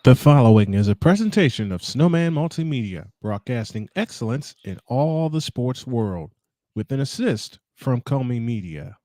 The following is a presentation of Snowman Multimedia, broadcasting excellence in all the sports world, with an assist from Comey Media.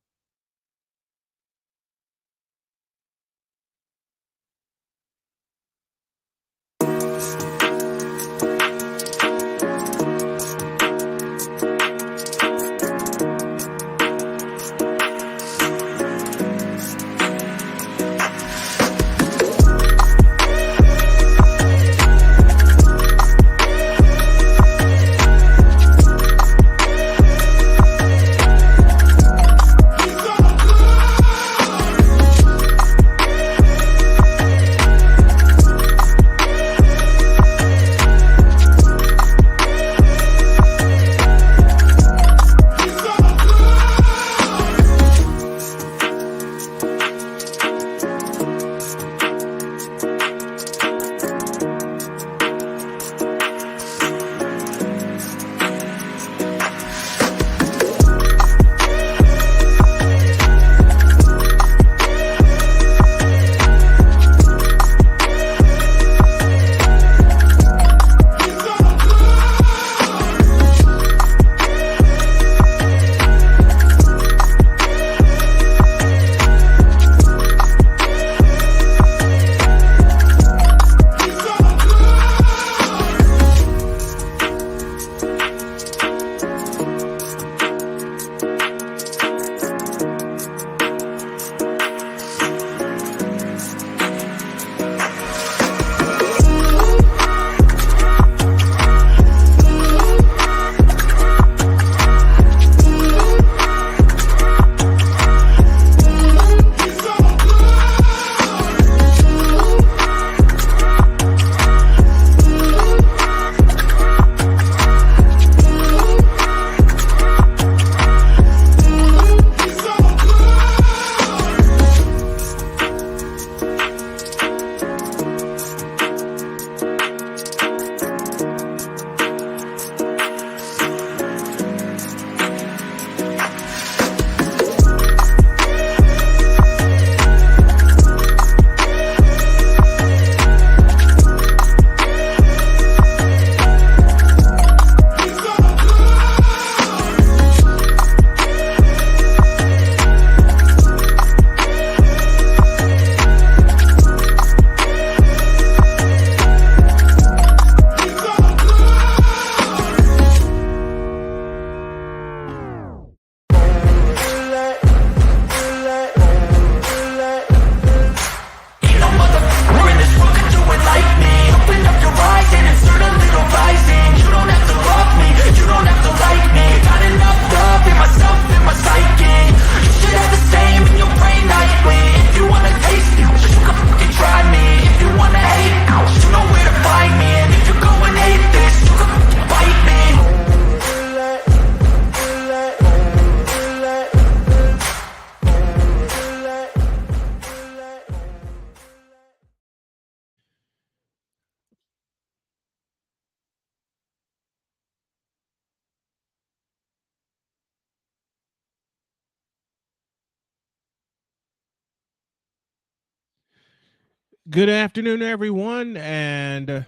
Good afternoon, everyone, and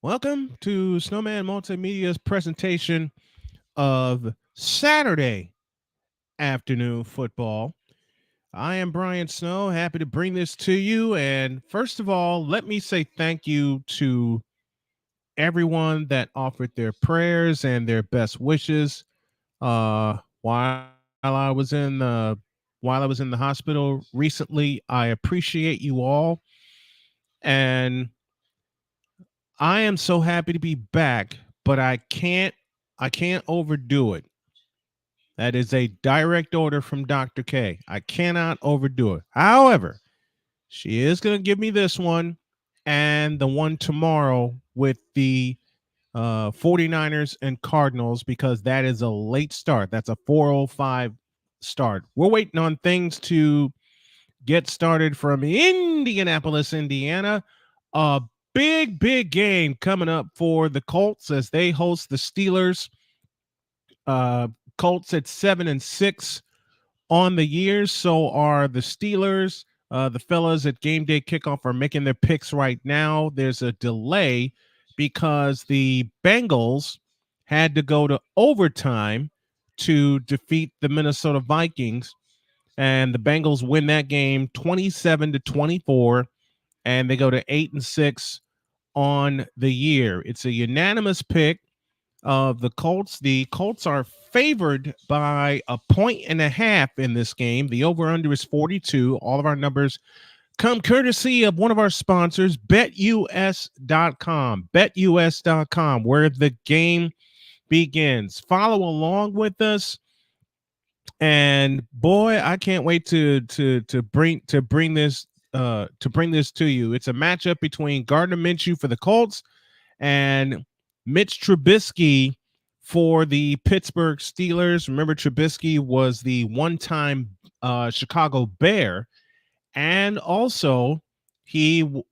welcome to Snowman Multimedia's presentation of Saturday afternoon football. I am Brian Snow, happy to bring this to you. And first of all, let me say thank you to everyone that offered their prayers and their best wishes while I was in the hospital recently. I appreciate you all, and I am so happy to be back, but I can't overdo it. That is a direct order from Dr. K. I cannot overdo it. However, she is going to give me this one and the one tomorrow with the 49ers and Cardinals, because that is a late start. That's a 4:05 start. We're waiting on things to get started from Indianapolis, Indiana. A big game coming up for the Colts as they host the Steelers. Colts at 7-6 on the year. So are the Steelers. The fellas at Game Day Kickoff are making their picks right now. There's a delay because the Bengals had to go to overtime to defeat the Minnesota Vikings, and the Bengals win that game 27-24, and they go to 8-6 on the year. It's a unanimous pick of the Colts. The Colts are favored by 1.5 in this game. The over-under is 42. All of our numbers come courtesy of one of our sponsors, betus.com. Betus.com, where the game begins. Follow along with us. And boy, I can't wait to bring this to you. It's a matchup between Gardner Minshew for the Colts and Mitch Trubisky for the Pittsburgh Steelers. Remember, Trubisky was the one-time Chicago Bear, and also he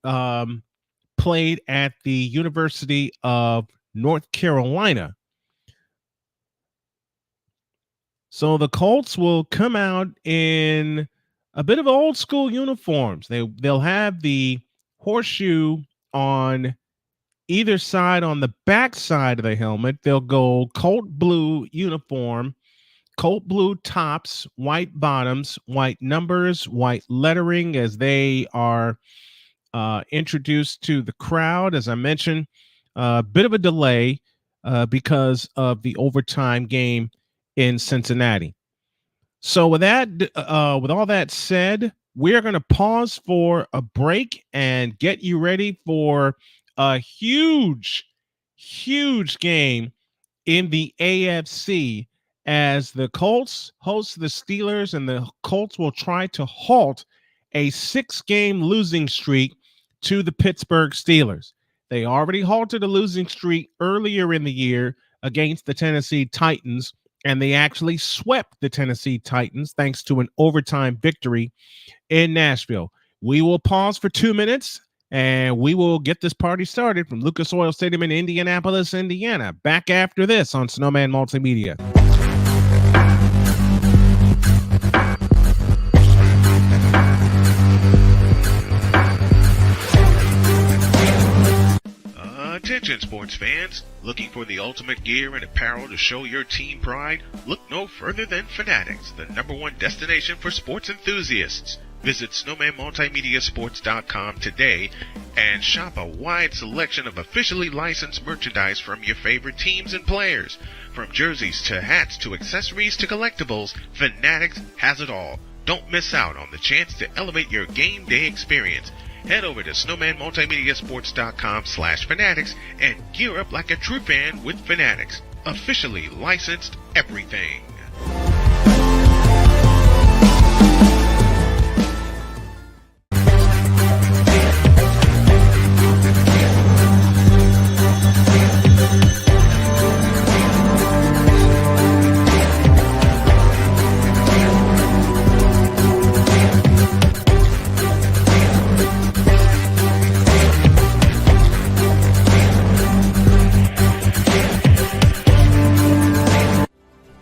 played at the University of North Carolina. So the Colts will come out in a bit of old school uniforms. They'll have the horseshoe on either side. On the back side of the helmet, they'll go Colt blue uniform, Colt blue tops, white bottoms, white numbers, white lettering as they are introduced to the crowd. As I mentioned, a bit of a delay because of the overtime game in Cincinnati. So with that, with all that said, we're going to pause for a break and get you ready for a huge game in the AFC as the Colts host the Steelers, and the Colts will try to halt a 6-game losing streak to the Pittsburgh Steelers. They already halted a losing streak earlier in the year against the Tennessee Titans, and they actually swept the Tennessee Titans thanks to an overtime victory in Nashville. We will pause for 2 minutes, and we will get this party started from Lucas Oil Stadium in Indianapolis, Indiana. Back after this on Snowman Multimedia. Attention sports fans, looking for the ultimate gear and apparel to show your team pride? Look no further than Fanatics, the #1 destination for sports enthusiasts. Visit snowmanmultimediasports.com today and shop a wide selection of officially licensed merchandise from your favorite teams and players. From jerseys to hats to accessories to collectibles, Fanatics has it all. Don't miss out on the chance to elevate your game day experience. Head over to snowmanmultimediasports.com/fanatics and gear up like a true fan with Fanatics. Officially licensed everything.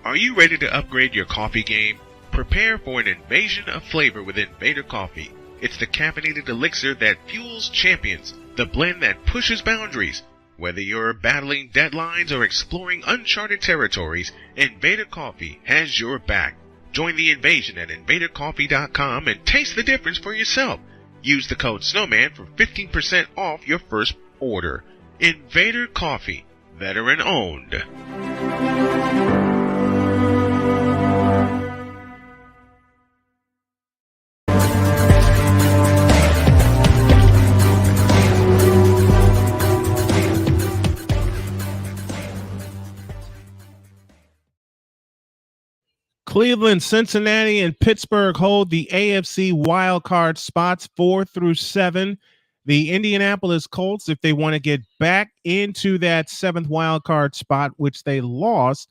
Are you ready to upgrade your coffee game? Prepare for an invasion of flavor with Invader Coffee. It's the caffeinated elixir that fuels champions, the blend that pushes boundaries. Whether you're battling deadlines or exploring uncharted territories, Invader Coffee has your back. Join the invasion at invadercoffee.com and taste the difference for yourself. Use the code SNOWMAN for 15% off your first order. Invader Coffee, veteran owned. Cleveland, Cincinnati, and Pittsburgh hold the AFC wildcard spots 4 through 7. The Indianapolis Colts, if they want to get back into that 7th wildcard spot, which they lost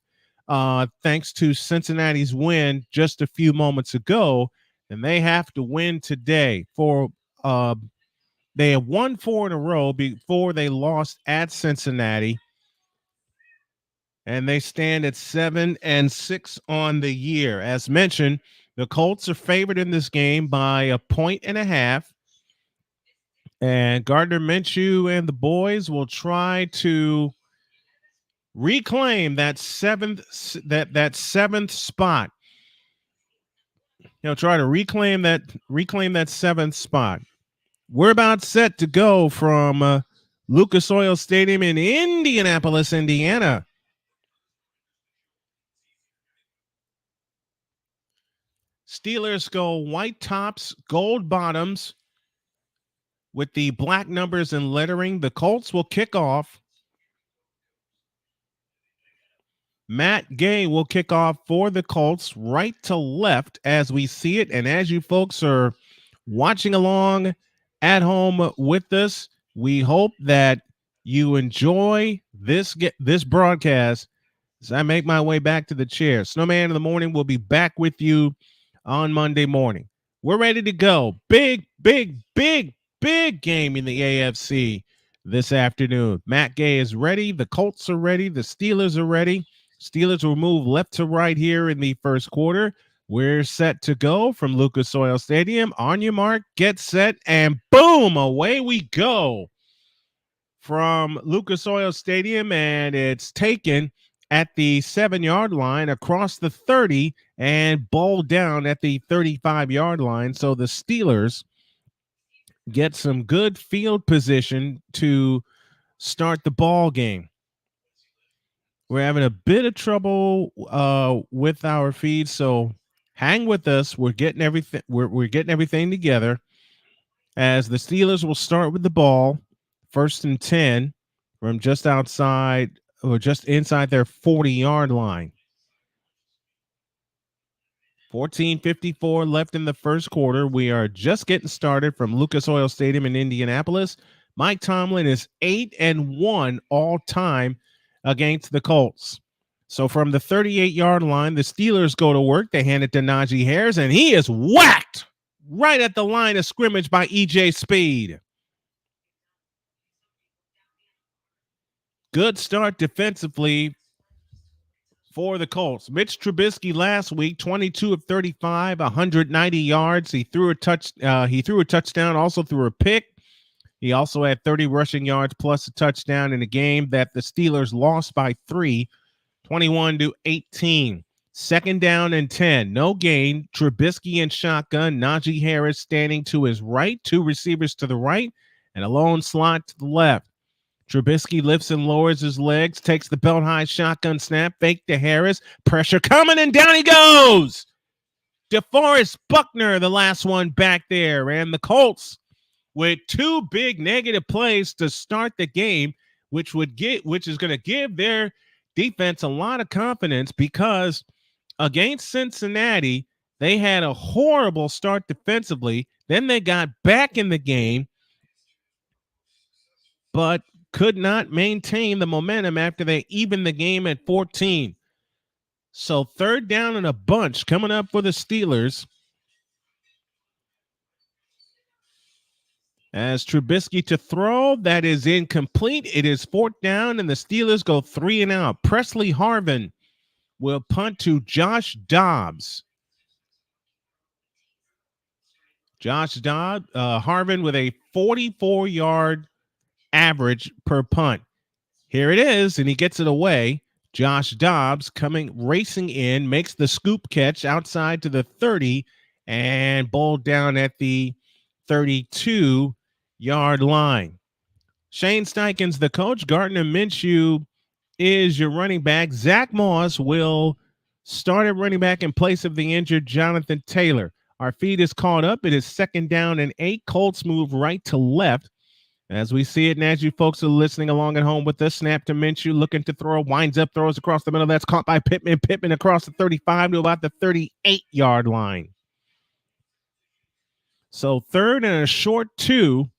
thanks to Cincinnati's win just a few moments ago, and they have to win today. They have won 4 in a row before they lost at Cincinnati. And they stand at 7-6 on the year. As mentioned, The Colts are favored in this game by 1.5 points. And Gardner Minshew and the boys will try to reclaim that seventh spot. He'll try to reclaim that seventh spot. We're about set to go from Lucas Oil Stadium in Indianapolis, Indiana. Steelers go white tops, gold bottoms with the black numbers and lettering. The Colts will kick off. Matt Gay will kick off for the Colts, right to left as we see it. And as you folks are watching along at home with us, we hope that you enjoy this broadcast as I make my way back to the chair. Snowman in the morning will be back with you on Monday morning. We're ready to go. Big game in the AFC this afternoon. Matt Gay is ready. The Colts are ready. The Steelers are ready. Steelers will move left to right here in the first quarter. We're set to go from Lucas Oil Stadium. On your mark, get set, and boom, away we go from Lucas Oil Stadium, and it's taken at the 7-yard line across the 30 and bowled down at the 35-yard line. So the Steelers get some good field position to start the ball game. We're having a bit of trouble with our feed, so hang with us. We're getting everything. We're getting everything together. As the Steelers will start with the ball, 1st and 10 from just outside or just inside their 40-yard line. 14:54 left in the first quarter. We are just getting started from Lucas Oil Stadium in Indianapolis. Mike Tomlin is 8-1 all time against the Colts. So from the 38-yard line, the Steelers go to work. They hand it to Najee Harris, and he is whacked right at the line of scrimmage by E.J. Speed. Good start defensively for the Colts. Mitch Trubisky last week, 22 of 35, 190 yards. He threw a touchdown, also threw a pick. He also had 30 rushing yards plus a touchdown in a game that the Steelers lost by 3, 21-18. 2nd down and 10. No gain. Trubisky in shotgun. Najee Harris standing to his right. 2 receivers to the right and a lone slot to the left. Trubisky lifts and lowers his legs, takes the belt-high shotgun snap, fake to Harris, pressure coming, and down he goes. DeForest Buckner, the last one back there, and the Colts with 2 big negative plays to start the game, which is going to give their defense a lot of confidence because against Cincinnati, they had a horrible start defensively. Then they got back in the game, but could not maintain the momentum after they evened the game at 14. So 3rd down and a bunch coming up for the Steelers. As Trubisky to throw, that is incomplete. It is 4th down, and the Steelers go 3 and out. Presley Harvin will punt to Josh Dobbs. Harvin with a 44-yard average per punt. Here it is, and he gets it away. Josh Dobbs racing in, makes the scoop catch outside to the 30 and bowled down at the 32-yard line. Shane Steichen's the coach. Gardner Minshew is your running back. Zach Moss will start at running back in place of the injured Jonathan Taylor. Our feed is caught up. It is 2nd down and 8. Colts move right to left. As we see it, and as you folks are listening along at home with us, snap to Minshew, looking to throw, winds up, throws across the middle. That's caught by Pittman. Pittman across the 35 to about the 38-yard line. So 3rd and a short 2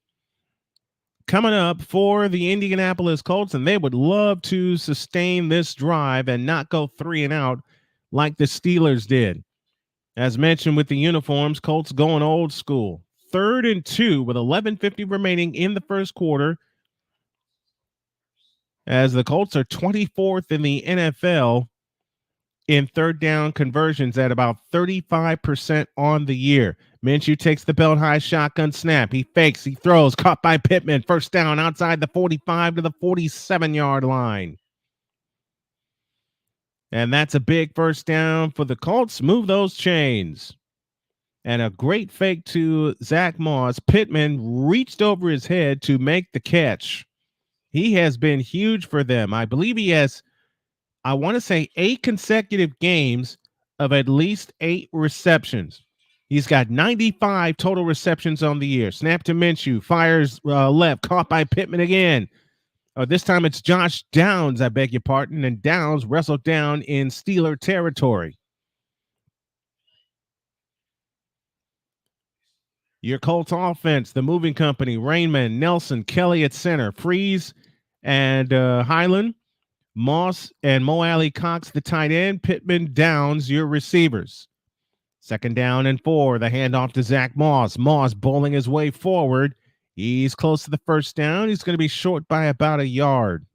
coming up for the Indianapolis Colts, and they would love to sustain this drive and not go 3 and out like the Steelers did. As mentioned with the uniforms, Colts going old school. 3rd and 2 with 11:50 remaining in the first quarter, as the Colts are 24th in the NFL in third down conversions at about 35% on the year. Minshew takes the belt high shotgun snap. He fakes, he throws, caught by Pittman. First down outside the 45 to the 47-yard line. And that's a big first down for the Colts. Move those chains. And a great fake to Zach Moss. Pittman reached over his head to make the catch. He has been huge for them. I believe he has, I want to say, 8 consecutive games of at least 8 receptions. He's got 95 total receptions on the year. Snap to Minshew, fires left, caught by Pittman again. This time it's Josh Downs, I beg your pardon, and Downs wrestled down in Steeler territory. Your Colts offense, the moving company, Rainman, Nelson, Kelly at center, Freeze and Highland, Moss and Mo Alley Cox, the tight end, Pittman, Downs, your receivers. Second down and 4, the handoff to Zach Moss. Moss bowling his way forward. He's close to the first down. He's going to be short by about a yard.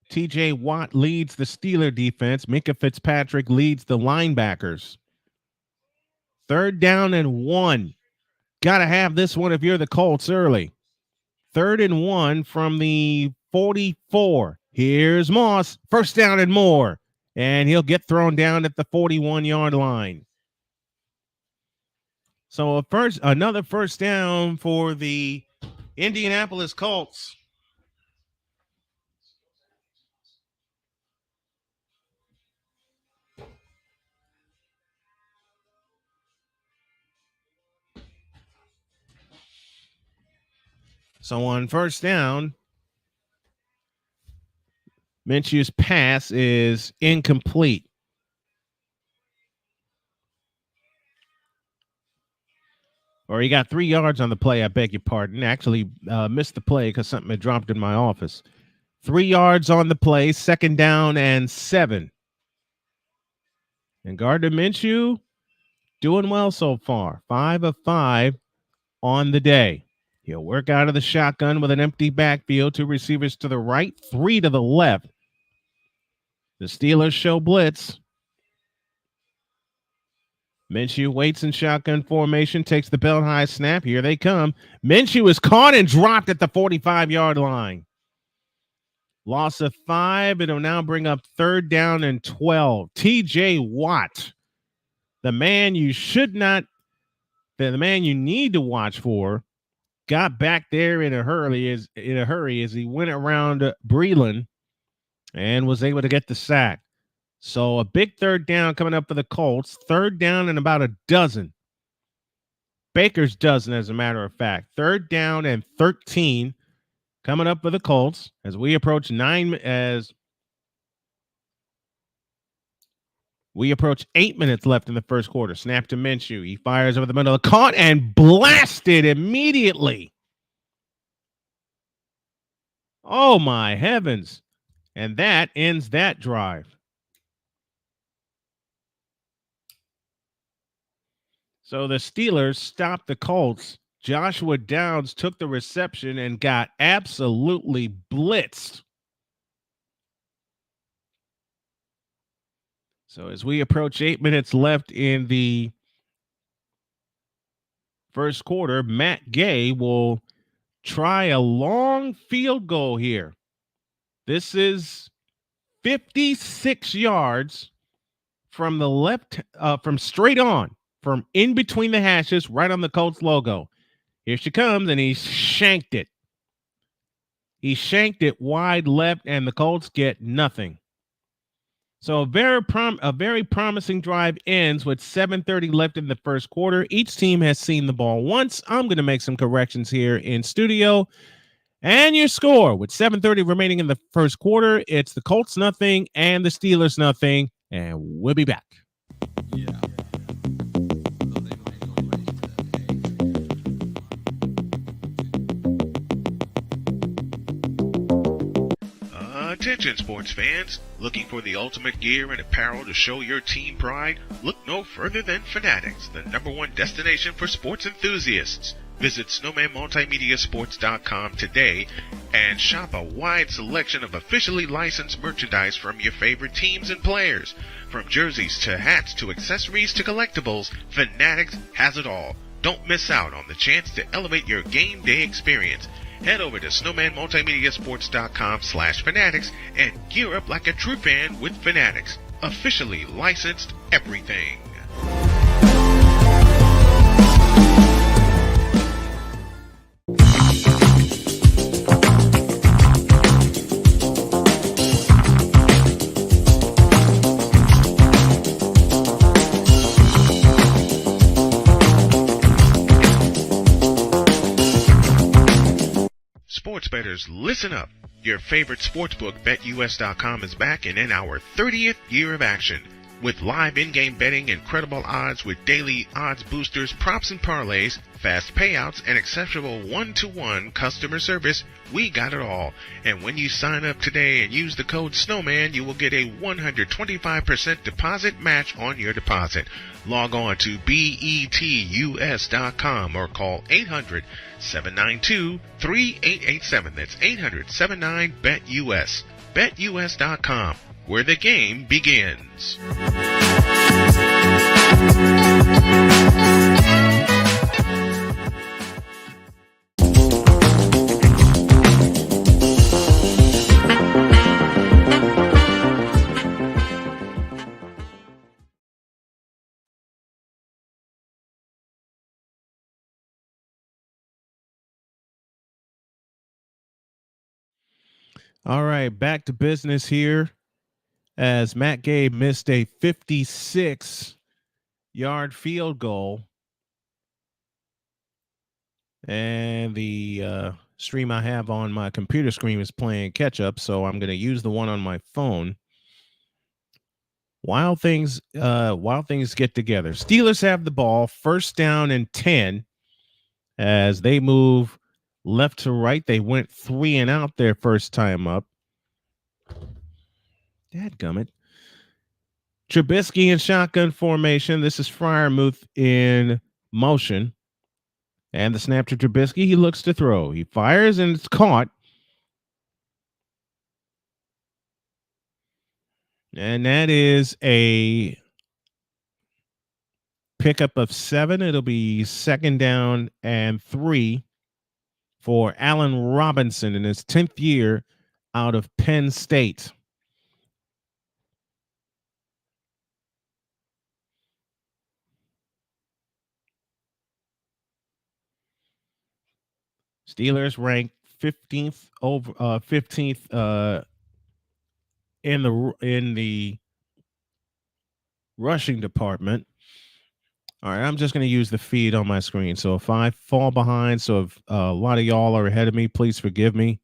TJ Watt leads the Steeler defense. Minka Fitzpatrick leads the linebackers. Third down and 1. Got to have this one if you're the Colts early. Third and 1 from the 44. Here's Moss. First down and more. And he'll get thrown down at the 41-yard line. So another first down for the Indianapolis Colts. So on first down, Minshew's pass is incomplete. Or he got 3 yards on the play, I beg your pardon. Actually missed the play because something had dropped in my office. 3 yards on the play, second down and 7. And Gardner Minshew doing well so far. 5 of 5 on the day. He'll work out of the shotgun with an empty backfield. 2 receivers to the right, 3 to the left. The Steelers show blitz. Minshew waits in shotgun formation, takes the belt high snap. Here they come. Minshew is caught and dropped at the 45-yard line. Loss of 5. It'll now bring up third down and 12. TJ Watt, the man you need to watch for, got back there in a hurry as he went around Breland and was able to get the sack. So a big third down coming up for the Colts. Third down and about a dozen. Baker's dozen, as a matter of fact. Third down and 13 coming up for the Colts as we approach 8 minutes left in the first quarter. Snap to Minshew. He fires over the middle. Caught and blasted immediately. Oh, my heavens. And that ends that drive. So the Steelers stopped the Colts. Joshua Downs took the reception and got absolutely blitzed. So as we approach 8 minutes left in the first quarter, Matt Gay will try a long field goal here. This is 56 yards from the left, from straight on, from in between the hashes, right on the Colts logo. Here she comes, and he shanked it. He shanked it wide left, and the Colts get nothing. So a very promising drive ends with 7:30 left in the first quarter. Each team has seen the ball once. I'm going to make some corrections here in studio. And your score with 7:30 remaining in the first quarter, it's the Colts nothing and the Steelers nothing. And we'll be back. Yeah. Attention sports fans, looking for the ultimate gear and apparel to show your team pride? Look no further than Fanatics, the #1 destination for sports enthusiasts. Visit snowmanmultimediasports.com today and shop a wide selection of officially licensed merchandise from your favorite teams and players. From jerseys to hats to accessories to collectibles, Fanatics has it all. Don't miss out on the chance to elevate your game day experience. Head over to snowmanmultimediasports.com/fanatics and gear up like a true fan with Fanatics. Officially licensed everything. Sports bettors, listen up. Your favorite sportsbook, BetUS.com, is back and in our 30th year of action. With live in-game betting, incredible odds with daily odds boosters, props and parlays, fast payouts, and exceptional one-to-one customer service, we got it all. And when you sign up today and use the code SNOWMAN, you will get a 125% deposit match on your deposit. Log on to betus.com or call 800-792-3887. That's 800-79-BET-US. BetUS.com, where the game begins. All right, back to business here as Matt Gay missed a 56-yard field goal. And the stream I have on my computer screen is playing catch up, so I'm going to use the one on my phone. While things get together, Steelers have the ball, first down and 10 as they move left to right. They went 3 and out their first time up. Dadgummit. Trubisky in shotgun formation. This is Freiermuth in motion. And the snap to Trubisky. He looks to throw. He fires and it's caught. And that is a pickup of 7. It'll be second down and 3 for Allen Robinson in his 10th year out of Penn State. Steelers ranked 15th in the rushing department. All right, I'm just going to use the feed on my screen. So if I fall behind, so if a lot of y'all are ahead of me, please forgive me.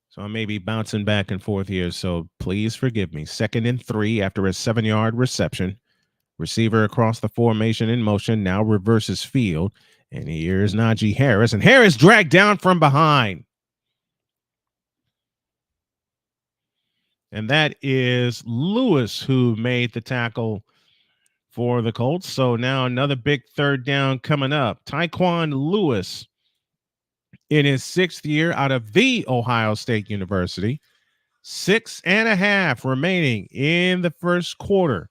So I may be bouncing back and forth here, so please forgive me. 2nd and 3 after a 7-yard reception. Receiver across the formation in motion, now reverses field. And here's Najee Harris. And Harris dragged down from behind. And that is Lewis who made the tackle for the Colts. So now another big third down coming up. Tyquan Lewis in his 6th year out of the Ohio State University. 6.5 remaining in the first quarter.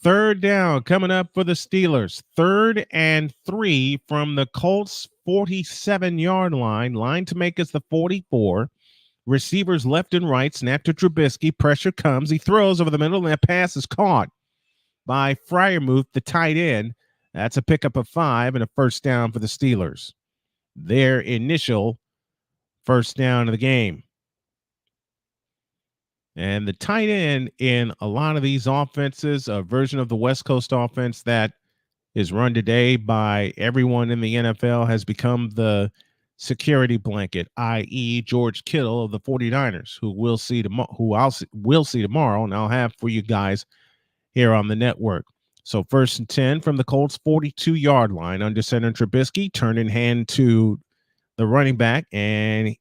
Third down coming up for the Steelers. 3rd and 3 from the Colts 47-yard line. Line to make is the 44. Receivers left and right. Snap to Trubisky. Pressure comes. He throws over the middle, and that pass is caught by Freiermuth, the tight end. That's a pickup of 5 and a first down for the Steelers. Their initial first down of the game. And the tight end in a lot of these offenses, a version of the West Coast offense that is run today by everyone in the NFL, has become the security blanket, i.e. George Kittle of the 49ers, who we'll see tomorrow, and I'll have for you guys here on the network. So 1st and 10 from the Colts 42-yard line. Under center Trubisky, turned in hand to the running back, and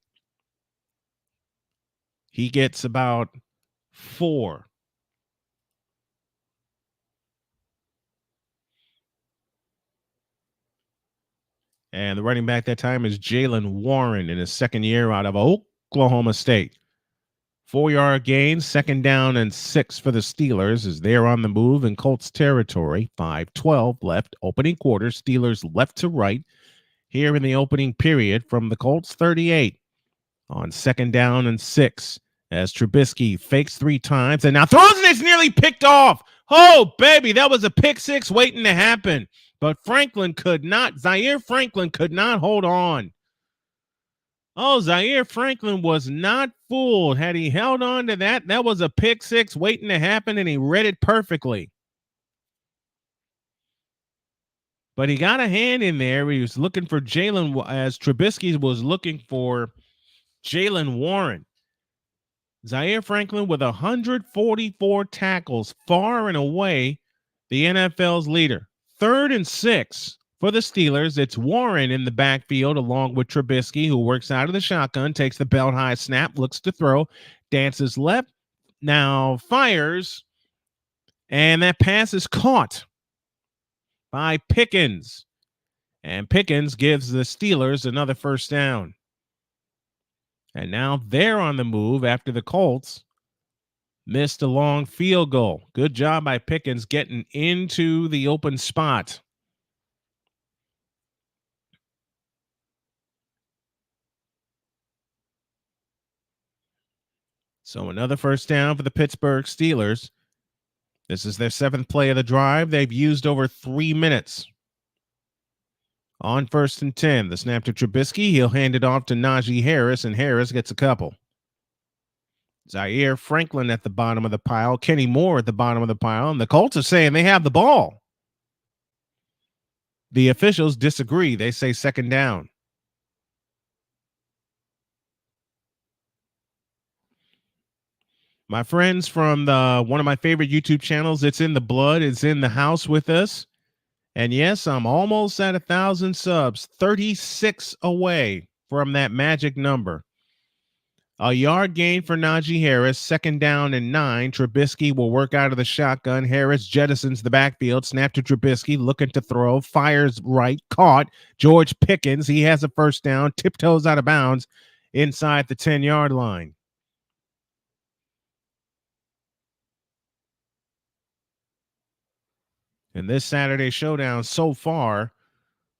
he gets about 4. And the running back that time is Jalen Warren in his second year out of Oklahoma State. 4-yard gain, 2nd down and 6 for the Steelers as they're on the move in Colts territory. 5:12 left, opening quarter. Steelers left to right here in the opening period from the Colts 38 on 2nd down and 6 as Trubisky fakes 3 times and now throws and it's nearly picked off. Oh, baby, that was a pick 6 waiting to happen. But Zaire Franklin could not hold on. Oh, Zaire Franklin was not fooled. Had he held on to that, that was a pick 6 waiting to happen, and he read it perfectly. But he got a hand in there. He was looking for Jalen, as Trubisky was looking for Jalen Warren. Zaire Franklin with 144 tackles, far and away the NFL's leader. 3rd and 6. For the Steelers, it's Warren in the backfield along with Trubisky, who works out of the shotgun, takes the belt high snap, looks to throw, dances left, now fires, and that pass is caught by Pickens. And Pickens gives the Steelers another 1st down. And now they're on the move after the Colts missed a long field goal. Good job by Pickens getting into the open spot. So another 1st down for the Pittsburgh Steelers. This is their 7th play of the drive. They've used over 3 minutes. On 1st and 10, the snap to Trubisky. He'll hand it off to Najee Harris, and Harris gets a couple. Zaire Franklin at the bottom of the pile. Kenny Moore at the bottom of the pile. And the Colts are saying they have the ball. The officials disagree. They say 2nd down. My friends from one of my favorite YouTube channels, It's in the Blood, is in the house with us. And yes, I'm almost at 1,000 subs, 36 away from that magic number. A yard gain for Najee Harris, 2nd down and 9. Trubisky will work out of the shotgun. Harris jettisons the backfield, snap to Trubisky, looking to throw, fires right, caught. George Pickens, he has a 1st down, tiptoes out of bounds inside the 10-yard line. And this Saturday showdown so far,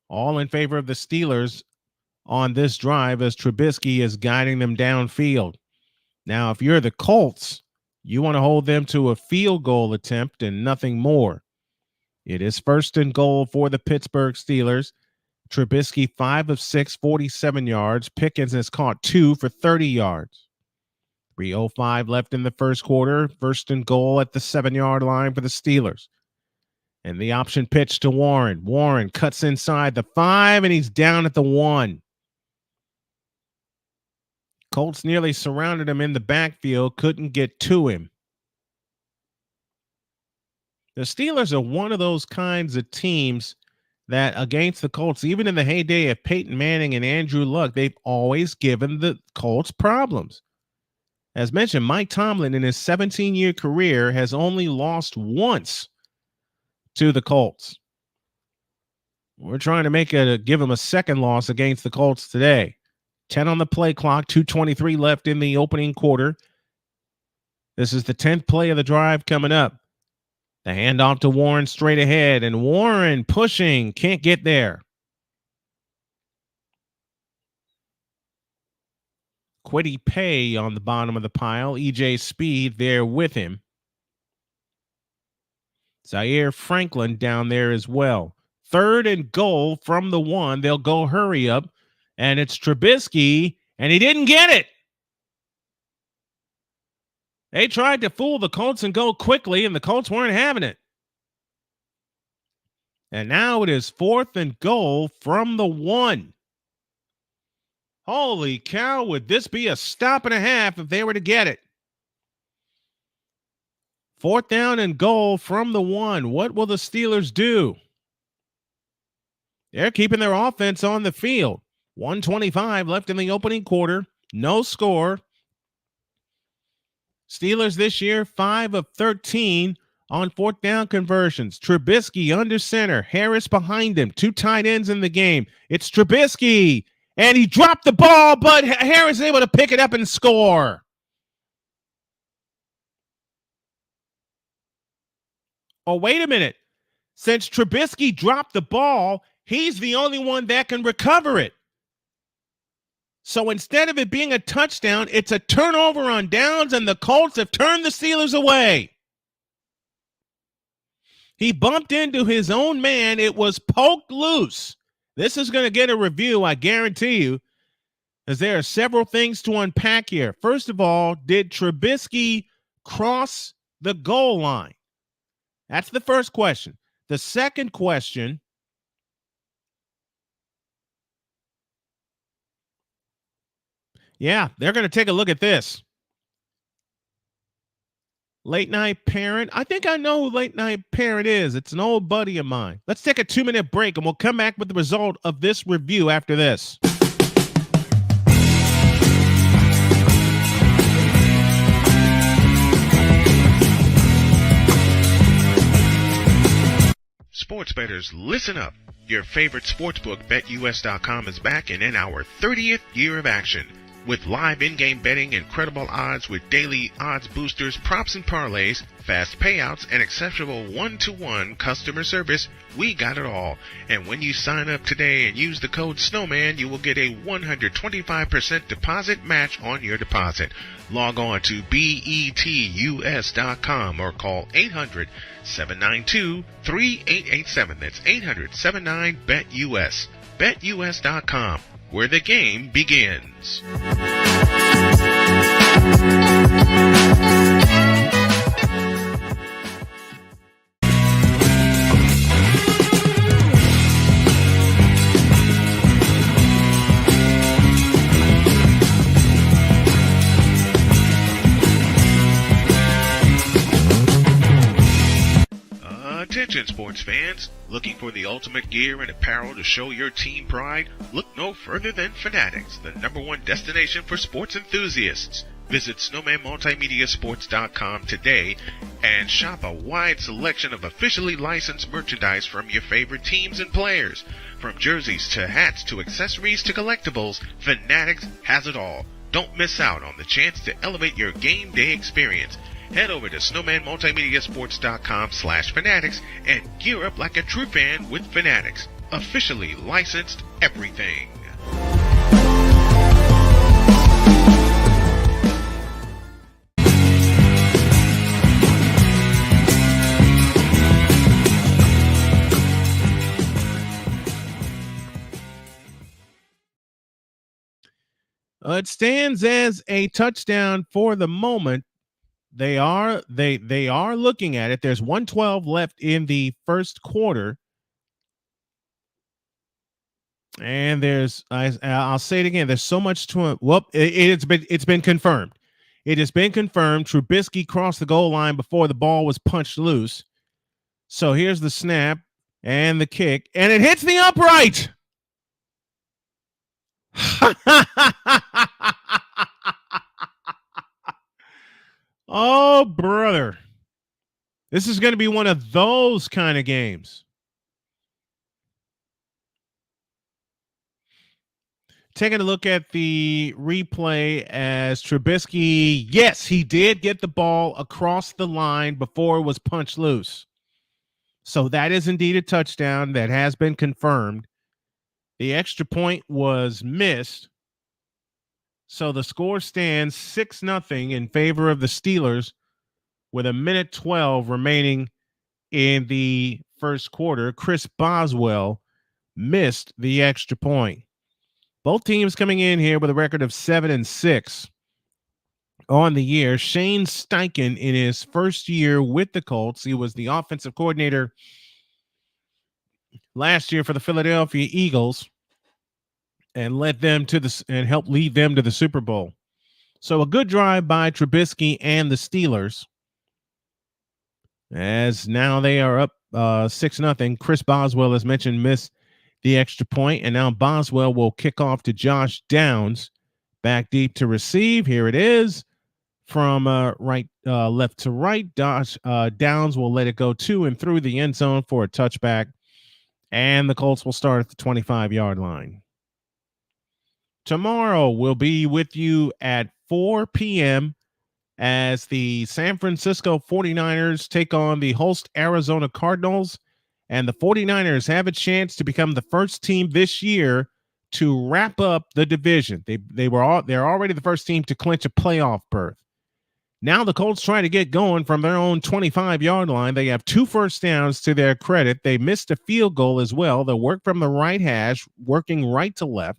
all in favor of the Steelers on this drive as Trubisky is guiding them downfield. Now, if you're the Colts, you want to hold them to a field goal attempt and nothing more. It is 1st and goal for the Pittsburgh Steelers. Trubisky 5 of 6, 47 yards. Pickens has caught 2 for 30 yards. 3:05 left in the 1st quarter. 1st and goal at the 7-yard line for the Steelers. And the option pitch to Warren. Warren cuts inside the 5, and he's down at the 1. Colts nearly surrounded him in the backfield, couldn't get to him. The Steelers are one of those kinds of teams that against the Colts, even in the heyday of Peyton Manning and Andrew Luck, they've always given the Colts problems. As mentioned, Mike Tomlin in his 17-year career has only lost once to the Colts. We're trying to give him a 2nd loss against the Colts today. 10 on the play clock, 2:23 left in the opening quarter. This is the 10th play of the drive coming up. The handoff to Warren straight ahead, and Warren pushing, can't get there. Kwity Paye on the bottom of the pile. E.J. Speed there with him. Zaire Franklin down there as well. 3rd and goal from the 1. They'll go hurry up, and it's Trubisky, and he didn't get it. They tried to fool the Colts and go quickly, and the Colts weren't having it. And now it is 4th and goal from the 1. Holy cow, would this be a stop and a half if they were to get it? 4th down and goal from the 1. What will the Steelers do? They're keeping their offense on the field. 1:25 left in the opening quarter. No score. Steelers this year, 5 of 13 on 4th down conversions. Trubisky under center. Harris behind him. 2 tight ends in the game. It's Trubisky. And he dropped the ball, but Harris is able to pick it up and score. Oh, wait a minute. Since Trubisky dropped the ball, he's the only one that can recover it. So instead of it being a touchdown, it's a turnover on downs, and the Colts have turned the Steelers away. He bumped into his own man. It was poked loose. This is going to get a review, I guarantee you, as there are several things to unpack here. First of all, did Trubisky cross the goal line? That's the first question. The second question, yeah, they're going to take a look at this. Late Night Parent. I think I know who Late Night Parent is. It's an old buddy of mine. Let's take a 2-minute break, and we'll come back with the result of this review after this. Sports bettors, listen up. Your favorite sportsbook, BetUS.com, is back and in our 30th year of action. With live in-game betting, incredible odds with daily odds boosters, props and parlays, fast payouts, and exceptional one-to-one customer service, we got it all. And when you sign up today and use the code Snowman, you will get a 125% deposit match on your deposit. Log on to betus.com or call 800-792-3887. That's 800-79-BET-US. BetUS.com, where the game begins. Attention sports fans, looking for the ultimate gear and apparel to show your team pride? Look no further than Fanatics, the #1 destination for sports enthusiasts. Visit snowmanmultimediasports.com today and shop a wide selection of officially licensed merchandise from your favorite teams and players. From jerseys to hats to accessories to collectibles, Fanatics has it all. Don't miss out on the chance to elevate your game day experience. Head over to snowmanmultimediasports.com/fanatics and gear up like a true fan with Fanatics. Officially licensed everything. It stands as a touchdown for the moment. They are looking at it. There's 1:12 left in the first quarter. And I'll say it again. There's so much to it. Well, it's been confirmed. It has been confirmed. Trubisky crossed the goal line before the ball was punched loose. So here's the snap and the kick, and it hits the upright. Oh, brother. This is going to be one of those kind of games. Taking a look at the replay as Trubisky, yes, he did get the ball across the line before it was punched loose. So that is indeed a touchdown that has been confirmed. The extra point was missed. So the score stands 6-0 in favor of the Steelers with 1:12 remaining in the first quarter. Chris Boswell missed the extra point. Both teams coming in here with a record of 7-6 on the year. Shane Steichen in his first year with the Colts. He was the offensive coordinator last year for the Philadelphia Eagles and led them to and helped lead them to the Super Bowl. So a good drive by Trubisky and the Steelers. as now they are up 6-0. Chris Boswell, as mentioned, missed the extra point, and now Boswell will kick off to Josh Downs. Back deep to receive. Here it is from left to right. Downs will let it go to and through the end zone for a touchback, and the Colts will start at the 25-yard line. Tomorrow we'll be with you at 4 p.m. as the San Francisco 49ers take on the host Arizona Cardinals, and the 49ers have a chance to become the first team this year to wrap up the division. They're already the first team to clinch a playoff berth. Now the Colts try to get going from their own 25-yard line. They have 2 first downs to their credit. They missed a field goal as well. They'll work from the right hash, working right to left.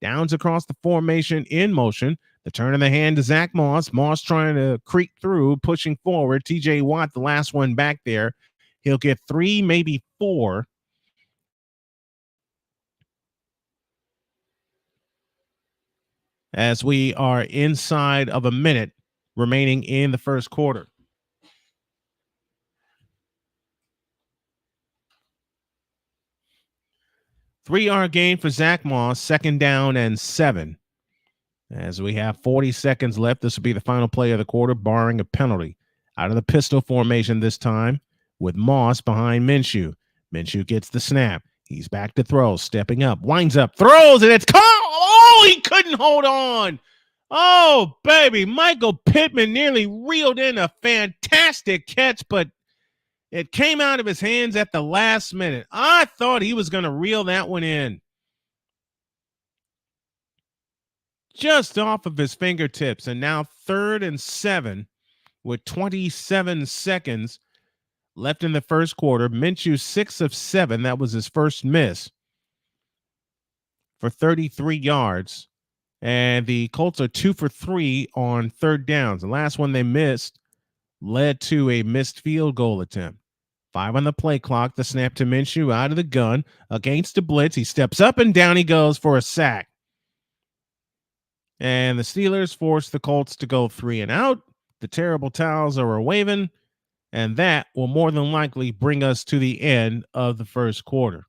Downs across the formation in motion. The turn of the hand to Zach Moss. Moss trying to creep through, pushing forward. TJ Watt, the last one back there. He'll get 3, maybe 4. As we are inside of a minute remaining in the first quarter. Three-yard gain for Zach Moss, 2nd down and 7. As we have 40 seconds left, this will be the final play of the quarter, barring a penalty. Out of the pistol formation this time with Moss behind Minshew. Minshew gets the snap. He's back to throw, stepping up, winds up, throws, and it's caught. Oh, he couldn't hold on. Oh, baby, Michael Pittman nearly reeled in a fantastic catch, but it came out of his hands at the last minute. I thought he was going to reel that one in. Just off of his fingertips, and now 3rd and 7 with 27 seconds left in the first quarter. Minshew 6 of 7. That was his first miss for 33 yards. And the Colts are 2 for 3 on 3rd downs. The last one they missed led to a missed field goal attempt. 5 on the play clock. The snap to Minshew out of the gun against the blitz. He steps up and down he goes for a sack. And the Steelers force the Colts to go 3 and out. The terrible towels are waving, and that will more than likely bring us to the end of the first quarter.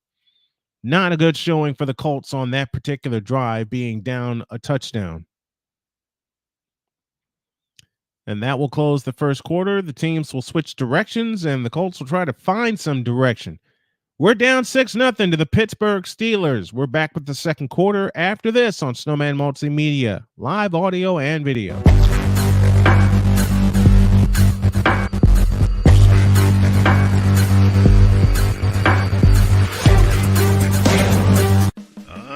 Not a good showing for the Colts on that particular drive, being down a touchdown. And that will close the first quarter. The teams will switch directions, and the Colts will try to find some direction. We're down 6-0 to the Pittsburgh Steelers. We're back with the second quarter after this on Snowman Multimedia, live audio and video.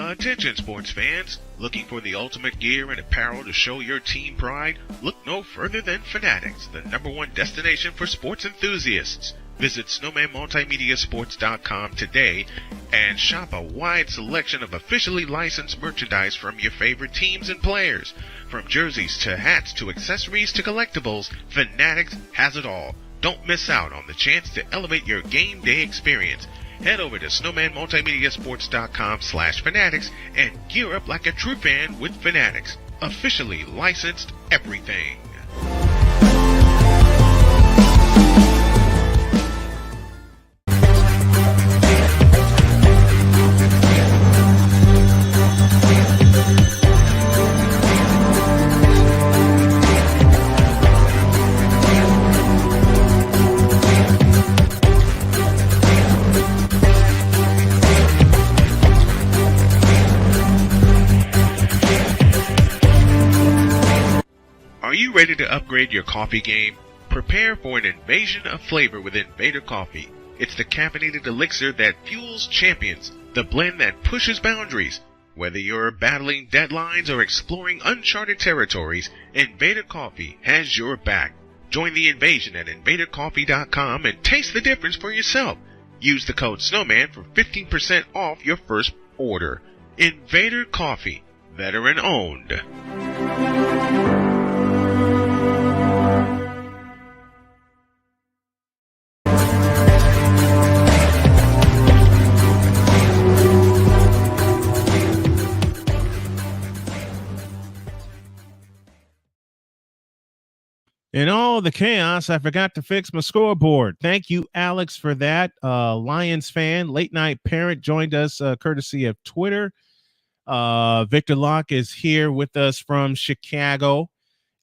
Attention sports fans, looking for the ultimate gear and apparel to show your team pride? Look no further than Fanatics, the #1 destination for sports enthusiasts. Visit snowmanmultimediasports.com today and shop a wide selection of officially licensed merchandise from your favorite teams and players. From jerseys to hats to accessories to collectibles, Fanatics has it all. Don't miss out on the chance to elevate your game day experience. Head over to snowmanmultimediasports.com/fanatics and gear up like a true fan with Fanatics. Officially licensed everything. Are you ready to upgrade your coffee game? Prepare for an invasion of flavor with Invader Coffee. It's the caffeinated elixir that fuels champions, the blend that pushes boundaries. Whether you're battling deadlines or exploring uncharted territories, Invader Coffee has your back. Join the invasion at invadercoffee.com and taste the difference for yourself. Use the code SNOWMAN for 15% off your first order. Invader Coffee, veteran owned. In all the chaos, I forgot to fix my scoreboard. Thank you, Alex, for that. Lions fan, late night parent, joined us courtesy of Twitter. Victor Locke is here with us from Chicago.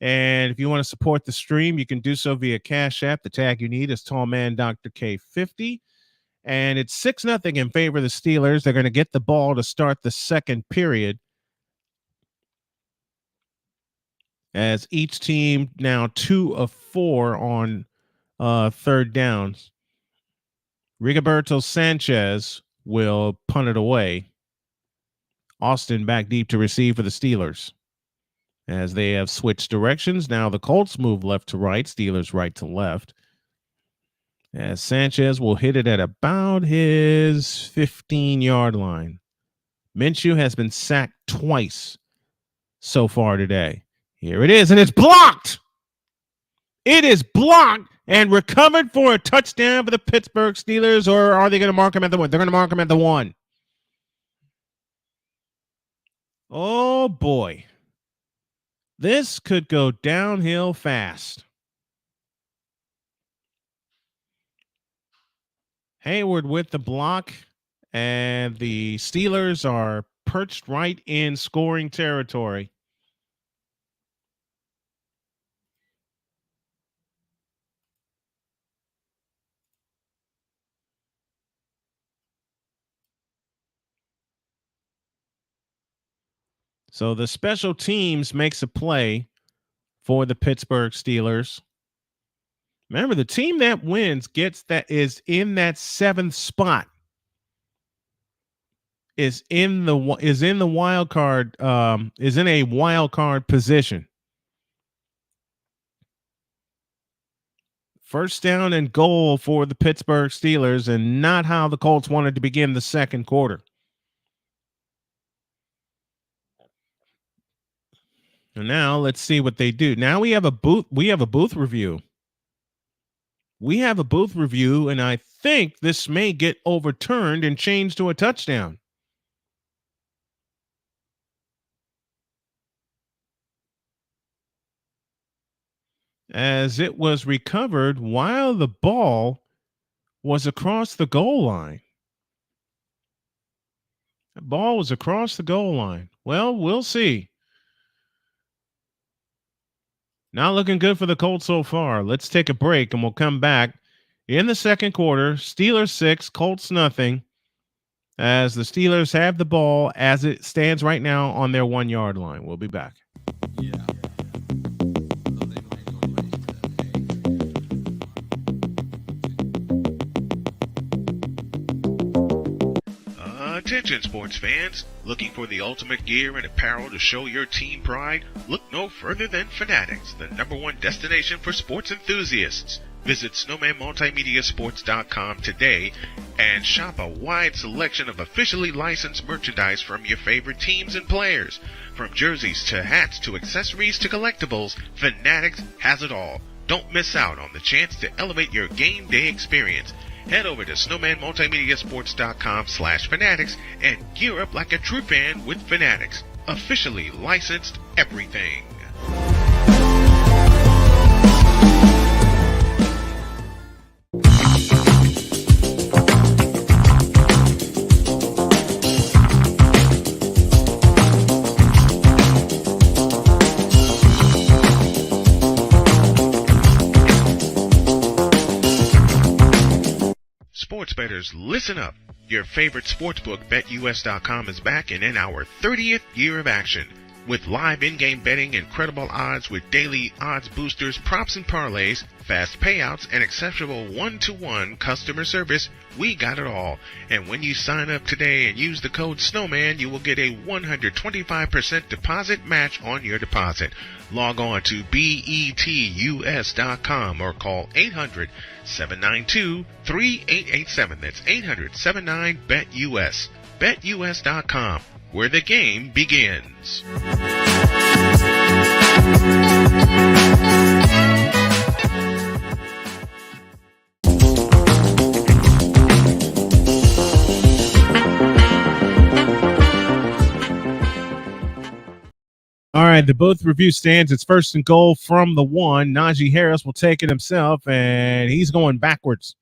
And if you want to support the stream, you can do so via Cash App. The tag you need is Tallman Dr. K50. And it's 6-0 in favor of the Steelers. They're going to get the ball to start the second period, as each team now 2 of 4 on third downs. Rigoberto Sanchez will punt it away. Austin back deep to receive for the Steelers, as they have switched directions. Now the Colts move left to right, Steelers right to left, as Sanchez will hit it at about his 15-yard line. Minshew has been sacked twice so far today. Here it is, and it's blocked. It is blocked and recovered for a touchdown for the Pittsburgh Steelers, or are they going to mark him at the 1? They're going to mark him at the 1. Oh, boy. This could go downhill fast. Hayward with the block, and the Steelers are perched right in scoring territory. So the special teams makes a play for the Pittsburgh Steelers. Remember, the team that wins is in that 7th spot. Is in the wild card. Is in a wild card position. First down and goal for the Pittsburgh Steelers, and not how the Colts wanted to begin the second quarter. And now let's see what they do. Now we have a booth review. And I think this may get overturned and changed to a touchdown, as it was recovered while the ball was across the goal line. The ball was across the goal line. Well, we'll see. Not looking good for the Colts so far. Let's take a break, and we'll come back in the second quarter. Steelers 6, Colts nothing, as the Steelers have the ball as it stands right now on their 1-yard line. We'll be back. Yeah. Attention sports fans, looking for the ultimate gear and apparel to show your team pride? Look no further than Fanatics, the #1 destination for sports enthusiasts. Visit snowmanmultimediasports.com today and shop a wide selection of officially licensed merchandise from your favorite teams and players. From jerseys to hats to accessories to collectibles, Fanatics has it all. Don't miss out on the chance to elevate your game day experience. Head over to snowmanmultimediasports.com/fanatics and gear up like a true fan with Fanatics. Officially licensed everything. Sports bettors, listen up. Your favorite sportsbook, BetUS.com, is back and in our 30th year of action. With live in-game betting, incredible odds with daily odds boosters, props and parlays, fast payouts, and exceptional one-to-one customer service, we got it all. And when you sign up today and use the code SNOWMAN, you will get a 125% deposit match on your deposit. Log on to betus.com or call 800-792-3887. That's 800-79-BET-US. BetUS.com, where the game begins. All right, the booth review stands. It's first and goal from the 1. Najee Harris will take it himself, and he's going backwards.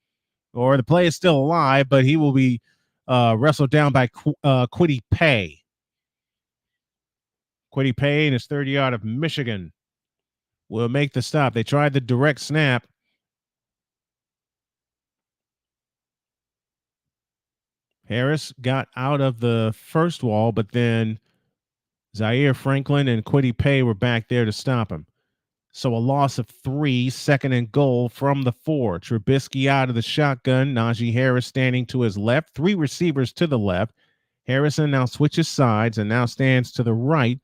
Or the play is still alive, but he will be wrestled down by Kwity Paye. Kwity Paye in his third year out of Michigan will make the stop. They tried the direct snap. Harris got out of the first wall, but then Zaire Franklin and Kwity Paye were back there to stop him. So a loss of 3, second and goal from the 4. Trubisky out of the shotgun. Najee Harris standing to his left. 3 receivers to the left. Harrison now switches sides and now stands to the right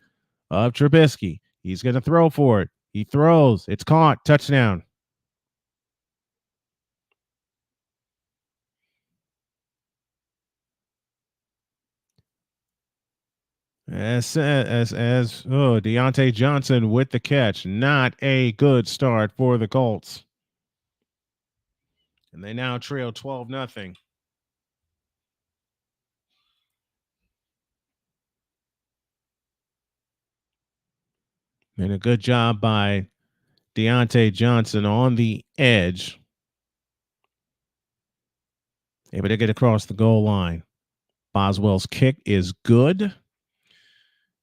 of Trubisky. He's going to throw for it. He throws. It's caught. Touchdown. Deontay Johnson with the catch. Not a good start for the Colts. And they now trail 12-0. And a good job by Deontay Johnson on the edge. Able to get across the goal line. Boswell's kick is good.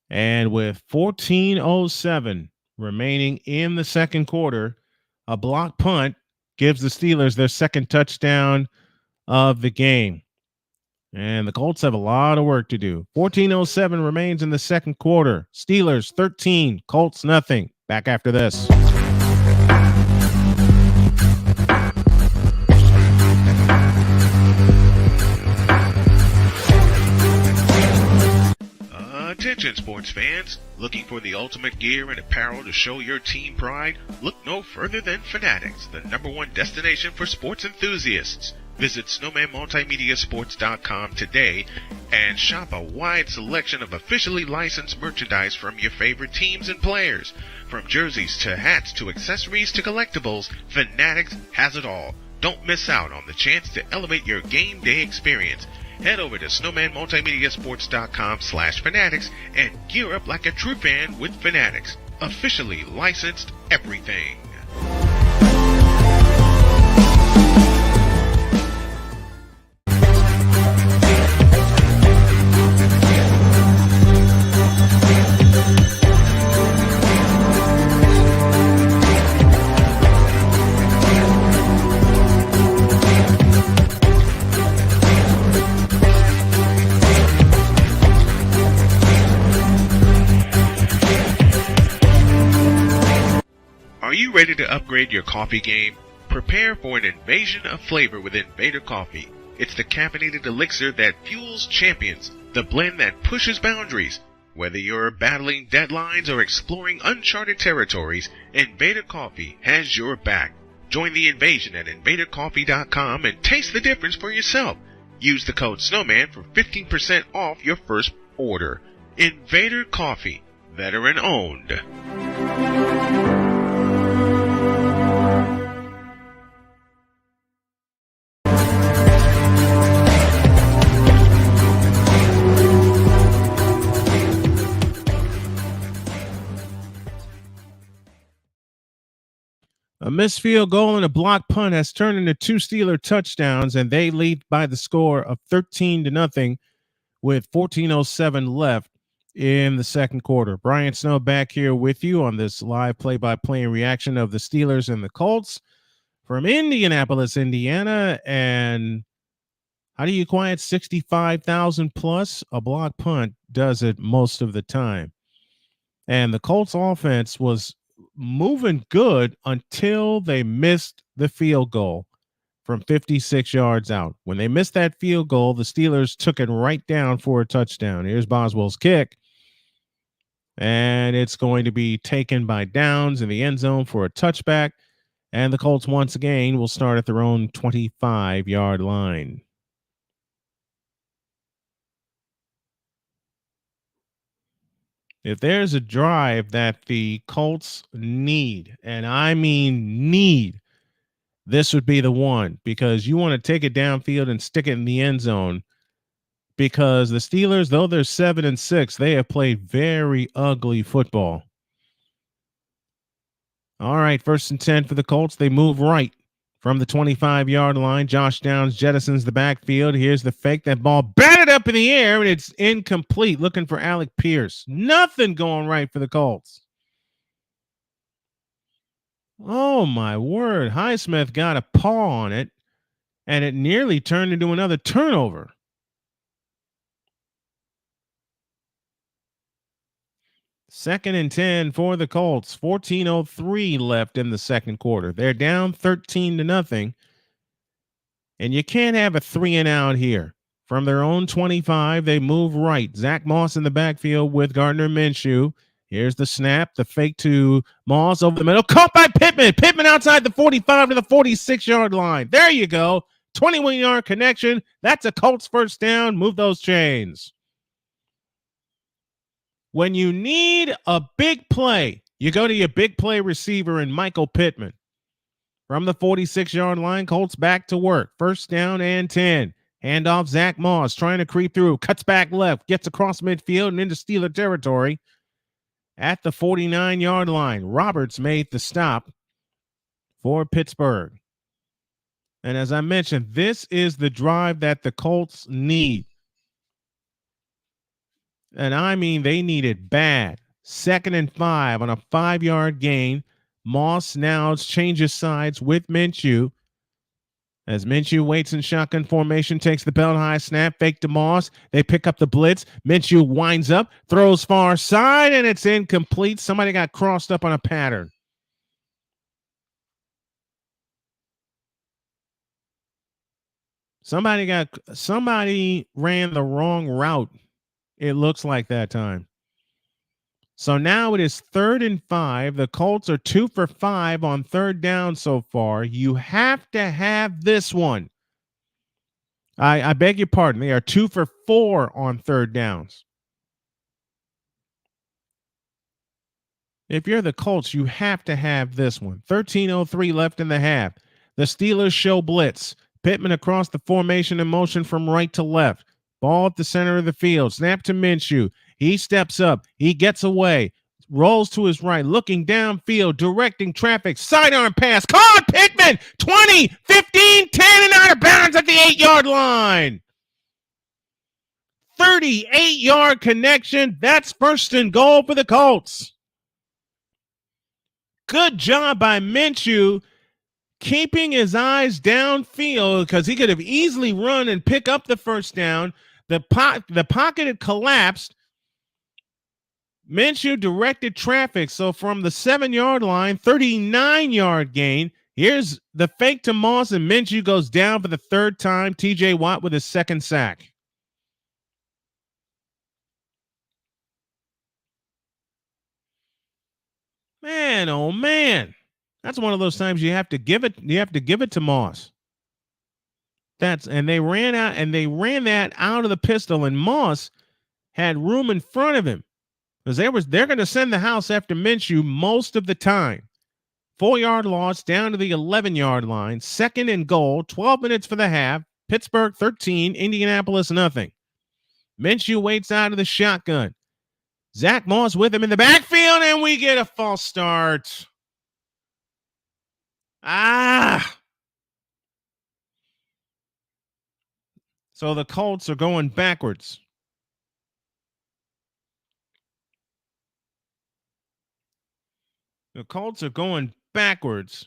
And with 14:07 remaining in the second quarter, a block punt gives the Steelers their second touchdown of the game. And the Colts have a lot of work to do. 14:07 remains in the second quarter. Steelers 13, Colts nothing. Back after this. Attention sports fans, looking for the ultimate gear and apparel to show your team pride? Look no further than Fanatics, the #1 destination for sports enthusiasts. Visit snowmanmultimediasports.com today and shop a wide selection of officially licensed merchandise from your favorite teams and players. From jerseys to hats to accessories to collectibles, Fanatics has it all. Don't miss out on the chance to elevate your game day experience. Head over to snowmanmultimediasports.com/fanatics and gear up like a true fan with Fanatics. Officially licensed everything. Are you ready to upgrade your coffee game? Prepare for an invasion of flavor with Invader Coffee. It's the caffeinated elixir that fuels champions, the blend that pushes boundaries. Whether you're battling deadlines or exploring uncharted territories, Invader Coffee has your back. Join the invasion at invadercoffee.com and taste the difference for yourself. Use the code SNOWMAN for 15% off your first order. Invader Coffee, veteran owned. A missed field goal and a block punt has turned into 2 Steeler touchdowns, and they lead by the score of 13-0 with 14:07 left in the second quarter. Brian Snow back here with you on this live play-by-play reaction of the Steelers and the Colts from Indianapolis, Indiana. And how do you quiet 65,000 plus? A block punt does it most of the time. And the Colts offense was moving good until they missed the field goal from 56 yards out. When they missed that field goal, the Steelers took it right down for a touchdown. Here's Boswell's kick. And it's going to be taken by Downs in the end zone for a touchback. And the Colts once again will start at their own 25-yard line. If there's a drive that the Colts need, and I mean need, this would be the one, because you want to take it downfield and stick it in the end zone because the Steelers, though they're 7-6, they have played very ugly football. All right, 1st and 10 for the Colts. They move right from the 25-yard line. Josh Downs jettisons the backfield. Here's the fake. That ball batted up in the air, and it's incomplete. Looking for Alec Pierce. Nothing going right for the Colts. Oh, my word. Highsmith got a paw on it, and it nearly turned into another turnover. Second and 10 for the Colts. 14:03 left in the second quarter. They're down 13-0. And you can't have a 3-and-out here. From their own 25, they move right. Zach Moss in the backfield with Gardner Minshew. Here's the snap, the fake to Moss over the middle. Caught by Pittman. Pittman outside the 45 to the 46-yard line. There you go. 21-yard connection. That's a Colts first down. Move those chains. When you need a big play, you go to your big play receiver in Michael Pittman. From the 46-yard line, Colts back to work. First down and 10. Handoff, Zach Moss trying to creep through. Cuts back left. Gets across midfield and into Steeler territory. At the 49-yard line, Roberts made the stop for Pittsburgh. And as I mentioned, this is the drive that the Colts need. And I mean, they need it bad. 2nd and 5 on a 5-yard gain. Moss now changes sides with Minshew. As Minshew waits in shotgun formation, takes the belt high snap, fake to Moss. They pick up the blitz. Minshew winds up, throws far side, and it's incomplete. Somebody got crossed up on a pattern. Somebody ran the wrong route. It looks like that time. So now it is 3rd and 5. The Colts are 2 for 5 on 3rd down so far. You have to have this one. I beg your pardon. They are 2 for 4 on 3rd downs. If you're the Colts, you have to have this one. 13:03 left in the half. The Steelers show blitz. Pittman across the formation in motion from right to left. Ball at the center of the field. Snap to Minshew. He steps up. He gets away. Rolls to his right. Looking downfield. Directing traffic. Sidearm pass. Caught Pittman. 20, 15, 10, and out of bounds at the 8-yard line. 38-yard connection. That's 1st and goal for the Colts. Good job by Minshew keeping his eyes downfield because he could have easily run and pick up the first down. The pocket had collapsed. Minshew directed traffic. So from the 7-yard line, 39-yard gain. Here's the fake to Moss, and Minshew goes down for the 3rd time. TJ Watt with his 2nd sack. Man, oh man. That's one of those times you have to give it to Moss. They ran that out of the pistol, and Moss had room in front of him because they're going to send the house after Minshew most of the time. 4-yard loss down to the 11-yard line. 2nd and goal. 12 minutes for the half. Pittsburgh 13, Indianapolis nothing. Minshew waits out of the shotgun. Zach Moss with him in the backfield, and we get a false start. So the Colts are going backwards. The Colts are going backwards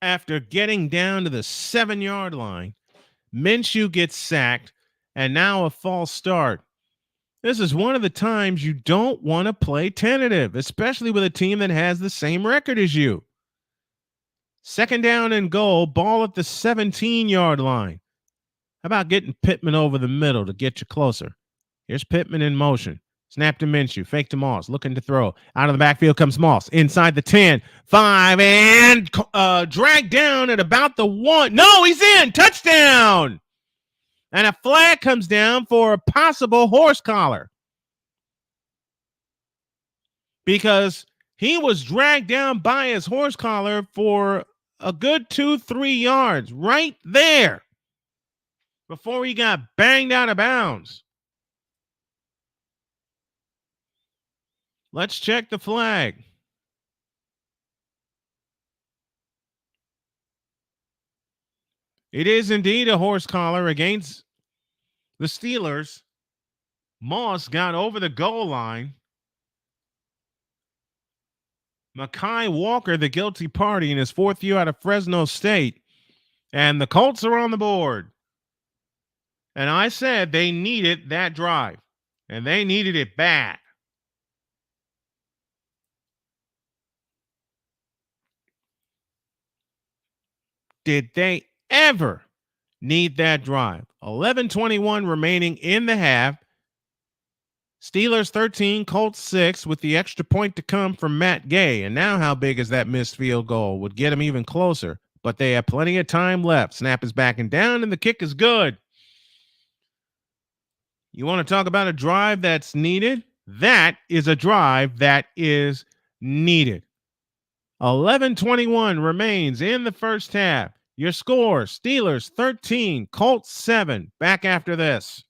after getting down to the 7-yard line. Minshew gets sacked, and now a false start. This is one of the times you don't want to play tentative, especially with a team that has the same record as you. 2nd down and goal, ball at the 17-yard line. How about getting Pittman over the middle to get you closer? Here's Pittman in motion. Snap to Minshew, fake to Moss, looking to throw. Out of the backfield comes Moss, inside the 10, 5, and dragged down at about the 1. No, he's in! Touchdown! And a flag comes down for a possible horse collar. Because he was dragged down by his horse collar for a good 2-3 yards right there. before he got banged out of bounds. Let's check the flag. It is indeed a horse collar against the Steelers. Moss got over the goal line. Mekhi Walker, the guilty party in his fourth year out of Fresno State. And the Colts are on the board. And I said they needed that drive. And they needed it bad. Did they ever need that drive? 11:21 remaining in the half. Steelers 13, Colts 6 with the extra point to come from Matt Gay. And now how big is that missed field goal? Would get him even closer. But they have plenty of time left. Snap is backing down and the kick is good. You want to talk about a drive that's needed? That is a drive that is needed. 11:21 remains in the first half. Your score, Steelers 13, Colts 7. Back after this.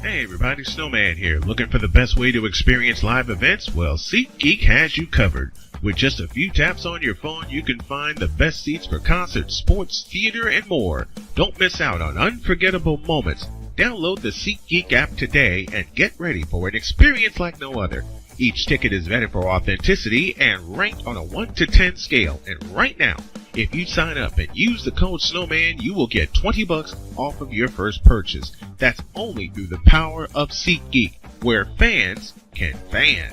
Hey everybody, Snowman here. Looking for the best way to experience live events? Well, SeatGeek has you covered. With just a few taps on your phone, you can find the best seats for concerts, sports, theater, and more. Don't miss out on unforgettable moments. Download the SeatGeek app today and get ready for an experience like no other. Each ticket is vetted for authenticity and ranked on a 1 to 10 scale. And right now, if you sign up and use the code Snowman, you will get $20 off of your first purchase. That's only through the power of SeatGeek, where fans can fan.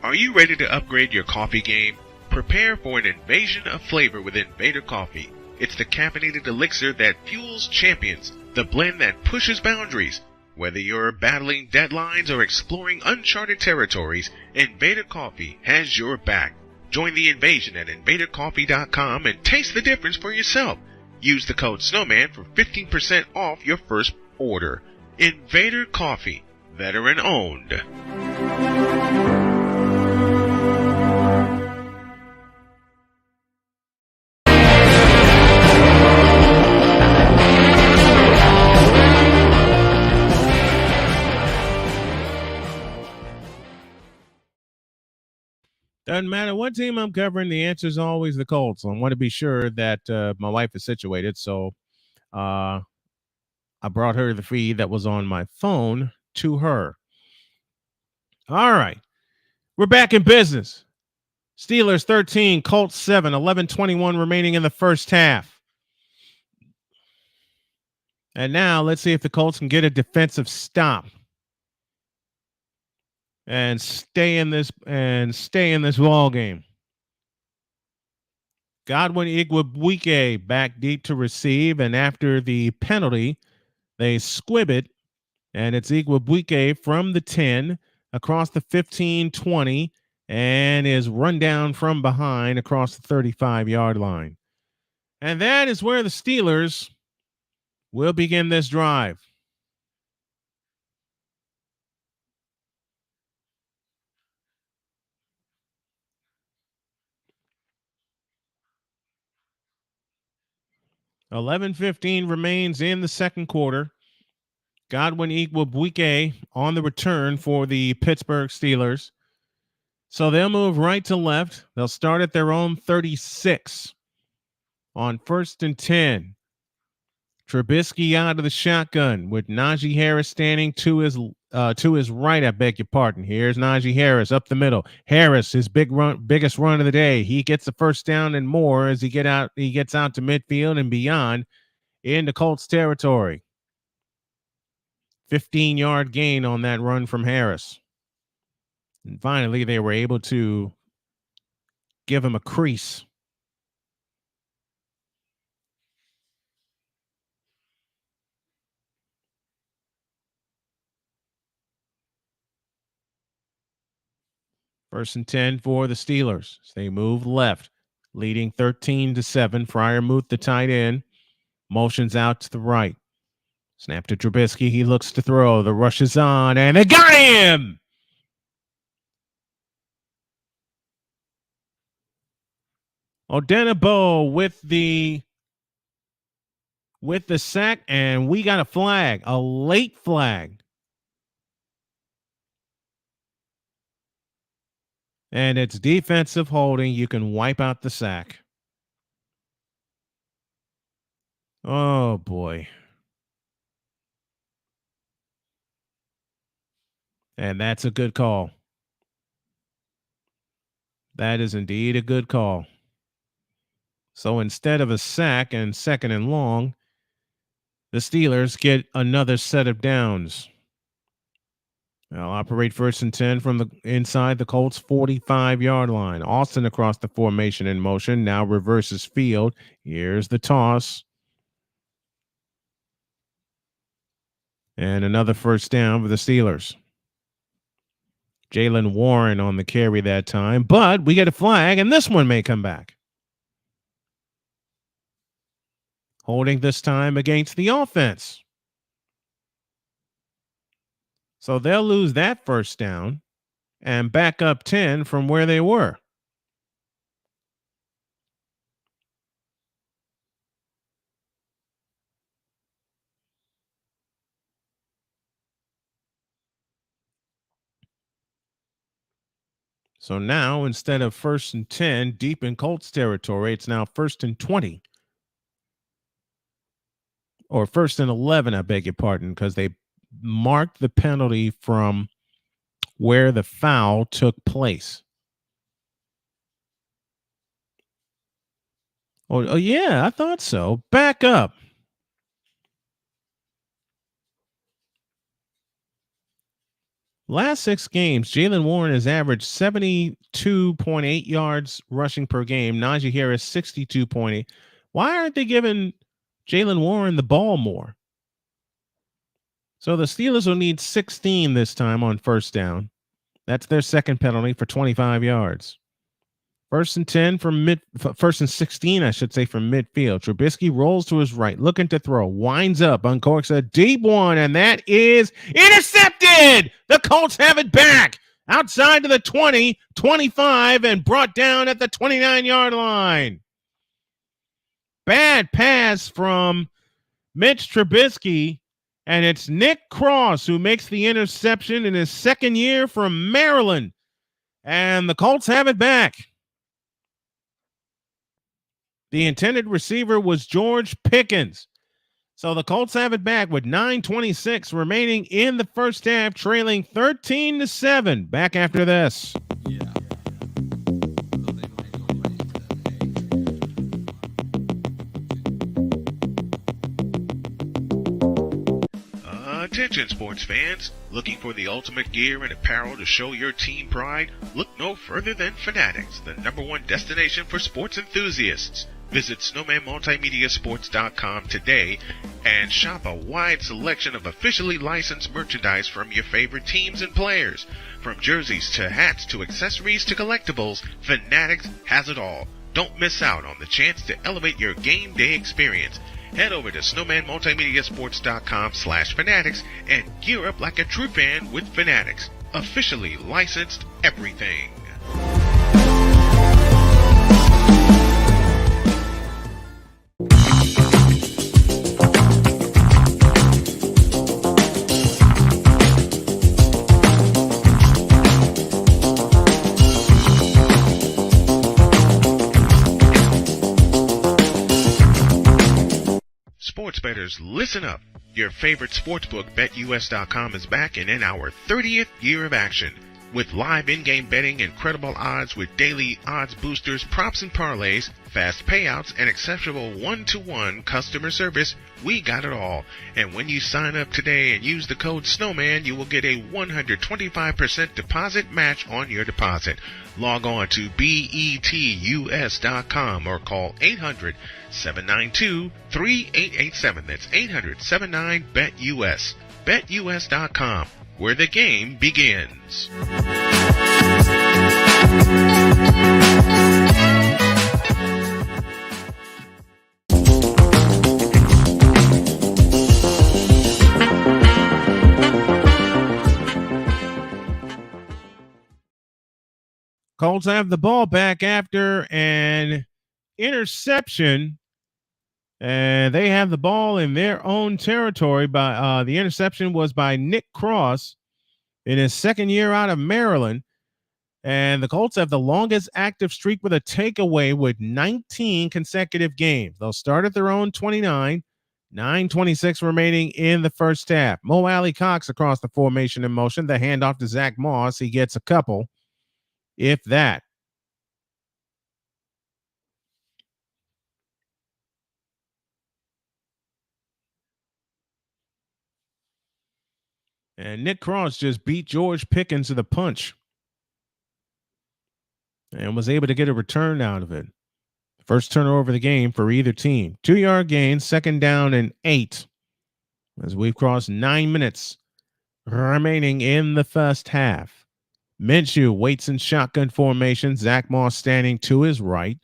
Are you ready to upgrade your coffee game? Prepare for an invasion of flavor with Invader Coffee. It's the caffeinated elixir that fuels champions, the blend that pushes boundaries. Whether you're battling deadlines or exploring uncharted territories, Invader Coffee has your back. Join the invasion at invadercoffee.com and taste the difference for yourself. Use the code Snowman for 15% off your first order. Invader Coffee, veteran owned. 'Doesn't matter what team I'm covering, the answer is always the Colts. I want to be sure that my wife is situated, so I brought her the feed that was on my phone to her. All right, we're back in business. Steelers 13, Colts 7, 11:21 remaining in the first half. And now let's see if the Colts can get a defensive stop and stay in this ball game. Godwin Igwebuike back deep to receive, and after the penalty, they squib it, and it's Igwebuike from the 10 across the 15-20 and is run down from behind across the 35-yard line. And that is where the Steelers will begin this drive. $11:15 remains in the second quarter. Godwin Igwebuike on the return for the Pittsburgh Steelers. So they'll move right to left. They'll start at their own 36 on 1st and 10. Trubisky out of the shotgun with Najee Harris standing to his right. I beg your pardon. Here's Najee Harris up the middle. Harris, his biggest run of the day. He gets the first down and more as he gets out to midfield and beyond into Colts territory. 15-yard gain on that run from Harris. And finally, they were able to give him a crease. First and 10 for the Steelers. They move left, leading 13-7. Freiermuth, the tight end, motions out to the right. Snap to Trubisky. He looks to throw. The rush is on, and they got him! Odenigbo with the sack, and we got a flag, a late flag. And it's defensive holding. You can wipe out the sack. Oh, boy. And that's a good call. That is indeed a good call. So instead of a sack and second and long, the Steelers get another set of downs. They'll operate first and 10 from the inside the Colts 45-yard line. Austin across the formation in motion. Now reverses field. Here's the toss. And another first down for the Steelers. Jaylen Warren on the carry that time. But we get a flag, and this one may come back. Holding this time against the offense. So they'll lose that first down and back up 10 from where they were. So now instead of first and 10 deep in Colts territory, it's now first and 20. Or first and 11, I beg your pardon, because they marked the penalty from where the foul took place. Oh yeah, I thought so. Back up. Last 6 games, Jaylen Warren has averaged 72.8 yards rushing per game. Najee Harris, 62.8. Why aren't they giving Jaylen Warren the ball more? So the Steelers will need 16 this time on first down. That's their second penalty for 25 yards. First and 10 from first and 16, I should say, from midfield. Trubisky rolls to his right, looking to throw, winds up, uncorks a deep one, and that is intercepted. The Colts have it back outside to the 20, 25, and brought down at the 29-yard line. Bad pass from Mitch Trubisky, and it's Nick Cross who makes the interception in his second year from Maryland. And the Colts have it back. The intended receiver was George Pickens. So the Colts have it back with 9:26 remaining in the first half, trailing 13-7. Back after this. Yeah. Attention sports fans, looking for the ultimate gear and apparel to show your team pride? Look no further than Fanatics, the #1 destination for sports enthusiasts. Visit snowmanmultimediasports.com today and shop a wide selection of officially licensed merchandise from your favorite teams and players. From jerseys to hats to accessories to collectibles, Fanatics has it all. Don't miss out on the chance to elevate your game day experience. Head over to snowmanmultimediasports.com/fanatics and gear up like a true fan with Fanatics. Officially licensed everything. Sports bettors, listen up. Your favorite sportsbook, BetUS.com, is back and in our 30th year of action. With live in-game betting, incredible odds with daily odds boosters, props and parlays, fast payouts, and exceptional one-to-one customer service, we got it all. And when you sign up today and use the code Snowman, you will get a 125% deposit match on your deposit. Log on to betus.com or call 800-792-3887. That's 800-79-BET-US. BetUS.com, where the game begins. Colts have the ball back after an interception, and they have the ball in their own territory. By the interception was by Nick Cross in his second year out of Maryland, and the Colts have the longest active streak with a takeaway with 19 consecutive games. They'll start at their own 29, 9:26 remaining in the first half. Mo Alley Cox across the formation in motion. The handoff to Zach Moss. He gets a couple, if that. And Nick Cross just beat George Pickens to the punch and was able to get a return out of it. First turnover of the game for either team. 2-yard gain, second down and 8. As we've crossed 9 minutes remaining in the first half. Minshew waits in shotgun formation. Zach Moss standing to his right.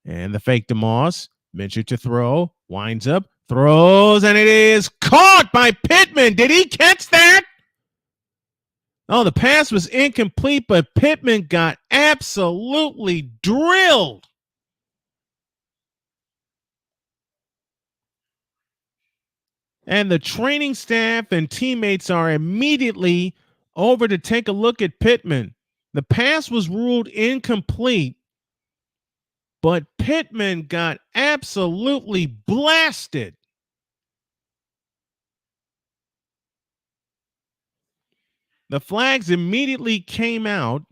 And the fake to Moss. Minshew to throw. Winds up. Throws. And it is caught by Pittman. Did he catch that? Oh, the pass was incomplete, but Pittman got absolutely drilled. And the training staff and teammates are immediately over to take a look at Pittman. The pass was ruled incomplete, but Pittman got absolutely blasted. The flags immediately came out.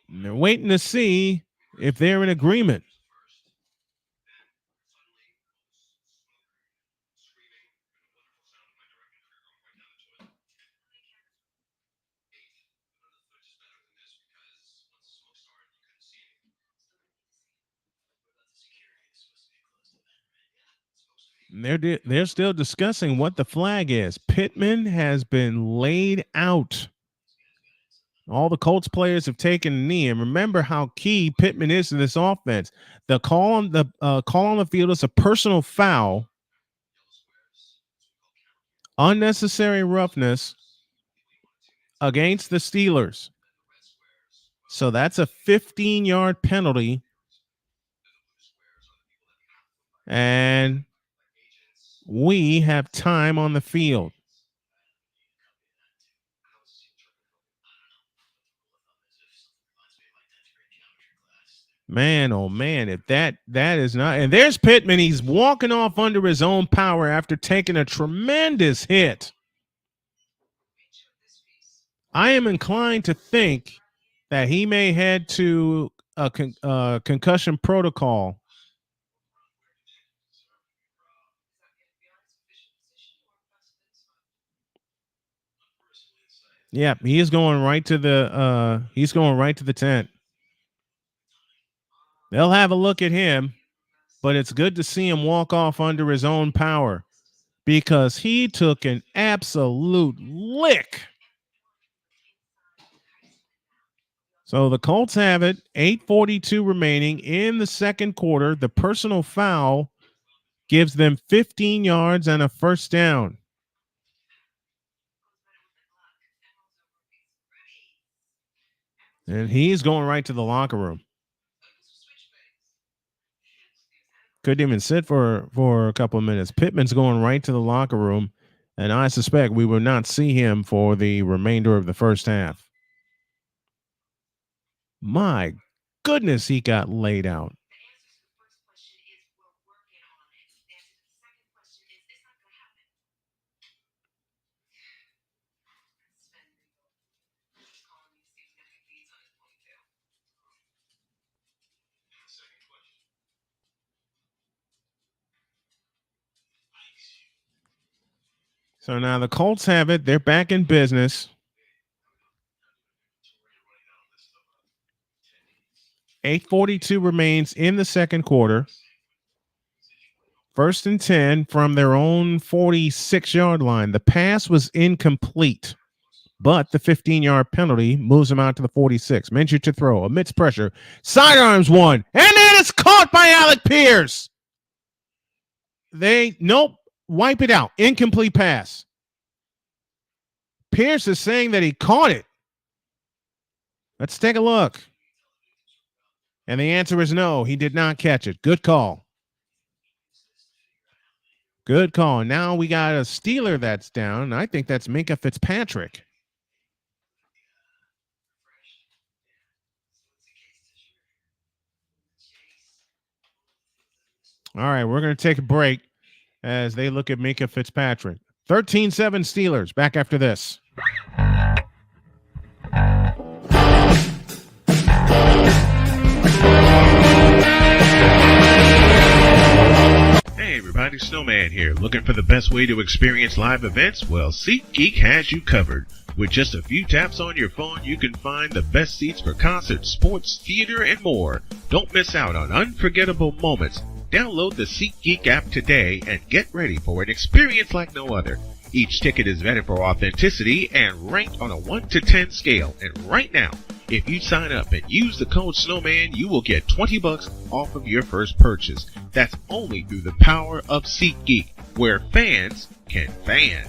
And they're waiting to see if they're in agreement. They're still discussing what the flag is. Pittman has been laid out. All the Colts players have taken a knee, and remember how key Pittman is to this offense. The call on the field is a personal foul, unnecessary roughness against the Steelers. So that's a 15-yard penalty, and we have time on the field. Man, oh man, if that is not, and there's Pittman, he's walking off under his own power after taking a tremendous hit. I am inclined to think that he may head to a concussion protocol. Yeah, he is going right to the tent. They'll have a look at him, but it's good to see him walk off under his own power because he took an absolute lick. So the Colts have it, 8:42 remaining in the second quarter. The personal foul gives them 15 yards and a first down. And he's going right to the locker room. Couldn't even sit for a couple of minutes. Pittman's going right to the locker room, and I suspect we will not see him for the remainder of the first half. My goodness, he got laid out. So now the Colts have it. They're back in business. 8:42 remains in the second quarter. 1st and 10 from their own 46-yard line. The pass was incomplete, but the 15-yard penalty moves him out to the 46. Minshew to throw amidst pressure. Sidearms one, and then it's caught by Alec Pierce. Wipe it out. Incomplete pass. Pierce is saying that he caught it. Let's take a look. And the answer is no, he did not catch it. Good call. Good call. Now we got a Steeler that's down. I think that's Minkah Fitzpatrick. All right, we're going to take a break as they look at Minkah Fitzpatrick. 13-7 Steelers. Back after this. Hey everybody, Snowman here. Looking for the best way to experience live events? Well, SeatGeek has you covered. With just a few taps on your phone, you can find the best seats for concerts, sports, theater, and more. Don't miss out on unforgettable moments. Download the SeatGeek app today and get ready for an experience like no other. Each ticket is vetted for authenticity and ranked on a 1 to 10 scale. And right now, if you sign up and use the code Snowman, you will get $20 off of your first purchase. That's only through the power of SeatGeek, where fans can fan.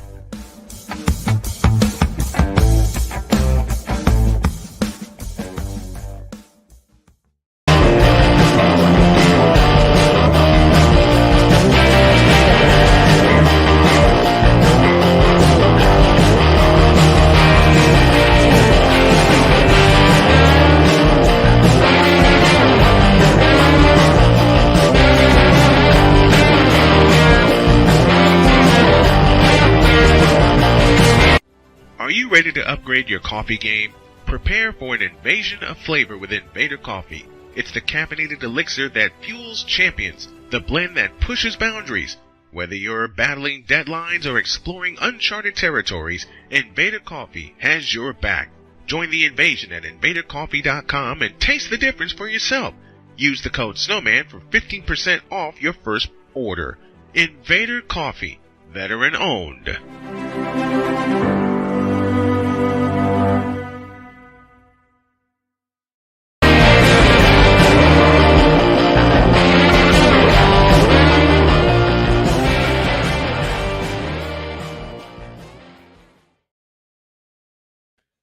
Are you ready to upgrade your coffee game? Prepare for an invasion of flavor with Invader Coffee. It's the caffeinated elixir that fuels champions, the blend that pushes boundaries. Whether you're battling deadlines or exploring uncharted territories, Invader Coffee has your back. Join the invasion at invadercoffee.com and taste the difference for yourself. Use the code Snowman for 15% off your first order. Invader Coffee, veteran owned.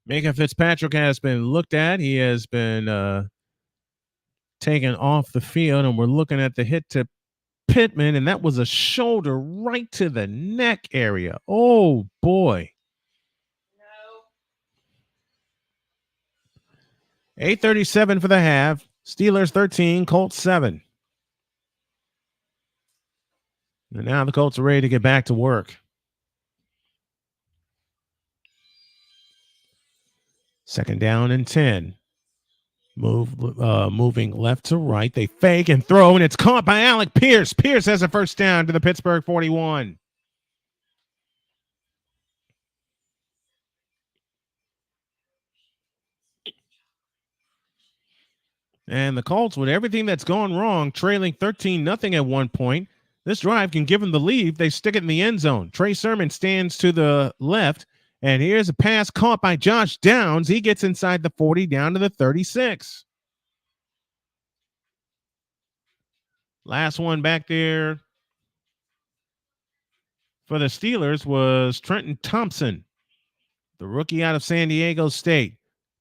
Minkah Fitzpatrick has been looked at. He has been taken off the field, and we're looking at the hit to Pittman, and that was a shoulder right to the neck area. Oh, boy. No. 8:37 for the half. Steelers 13, Colts 7. And now the Colts are ready to get back to work. Second down and 10. Moving left to right. They fake and throw, and it's caught by Alec Pierce. Pierce has a first down to the Pittsburgh 41. And the Colts, with everything that's gone wrong, trailing 13-0 at one point, this drive can give them the lead. They stick it in the end zone. Trey Sermon stands to the left, and here's a pass caught by Josh Downs. He gets inside the 40 down to the 36. Last one back there for the Steelers was Trenton Thompson, the rookie out of San Diego State.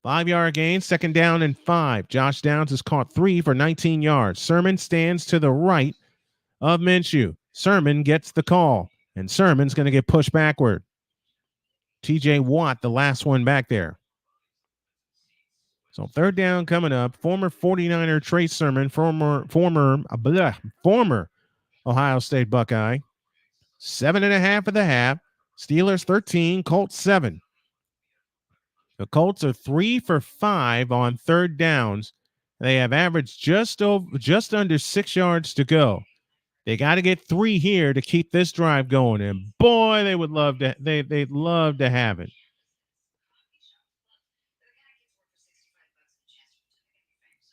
5-yard gain, second down and 5. Josh Downs has caught 3 for 19 yards. Sermon stands to the right of Minshew. Sermon gets the call, and Sermon's going to get pushed backward. TJ Watt, the last one back there. So third down coming up. Former 49er Trey Sermon, former Ohio State Buckeye. 7.5 at the half. Steelers 13, Colts 7. The Colts are 3 for 5 on third downs. They have averaged just under 6 yards to go. They got to get 3 here to keep this drive going. And boy, they would love to. They'd love to have it.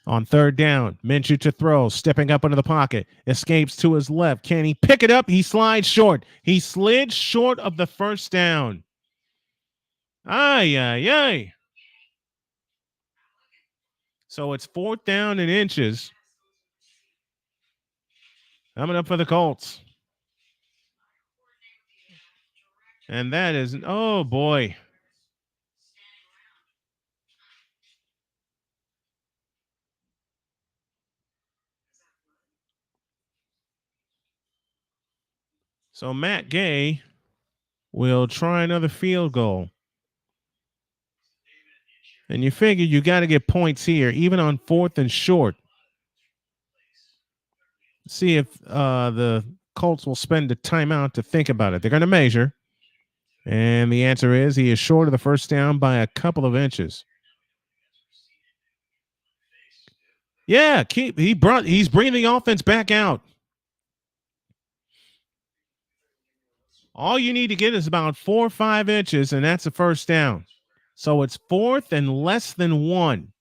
On third down, Minshew to throw, stepping up into the pocket, escapes to his left. Can he pick it up? He slides short. He slid short of the first down. Ay, ay, ay. So it's 4th down and inches. Coming up for the Colts. And that is, oh boy. So Matt Gay will try another field goal. And you figure you got to get points here, even on 4th and short. See if the Colts will spend a timeout to think about it. They're going to measure. And the answer is he is short of the first down by a couple of inches. Yeah, he's bringing the offense back out. All you need to get is about 4 or 5 inches, and that's a first down. So it's 4th and less than 1.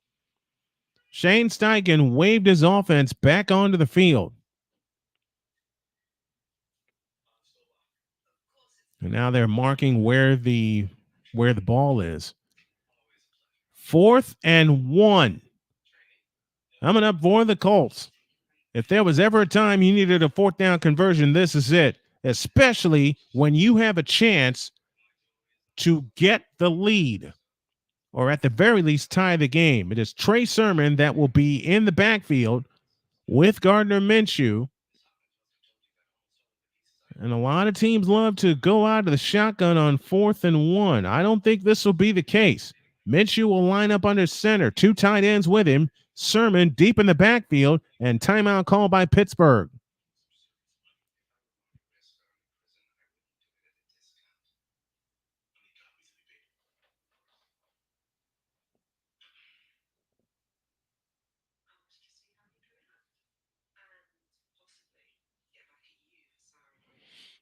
Shane Steichen waved his offense back onto the field. And now they're marking where the ball is. 4th and 1. Coming up for the Colts. If there was ever a time you needed a 4th down conversion, this is it, especially when you have a chance to get the lead or at the very least tie the game. It is Trey Sermon that will be in the backfield with Gardner Minshew. And a lot of teams love to go out of the shotgun on 4th and 1. I don't think this will be the case. Minshew will line up under center, 2 tight ends with him, Sermon deep in the backfield, and timeout call by Pittsburgh.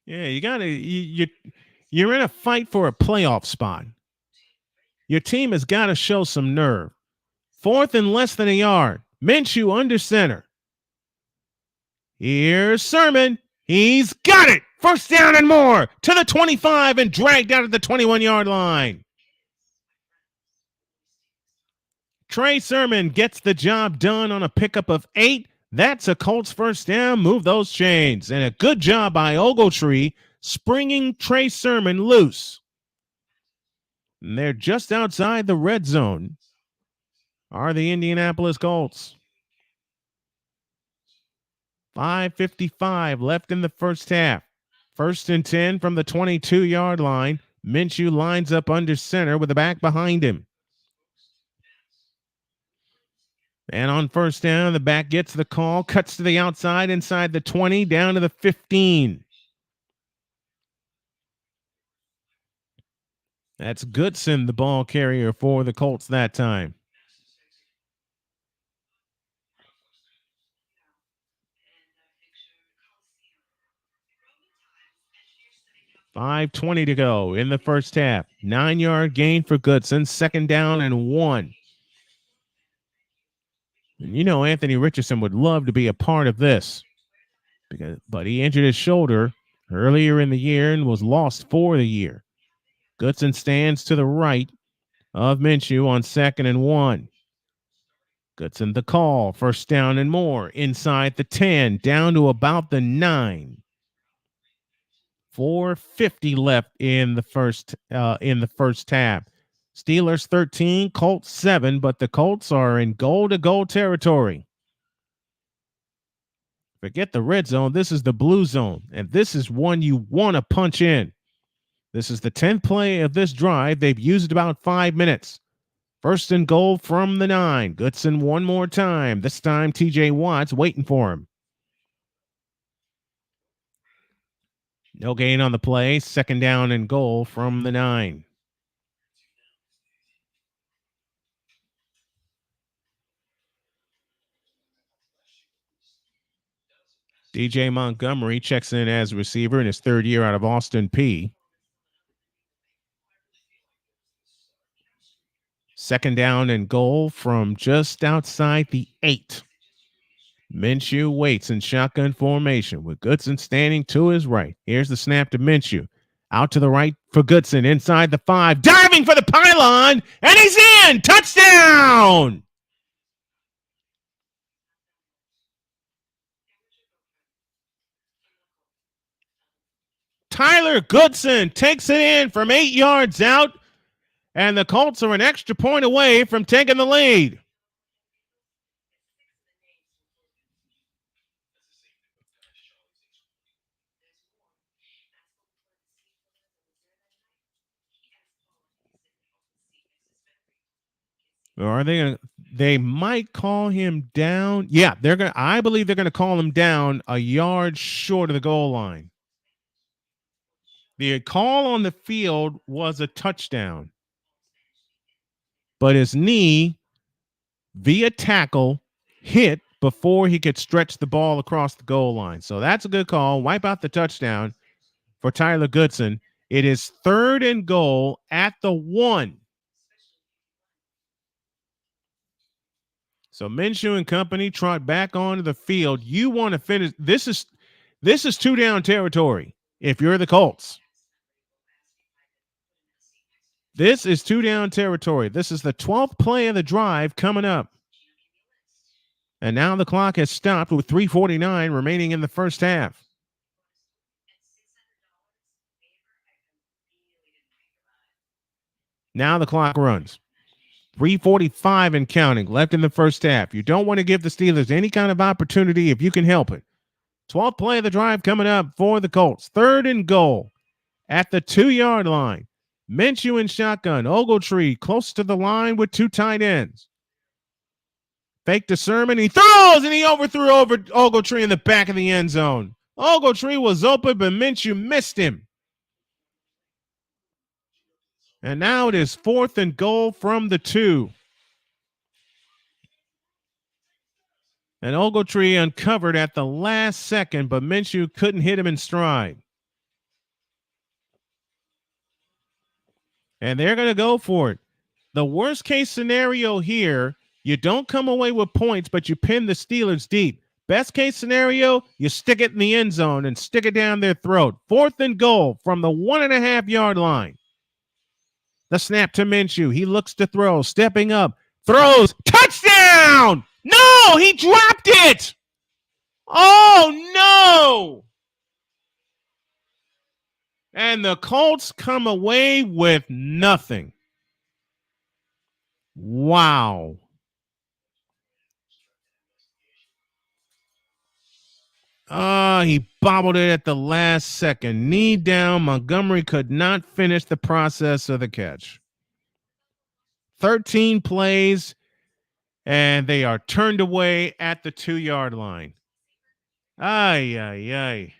Yeah, you're in a fight for a playoff spot. Your team has got to show some nerve. 4th and less than a yard. Minshew under center. Here's Sermon. He's got it. First down and more to the 25 and dragged out at the 21-yard line. Trey Sermon gets the job done on a pickup of 8. That's a Colts first down. Move those chains. And a good job by Ogletree springing Trey Sermon loose. And they're just outside the red zone. Are the Indianapolis Colts. 5:55 left in the first half. 1st and 10 from the 22-yard line. Minshew lines up under center with the back behind him. And on first down, the back gets the call, cuts to the outside, inside the 20, down to the 15. That's Goodson, the ball carrier for the Colts that time. $5:20 to go in the first half. 9-yard gain for Goodson. 2nd down and 1. And you know Anthony Richardson would love to be a part of this. But he injured his shoulder earlier in the year and was lost for the year. Goodson stands to the right of Minshew on 2nd and 1. Goodson the call. First down and more. Inside the 10. Down to about the 9. 4:50 left in the first half. Steelers 13, Colts 7, but the Colts are in goal-to-goal territory. Forget the red zone. This is the blue zone, and this is one you want to punch in. This is the 10th play of this drive. They've used about 5 minutes. 1st and goal from the 9. Goodson one more time. This time TJ Watt's waiting for him. No gain on the play. 2nd down and goal from the 9. DJ Montgomery checks in as a receiver in his third year out of Austin P. Second down and goal from just outside the 8. Minshew waits in shotgun formation with Goodson standing to his right. Here's the snap to Minshew. Out to the right for Goodson inside the 5. Diving for the pylon, and he's in! Touchdown! Tyler Goodson takes it in from 8 yards out, and the Colts are an extra point away from taking the lead. Or are they going to? They might call him down. Yeah, they're going. I believe they're going to call him down a yard short of the goal line. The call on the field was a touchdown, but his knee via tackle hit before he could stretch the ball across the goal line. So that's a good call. Wipe out the touchdown for Tyler Goodson. It is 3rd and goal at the 1. So Minshew and company trot back onto the field. You want to finish. This is 2-down territory if you're the Colts. This is 2-down territory. This is the 12th play of the drive coming up. And now the clock has stopped with 3:49 remaining in the first half. Now the clock runs. 3:45 and counting left in the first half. You don't want to give the Steelers any kind of opportunity if you can help it. 12th play of the drive coming up for the Colts. 3rd and goal at the 2-yard line. Minshew in shotgun. Ogletree close to the line with 2 tight ends. Fake to Sermon. He throws, and he overthrew Ogletree in the back of the end zone. Ogletree was open, but Minshew missed him. And now it is 4th and goal from the 2. And Ogletree uncovered at the last second, but Minshew couldn't hit him in stride. And they're going to go for it. The worst case scenario here, you don't come away with points, but you pin the Steelers deep. Best case scenario, you stick it in the end zone and stick it down their throat. 4th and goal from the 1.5-yard line. The snap to Minshew. He looks to throw, stepping up, throws, touchdown! No, he dropped it! Oh, no! And the Colts come away with nothing. Wow. He bobbled it at the last second. Knee down. Montgomery could not finish the process of the catch. 13 plays, and they are turned away at the 2-yard line. Ay, ay, ay.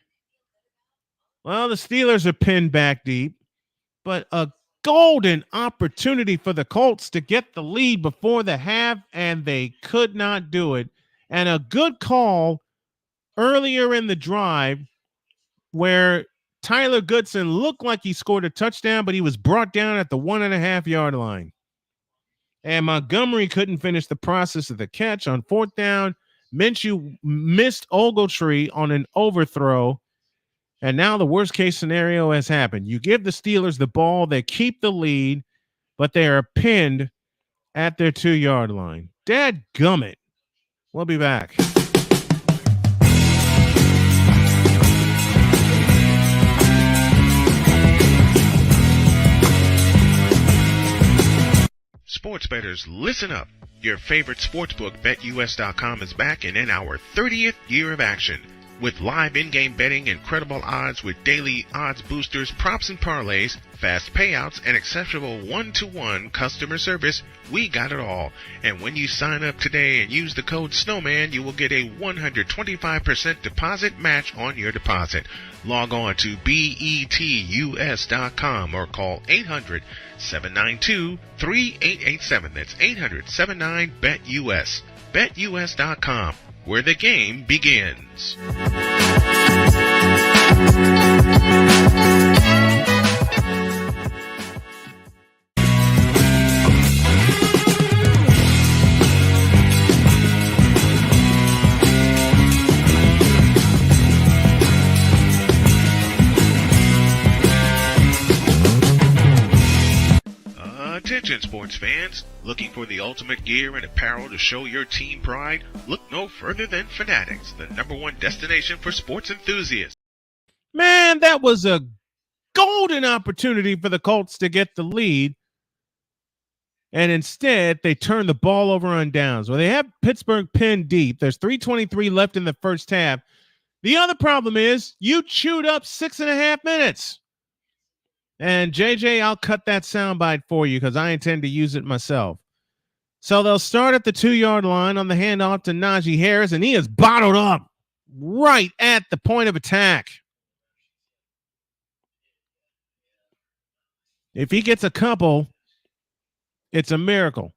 Well, the Steelers are pinned back deep, but a golden opportunity for the Colts to get the lead before the half, and they could not do it. And a good call earlier in the drive where Tyler Goodson looked like he scored a touchdown, but he was brought down at the 1.5-yard line. And Montgomery couldn't finish the process of the catch on 4th down. Minshew missed Ogletree on an overthrow. And now the worst case scenario has happened. You give the Steelers the ball, they keep the lead, but they are pinned at their 2-yard line. Dadgummit. We'll be back. Sports bettors, listen up. Your favorite sportsbook, BetUS.com, is back and in our 30th year of action. With live in-game betting, incredible odds with daily odds boosters, props and parlays, fast payouts, and exceptional one-to-one customer service, we got it all. And when you sign up today and use the code Snowman, you will get a 125% deposit match on your deposit. Log on to betus.com or call 800-792-3887. That's 800-79-BET-US. BetUS.com, where the game begins. Attention sports fans, looking for the ultimate gear and apparel to show your team pride? Look no further than Fanatics, the #1 destination for sports enthusiasts. Man, that was a golden opportunity for the Colts to get the lead. And instead, they turned the ball over on downs. Well, they have Pittsburgh pinned deep. There's 3:23 left in the first half. The other problem is you chewed up 6.5 minutes. And JJ, I'll cut that soundbite for you because I intend to use it myself. So they'll start at the 2-yard line on the handoff to Najee Harris, and he is bottled up right at the point of attack. If he gets a couple, it's a miracle.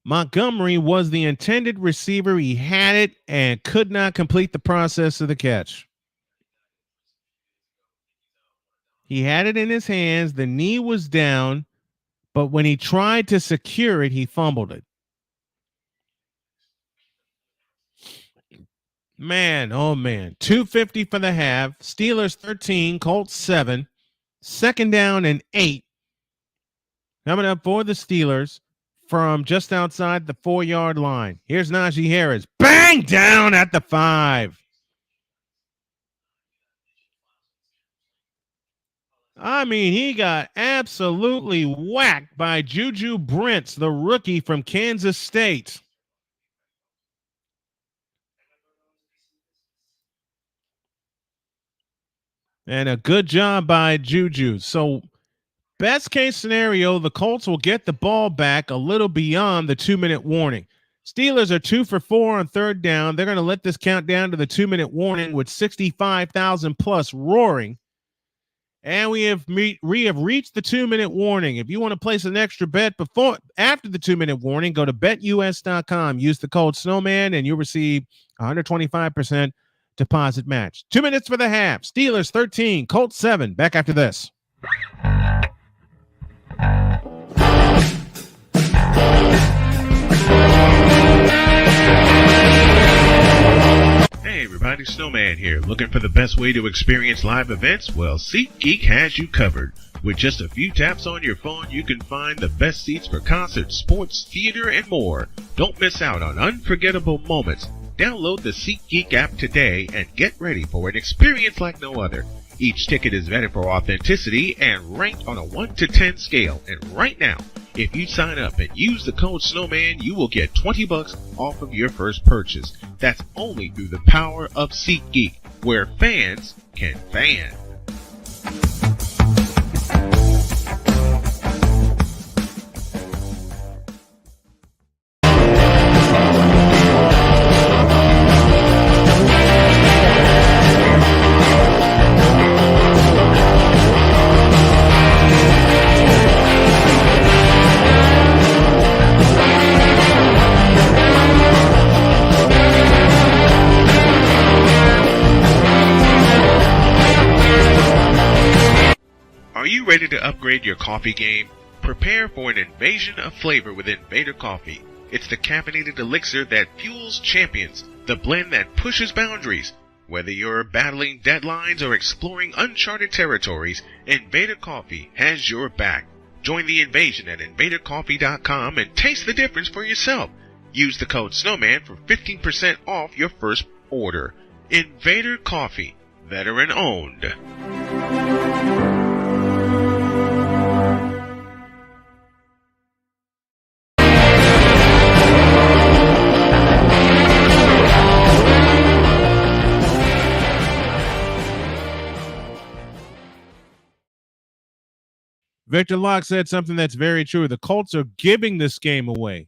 Montgomery was the intended receiver. He had it and could not complete the process of the catch. He had it in his hands. The knee was down, but when he tried to secure it, he fumbled it. Man, oh man. 2:50 for the half. Steelers 13, Colts 7. 2nd down and 8. Coming up for the Steelers from just outside the 4-yard line. Here's Najee Harris. Bang down at the 5. I mean, he got absolutely whacked by Juju Brents, the rookie from Kansas State. And a good job by Juju. So, best case scenario, the Colts will get the ball back a little beyond the 2-minute warning. Steelers are 2 for 4 on 3rd down. They're going to let this count down to the 2-minute warning with 65,000 plus roaring. And we have reached the 2-minute warning. If you want to place an extra bet after the 2-minute warning, go to betus.com. Use the code Snowman, and you'll receive 125% deposit match. 2 minutes for the half. Steelers 13, Colts 7. Back after this. Hey everybody, Snowman here. Looking for the best way to experience live events? Well, SeatGeek has you covered. With just a few taps on your phone, you can find the best seats for concerts, sports, theater, and more. Don't miss out on unforgettable moments. Download the SeatGeek app today and get ready for an experience like no other. Each ticket is vetted for authenticity and ranked on a 1 to 10 scale. And right now, if you sign up and use the code Snowman, you will get $20 off of your first purchase. That's only through the power of SeatGeek, where fans can fan. Are you ready to upgrade your coffee game? Prepare for an invasion of flavor with Invader Coffee. It's the caffeinated elixir that fuels champions, the blend that pushes boundaries. Whether you're battling deadlines or exploring uncharted territories, Invader Coffee has your back. Join the invasion at invadercoffee.com and taste the difference for yourself. Use the code Snowman for 15% off your first order. Invader Coffee, veteran owned. Victor Locke said something that's very true. The Colts are giving this game away.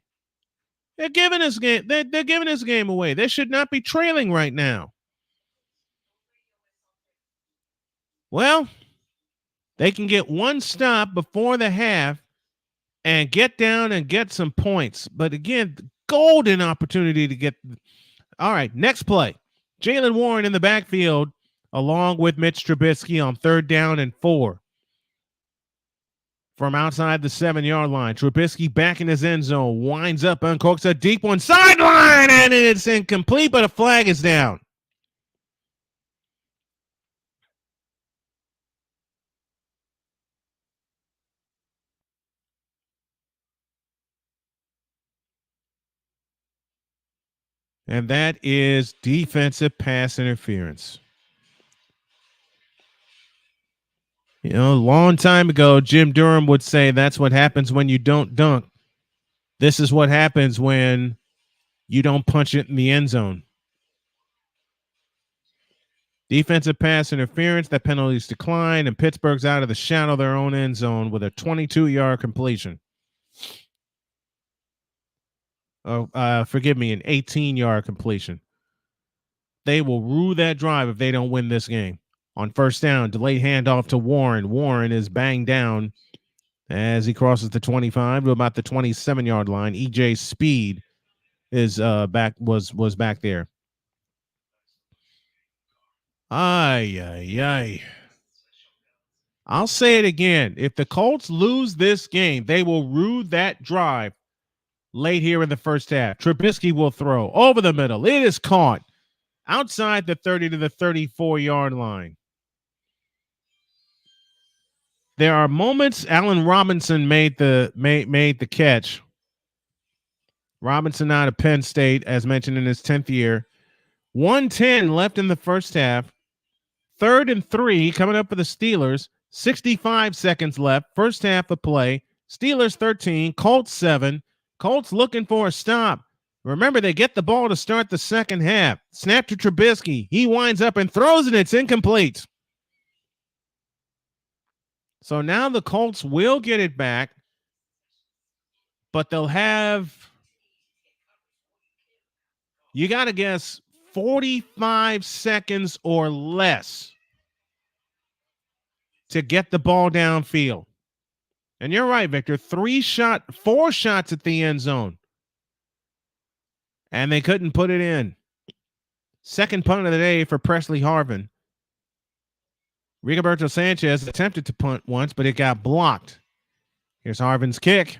They're giving this game. They're giving this game away. They should not be trailing right now. Well, they can get one stop before the half and get down and get some points. But again, golden opportunity to get. All right, next play. Jaylen Warren in the backfield along with Mitch Trubisky on 3rd down and 4. From outside the 7-yard line, Trubisky back in his end zone, winds up, uncorks a deep one, sideline, and it's incomplete, but a flag is down. And that is defensive pass interference. You know, a long time ago, Jim Durham would say that's what happens when you don't dunk. This is what happens when you don't punch it in the end zone. Defensive pass interference, that penalty's declined, and Pittsburgh's out of the shadow of their own end zone with a 22-yard completion. Forgive me, an 18-yard completion. They will rue that drive if they don't win this game. On 1st down, delayed handoff to Warren. Warren is banged down as he crosses the 25 to about the 27-yard line. EJ Speed is was back there. Ay. I'll say it again. If the Colts lose this game, they will rue that drive late here in the first half. Trubisky will throw over the middle. It is caught outside the 30 to the 34-yard line. There are moments. Allen Robinson made the catch. Robinson out of Penn State, as mentioned, in his 10th year. 1:10 left in the first half. 3rd and 3 coming up for the Steelers. 65 seconds left. First half of play. Steelers 13, Colts 7. Colts looking for a stop. Remember, they get the ball to start the second half. Snap to Trubisky. He winds up and throws it. It's incomplete. So now the Colts will get it back, but they'll have, you got to guess, 45 seconds or less to get the ball downfield. And you're right, Victor. 4 shots at the end zone. And they couldn't put it in. Second punt of the day for Presley Harvin. Rigoberto Sanchez attempted to punt once, but it got blocked. Here's Harvin's kick.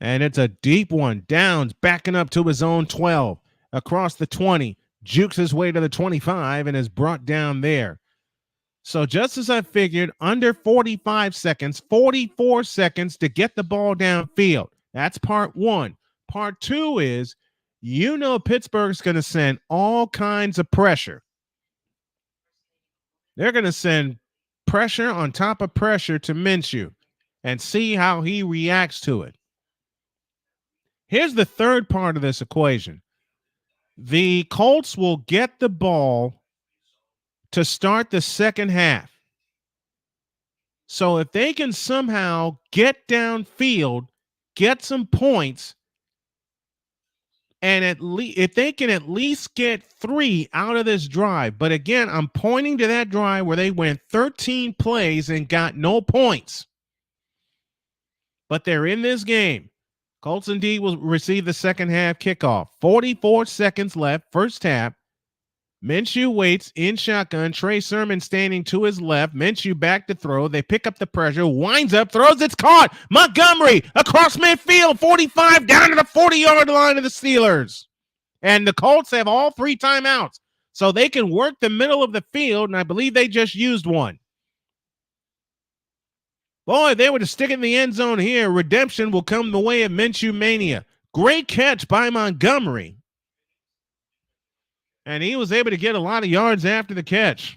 And it's a deep one. Downs backing up to his own 12. Across the 20. Jukes his way to the 25 and is brought down there. So just as I figured, under 45 seconds, 44 seconds to get the ball downfield. That's part one. Part two is, Pittsburgh's going to send all kinds of pressure. They're going to send pressure on top of pressure to Minshew and see how he reacts to it. Here's the third part of this equation. The Colts will get the ball to start the second half. So if they can somehow get downfield, get some points, and if they can at least get 3 out of this drive. But again, I'm pointing to that drive where they went 13 plays and got no points. But they're in this game. Colts indeed will receive the second half kickoff. 44 seconds left, first half. Minshew waits in shotgun. Trey Sermon standing to his left. Minshew back to throw. They pick up the pressure. Winds up, throws. It's caught. Montgomery across midfield. 45 down to the 40-yard line of the Steelers. And the Colts have all 3 timeouts. So they can work the middle of the field, and I believe they just used one. Boy, if they were to stick it in the end zone here, redemption will come the way of Minshew Mania. Great catch by Montgomery. And he was able to get a lot of yards after the catch.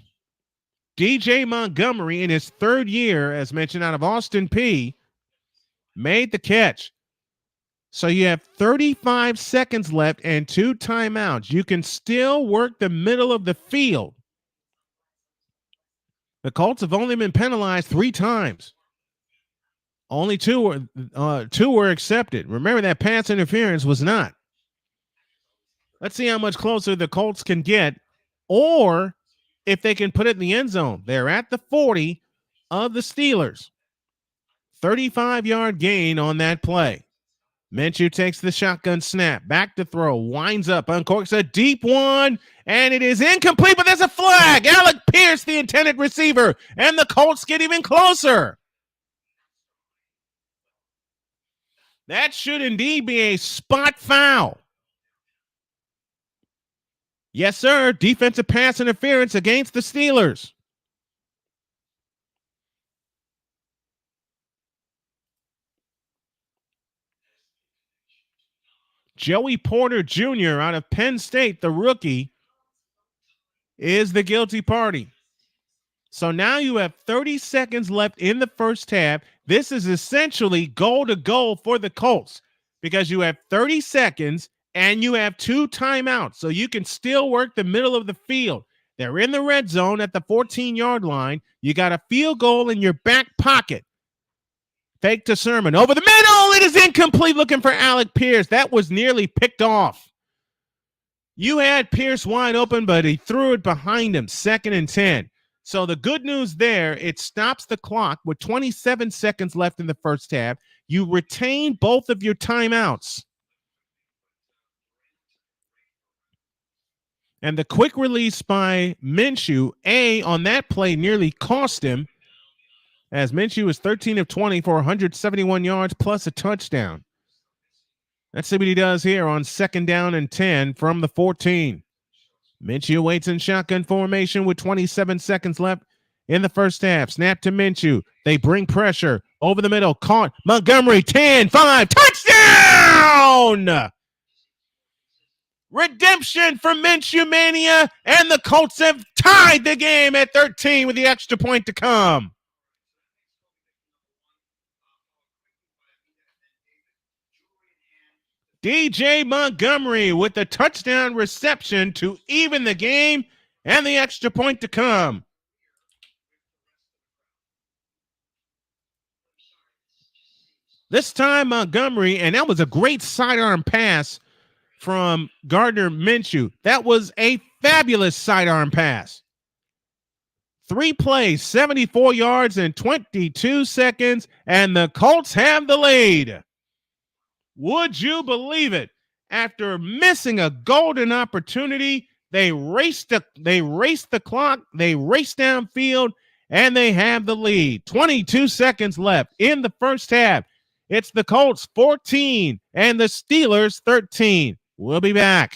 DJ Montgomery, in his 3rd year, as mentioned, out of Austin Peay, made the catch. So you have 35 seconds left and 2 timeouts. You can still work the middle of the field. The Colts have only been penalized 3 times. Only 2 were accepted. Remember, that pass interference was not. Let's see how much closer the Colts can get, or if they can put it in the end zone. They're at the 40 of the Steelers. 35-yard gain on that play. Minshew takes the shotgun snap, back to throw, winds up, uncorks a deep one, and it is incomplete, but there's a flag. Alec Pierce, the intended receiver, and the Colts get even closer. That should indeed be a spot foul. Yes, sir. Defensive pass interference against the Steelers. Joey Porter Jr. out of Penn State, the rookie, is the guilty party. So now you have 30 seconds left in the first half. This is essentially goal to goal for the Colts because you have 30 seconds and you have 2 timeouts. So you can still work the middle of the field. They're in the red zone at the 14-yard line. You got a field goal in your back pocket. Fake to Sermon. Over the middle. It is incomplete, looking for Alec Pierce. That was nearly picked off. You had Pierce wide open, but he threw it behind him. 2nd and 10. So the good news there, it stops the clock with 27 seconds left in the first half. You retain both of your timeouts. And the quick release by Minshew, on that play nearly cost him, as Minshew was 13 of 20 for 171 yards plus a touchdown. Let's see what he does here on 2nd down and 10 from the 14. Minshew waits in shotgun formation with 27 seconds left in the first half. Snap to Minshew. They bring pressure over the middle. Caught. Montgomery, 10-5. Touchdown! Redemption for Minshew Mania, and the Colts have tied the game at 13 with the extra point to come. DJ Montgomery with the touchdown reception to even the game and the extra point to come. This time Montgomery, and that was a great sidearm pass from Gardner Minshew. That was a fabulous sidearm pass. 3 plays, 74 yards in 22 seconds, and the Colts have the lead. Would you believe it? After missing a golden opportunity, they raced the clock, they raced downfield, and they have the lead. 22 seconds left in the first half. It's the Colts 14 and the Steelers 13. We'll be back.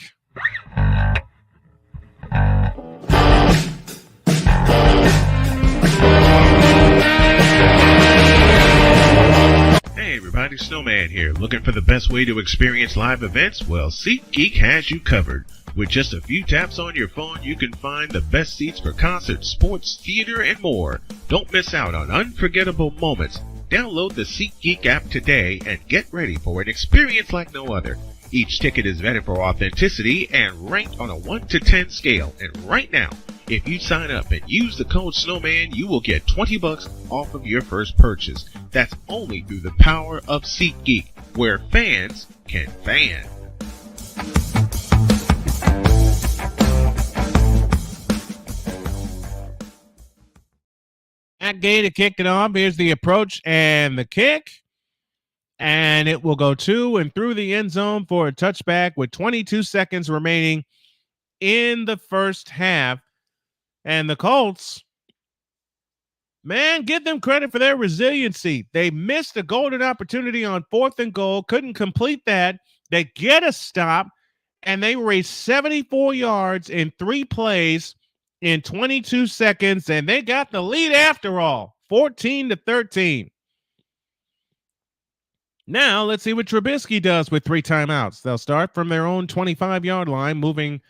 Hey everybody, Snowman here. Looking for the best way to experience live events? Well, SeatGeek has you covered. With just a few taps on your phone, you can find the best seats for concerts, sports, theater, and more. Don't miss out on unforgettable moments. Download the SeatGeek app today and get ready for an experience like no other. Each ticket is vetted for authenticity and ranked on a 1 to 10 scale. And right now, if you sign up and use the code Snowman, you will get $20 off of your first purchase. That's only through the power of SeatGeek, where fans can fan. Matt Gay to kick it off. Here's the approach and the kick. And it will go to and through the end zone for a touchback with 22 seconds remaining in the first half. And the Colts, man, give them credit for their resiliency. They missed a golden opportunity on 4th and goal, couldn't complete that. They get a stop, and they race 74 yards in 3 plays in 22 seconds, and they got the lead after all, 14-13. Now, let's see what Trubisky does with 3 timeouts. They'll start from their own 25-yard line, moving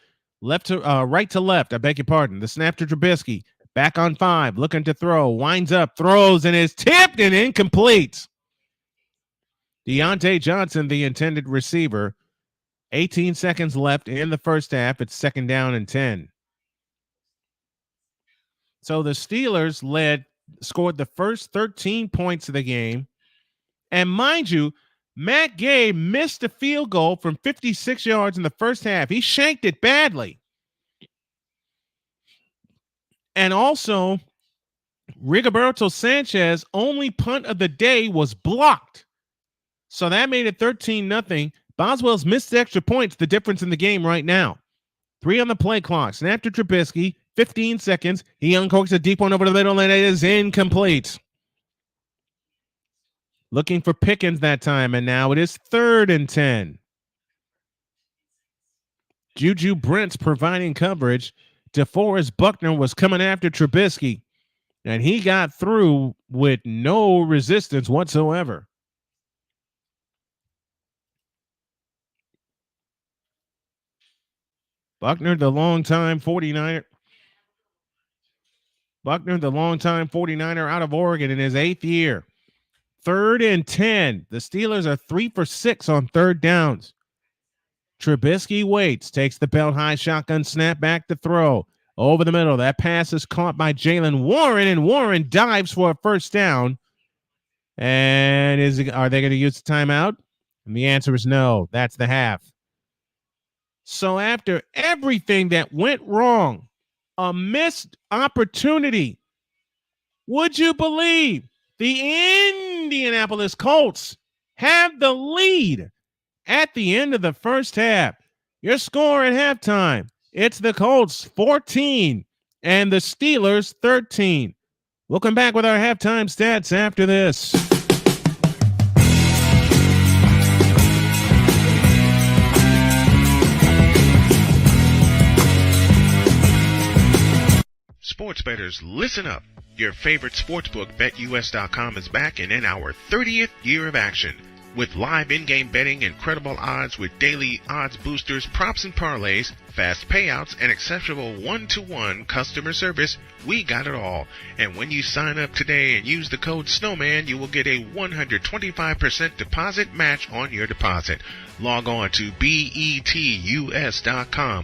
right to left. I beg your pardon. The snap to Trubisky. Back on 5, looking to throw. Winds up, throws, and is tipped and incomplete. Deontay Johnson, the intended receiver. 18 seconds left in the first half. It's 2nd down and 10. So the Steelers scored the first 13 points of the game. And mind you, Matt Gay missed a field goal from 56 yards in the first half. He shanked it badly. And also, Rigoberto Sanchez' only punt of the day was blocked. So that made it 13-0. Boswell's missed extra points, the difference in the game right now. 3 on the play clock. Snap to Trubisky, 15 seconds. He uncorks a deep one over the middle, and it is incomplete. Looking for Pickens that time, and now it is 3rd and 10. Juju Brents providing coverage. DeForest Buckner was coming after Trubisky, and he got through with no resistance whatsoever. Buckner, the longtime 49er. Buckner, the longtime 49er out of Oregon in his 8th year. 3rd and 10. The Steelers are 3 for 6 on 3rd downs. Trubisky waits, takes the belt high shotgun snap back to throw. Over the middle. That pass is caught by Jaylen Warren, and Warren dives for a 1st down. And are they going to use the timeout? And the answer is no. That's the half. So after everything that went wrong, a missed opportunity, would you believe the Indianapolis Colts have the lead at the end of the first half? Your score at halftime, it's the Colts 14 and the Steelers 13. We'll come back with our halftime stats after this. Sports bettors, listen up. Your favorite sportsbook, BetUS.com, is back and in our 30th year of action. With live in-game betting, incredible odds with daily odds boosters, props and parlays, fast payouts, and exceptional one-to-one customer service, we got it all. And when you sign up today and use the code Snowman, you will get a 125% deposit match on your deposit. Log on to betus.com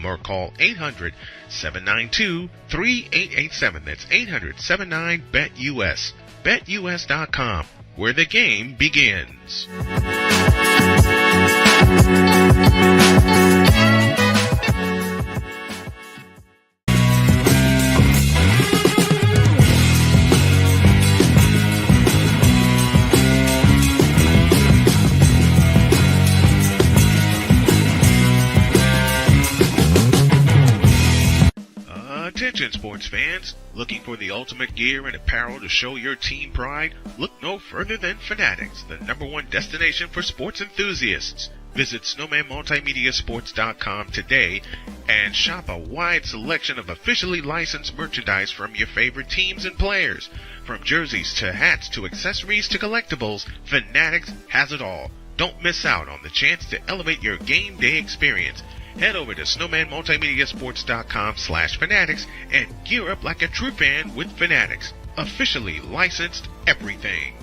or call 800-792-3887. That's 800-79-BET-US. BetUS.com, where the game begins. Attention sports fans, looking for the ultimate gear and apparel to show your team pride? Look no further than Fanatics, the #1 destination for sports enthusiasts. Visit snowmanmultimediasports.com today and shop a wide selection of officially licensed merchandise from your favorite teams and players. From jerseys to hats to accessories to collectibles, Fanatics has it all. Don't miss out on the chance to elevate your game day experience. Head over to snowmanmultimediasports.com/fanatics and gear up like a true fan with Fanatics. Officially licensed everything.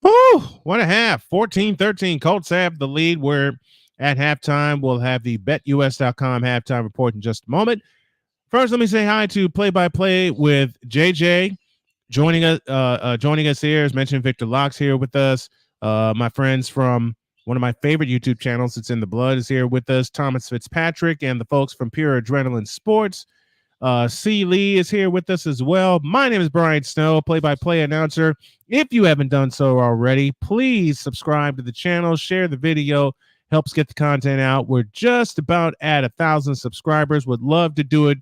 Woo! What a half. 14-13. Colts have the lead. We're at halftime. We'll have the BetUS.com halftime report in just a moment. First, let me say hi to Play-by-Play with JJ joining us here. As mentioned, Victor Locke's here with us. My friends from one of my favorite YouTube channels, It's in the Blood, is here with us. Thomas Fitzpatrick and the folks from Pure Adrenaline Sports. C. Lee is here with us as well. My name is Brian Snow, play-by-play announcer. If you haven't done so already, please subscribe to the channel, share the video, helps get the content out. We're just about at 1,000 subscribers. Would love to do it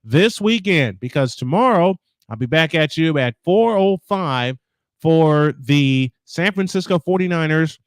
this weekend because tomorrow I'll be back at you at 4:05 for the San Francisco 49ers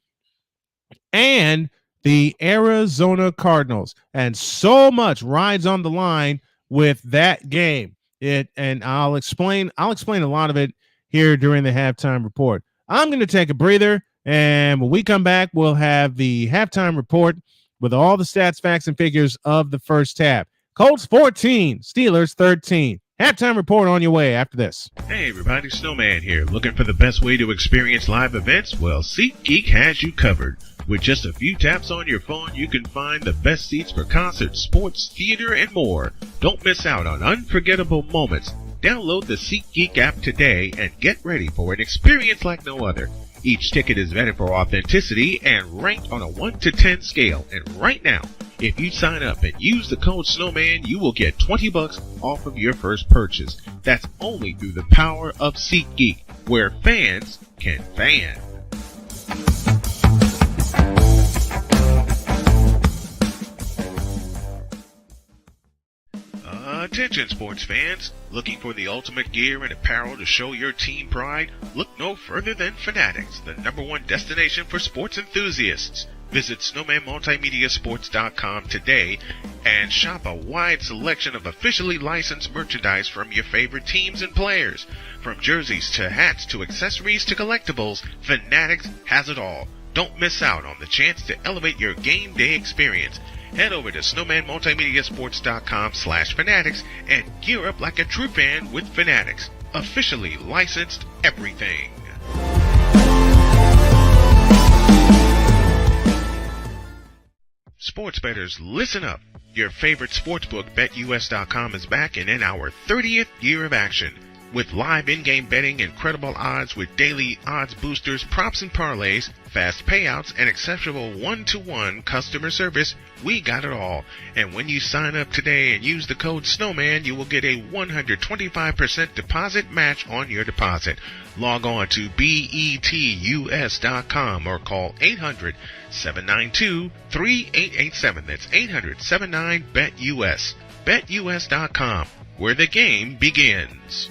and the Arizona Cardinals. And so much rides on the line with that game. And I'll explain a lot of it here during the halftime report. I'm going to take a breather, and when we come back, we'll have the halftime report with all the stats, facts, and figures of the first half. Colts 14, Steelers 13. Halftime report on your way after this. Hey everybody, Snowman here. Looking for the best way to experience live events? Well, SeatGeek has you covered. With just a few taps on your phone, you can find the best seats for concerts, sports, theater, and more. Don't miss out on unforgettable moments. Download the SeatGeek app today and get ready for an experience like no other. Each ticket is vetted for authenticity and ranked on a 1 to 10 scale. And right now, if you sign up and use the code Snowman, you will get $20 off of your first purchase. That's only through the power of SeatGeek, where fans can fan. Attention sports fans, looking for the ultimate gear and apparel to show your team pride? Look no further than Fanatics, the #1 destination for sports enthusiasts. Visit snowmanmultimediasports.com today and shop a wide selection of officially licensed merchandise from your favorite teams and players. From jerseys to hats to accessories to collectibles, Fanatics has it all. Don't miss out on the chance to elevate your game day experience. Head over to snowmanmultimediasports.com/fanatics and gear up like a true fan with Fanatics. Officially licensed everything. Sports bettors, listen up. Your favorite sportsbook, BetUS.com, is back and in our 30th year of action. With live in-game betting, incredible odds with daily odds boosters, props and parlays, fast payouts, and exceptional one-to-one customer service, we got it all. And when you sign up today and use the code Snowman, you will get a 125% deposit match on your deposit. Log on to betus.com or call 800-792-3887. That's 800-79-BET-US. BetUS.com, where the game begins.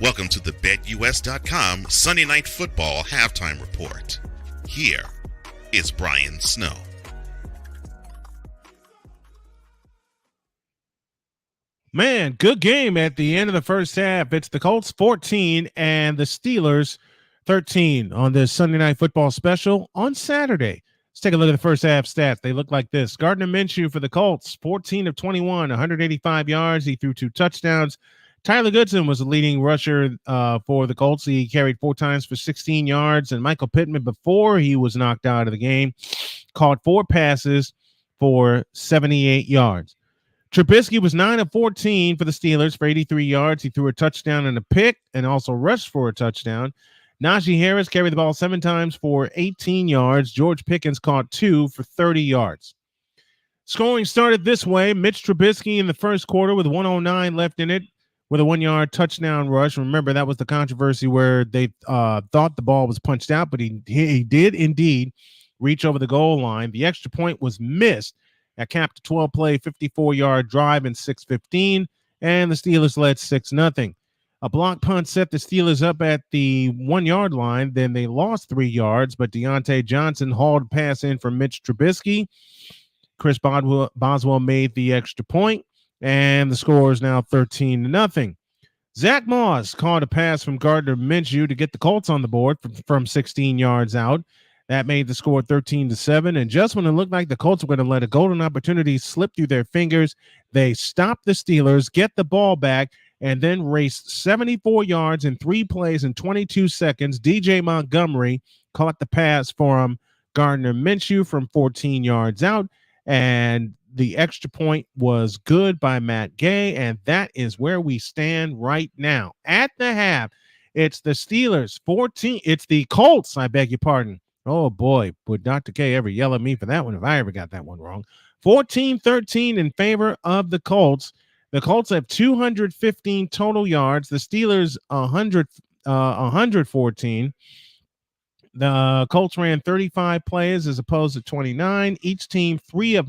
Welcome to the BetUS.com Sunday Night Football Halftime Report. Here is Brian Snow. Man, good game at the end of the first half. It's the Colts 14 and the Steelers 13 on this Sunday Night Football special on Saturday. Let's take a look at the first half stats. They look like this. Gardner Minshew for the Colts, 14 of 21, 185 yards. He threw 2 touchdowns. Tyler Goodson was the leading rusher for the Colts. He carried 4 times for 16 yards. And Michael Pittman, before he was knocked out of the game, caught 4 passes for 78 yards. Trubisky was 9 of 14 for the Steelers for 83 yards. He threw a touchdown and a pick and also rushed for a touchdown. Najee Harris carried the ball 7 times for 18 yards. George Pickens caught 2 for 30 yards. Scoring started this way. Mitch Trubisky in the first quarter with 1:09 left in it with a 1-yard touchdown rush. Remember, that was the controversy where they thought the ball was punched out, but he did indeed reach over the goal line. The extra point was missed. That capped a 12-play, 54-yard drive in 6:15, and the Steelers led 6-0. A block punt set the Steelers up at the 1-yard line. Then they lost 3 yards, but Deontay Johnson hauled a pass in for Mitch Trubisky. Chris Boswell made the extra point, and the score is now 13-0. Zach Moss caught a pass from Gardner Minshew to get the Colts on the board from 16 yards out. That made the score 13-7. And just when it looked like the Colts were going to let a golden opportunity slip through their fingers, they stopped the Steelers, get the ball back, and then raced 74 yards in 3 plays in 22 seconds. DJ Montgomery caught the pass from Gardner Minshew from 14 yards out, and the extra point was good by Matt Gay, and that is where we stand right now. At the half, it's the Steelers 14. It's the Colts, I beg your pardon. Oh, boy, would Dr. K ever yell at me for that one if I ever got that one wrong. 14-13 in favor of the Colts. The Colts have 215 total yards. The Steelers 114. The Colts ran 35 plays as opposed to 29. Each team 3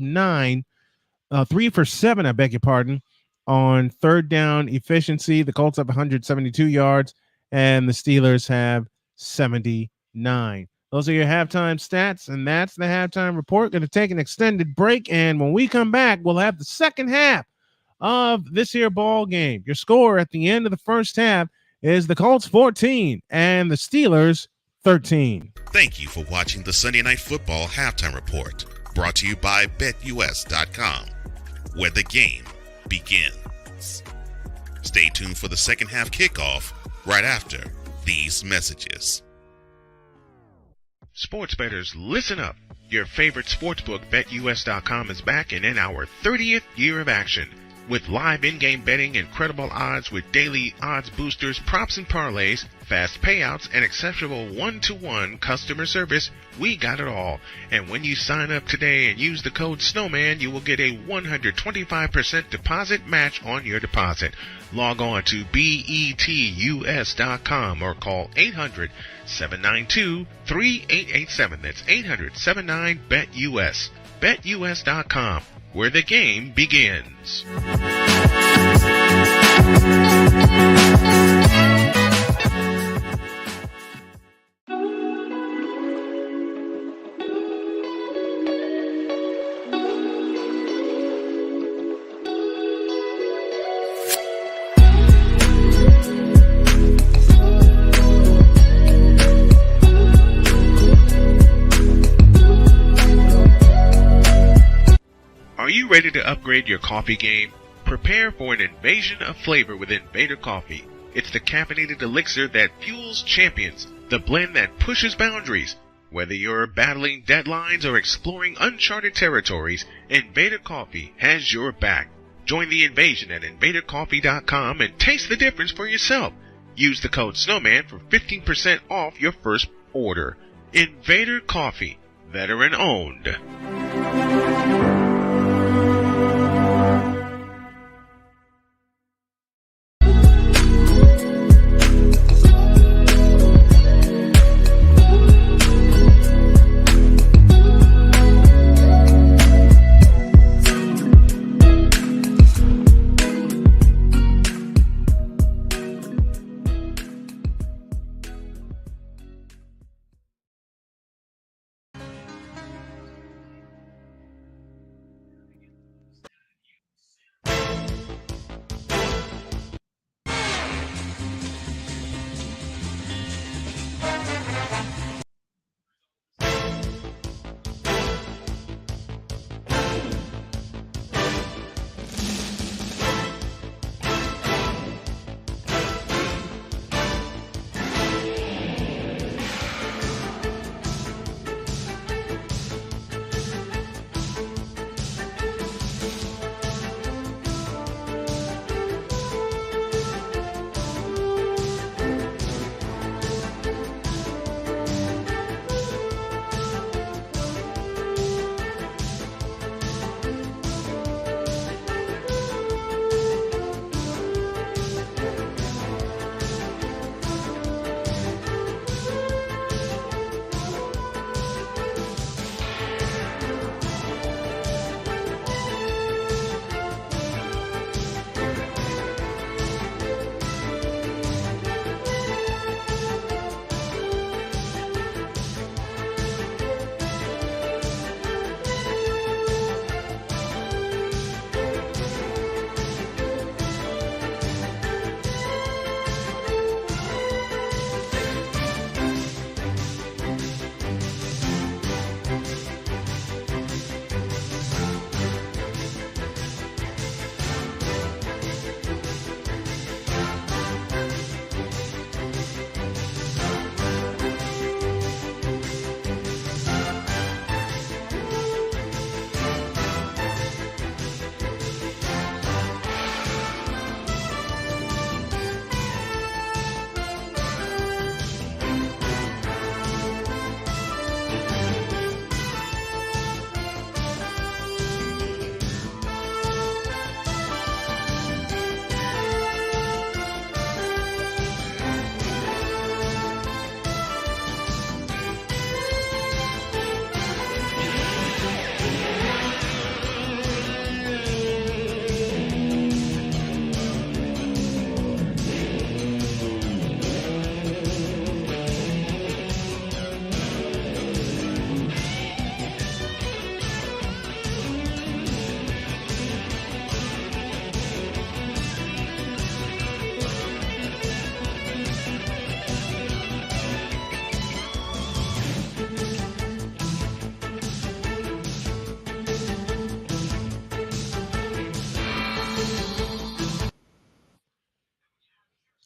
for 7, I beg your pardon, on third down efficiency. The Colts have 172 yards, and the Steelers have 79. Those are your halftime stats, and that's the halftime report. Going to take an extended break, and when we come back, we'll have the second half of this here ball game. Your score at the end of the first half is the Colts 14 and the Steelers 13. Thank you for watching the Sunday Night Football Halftime Report, brought to you by BetUS.com, where the game begins. Stay tuned for the second half kickoff right after these messages. Sports bettors, listen up. Your favorite sportsbook, BetUS.com, is back and in our 30th year of action. With live in-game betting, incredible odds with daily odds boosters, props and parlays, fast payouts, and exceptional one-to-one customer service, we got it all. And when you sign up today and use the code SNOWMAN, you will get a 125% deposit match on your deposit. Log on to betus.com or call 800-792-3887. That's 800-79-BET-US. BetUS.com, where the game begins. Are you ready to upgrade your coffee game? Prepare for an invasion of flavor with Invader Coffee. It's the caffeinated elixir that fuels champions, the blend that pushes boundaries. Whether you're battling deadlines or exploring uncharted territories, Invader Coffee has your back. Join the invasion at invadercoffee.com and taste the difference for yourself. Use the code SNOWMAN for 15% off your first order. Invader Coffee, veteran owned.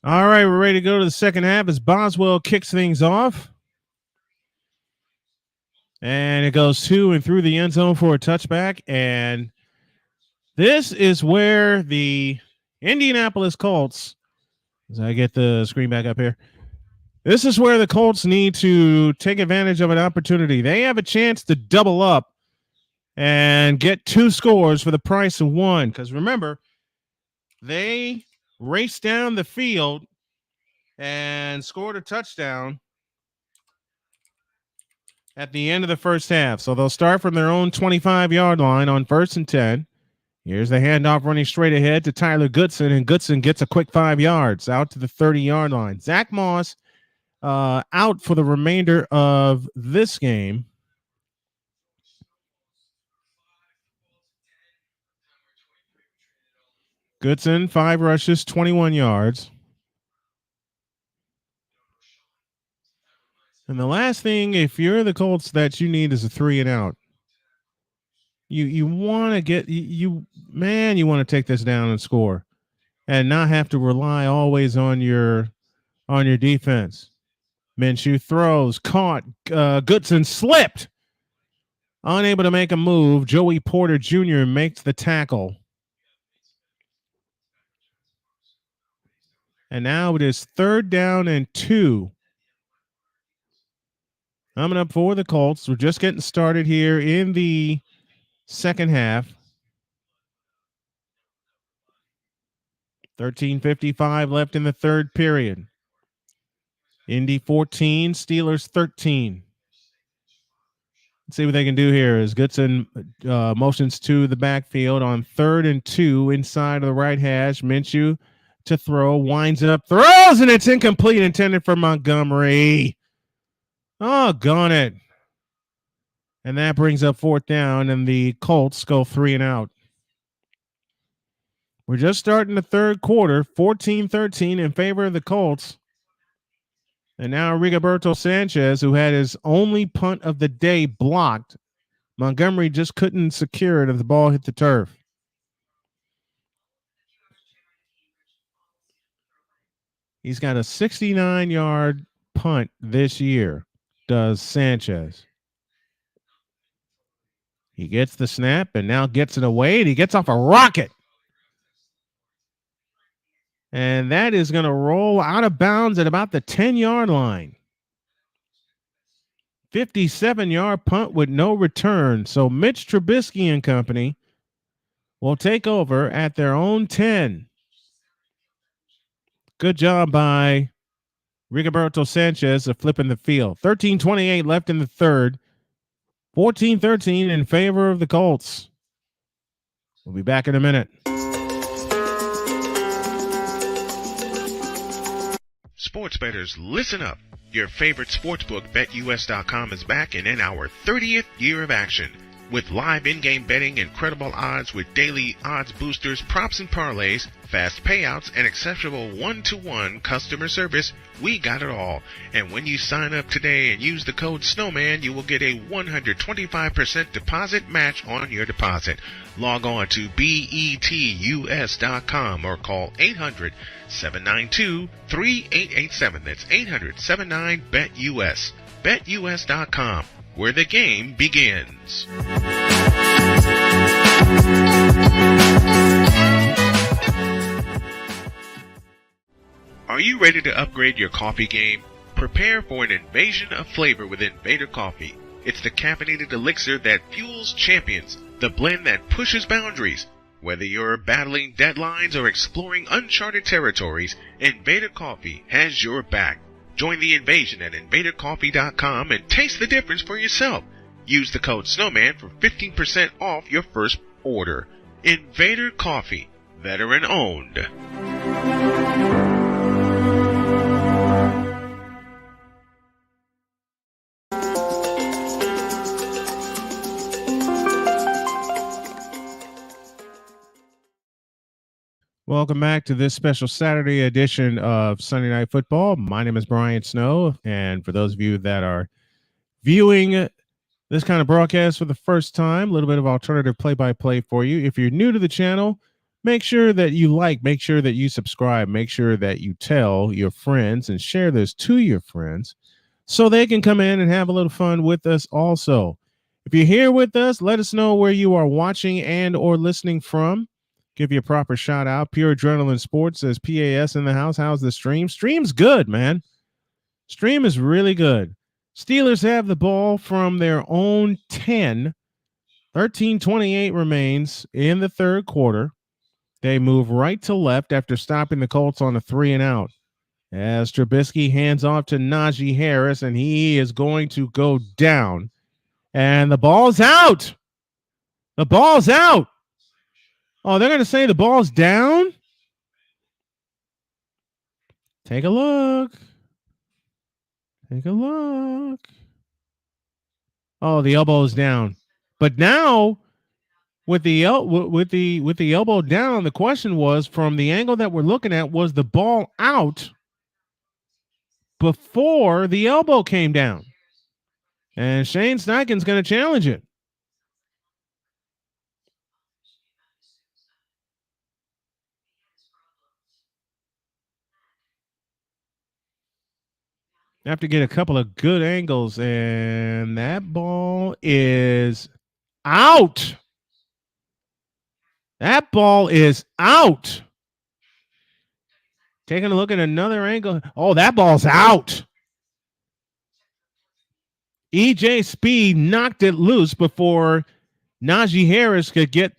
All right, we're ready to go to the second half as Boswell kicks things off. And it goes to and through the end zone for a touchback. And this is where the Indianapolis Colts, as I get the screen back up here, this is where the Colts need to take advantage of an opportunity. They have a chance to double up and get 2 scores for the price of 1. Because remember, they raced down the field and scored a touchdown at the end of the first half. So they'll start from their own 25-yard line on 1st and 10. Here's the handoff running straight ahead to Tyler Goodson, and Goodson gets a quick 5 yards out to the 30-yard line. Zach Moss out for the remainder of this game. Goodson, 5 rushes, 21 yards. And the last thing, if you're the Colts, that you need is a 3 and out. You want to get you want to take this down and score, and not have to rely always on your defense. Minshew throws, caught. Goodson slipped, unable to make a move. Joey Porter Jr. makes the tackle. And now it is 3rd down and 2. Coming up for the Colts. We're just getting started here in the second half. 13:55 left in the third period. Indy 14, Steelers 13. Let's see what they can do here as Goodson motions to the backfield on 3rd and 2 inside of the right hash. Minshew to throw, winds up, throws, and it's incomplete, intended for Montgomery. Oh, gone it. And that brings up 4th down, and the Colts go 3 and out. We're just starting the third quarter, 14-13 in favor of the Colts. And now Rigoberto Sanchez, who had his only punt of the day blocked. Montgomery just couldn't secure it if the ball hit the turf. He's got a 69-yard punt this year, does Sanchez. He gets the snap and now gets it away, and he gets off a rocket. And that is going to roll out of bounds at about the 10-yard line. 57-yard punt with no return. So Mitch Trubisky and company will take over at their own 10. Good job by Rigoberto Sanchez of flipping the field. 13:28 left in the third. 14-13 in favor of the Colts. We'll be back in a minute. Sports bettors, listen up. Your favorite sportsbook, BetUS.com, is back and in our 30th year of action. With live in-game betting, incredible odds with daily odds boosters, props and parlays, fast payouts, and exceptional one-to-one customer service, we got it all. And when you sign up today and use the code Snowman, you will get a 125% deposit match on your deposit. Log on to betus.com or call 800-792-3887. That's 800-79-BET-US. BetUS.com, where the game begins. Are you ready to upgrade your coffee game? Prepare for an invasion of flavor with Invader Coffee. It's the caffeinated elixir that fuels champions, the blend that pushes boundaries. Whether you're battling deadlines or exploring uncharted territories, Invader Coffee has your back. Join the invasion at invadercoffee.com and taste the difference for yourself. Use the code Snowman for 15% off your first order. Invader Coffee, veteran owned. Welcome back to this special Saturday edition of Sunday Night Football. My name is Brian Snow, and for those of you that are viewing this kind of broadcast for the first time, a little bit of alternative play-by-play for you. If you're new to the channel, make sure that you make sure that you subscribe, make sure that you tell your friends and share this to your friends so they can come in and have a little fun with us also. If you're here with us, let us know where you are watching and or listening from. Give you a proper shout out. Pure Adrenaline Sports says PAS in the house. How's the stream? Stream's good, man. Stream is really good. Steelers have the ball from their own 10. 13:28 remains in the third quarter. They move right to left after stopping the Colts on a 3 and out. As Trubisky hands off to Najee Harris, and he is going to go down. And the ball's out. The ball's out. Oh, they're going to say the ball's down? Take a look. Take a look. Oh, the elbow is down. But now, with the elbow down, the question was, from the angle that we're looking at, was the ball out before the elbow came down? And Shane Steichen's going to challenge it. Have to get a couple of good angles, and that ball is out. That ball is out. Taking a look at another angle. Oh, that ball's out. EJ Speed knocked it loose before Najee Harris could get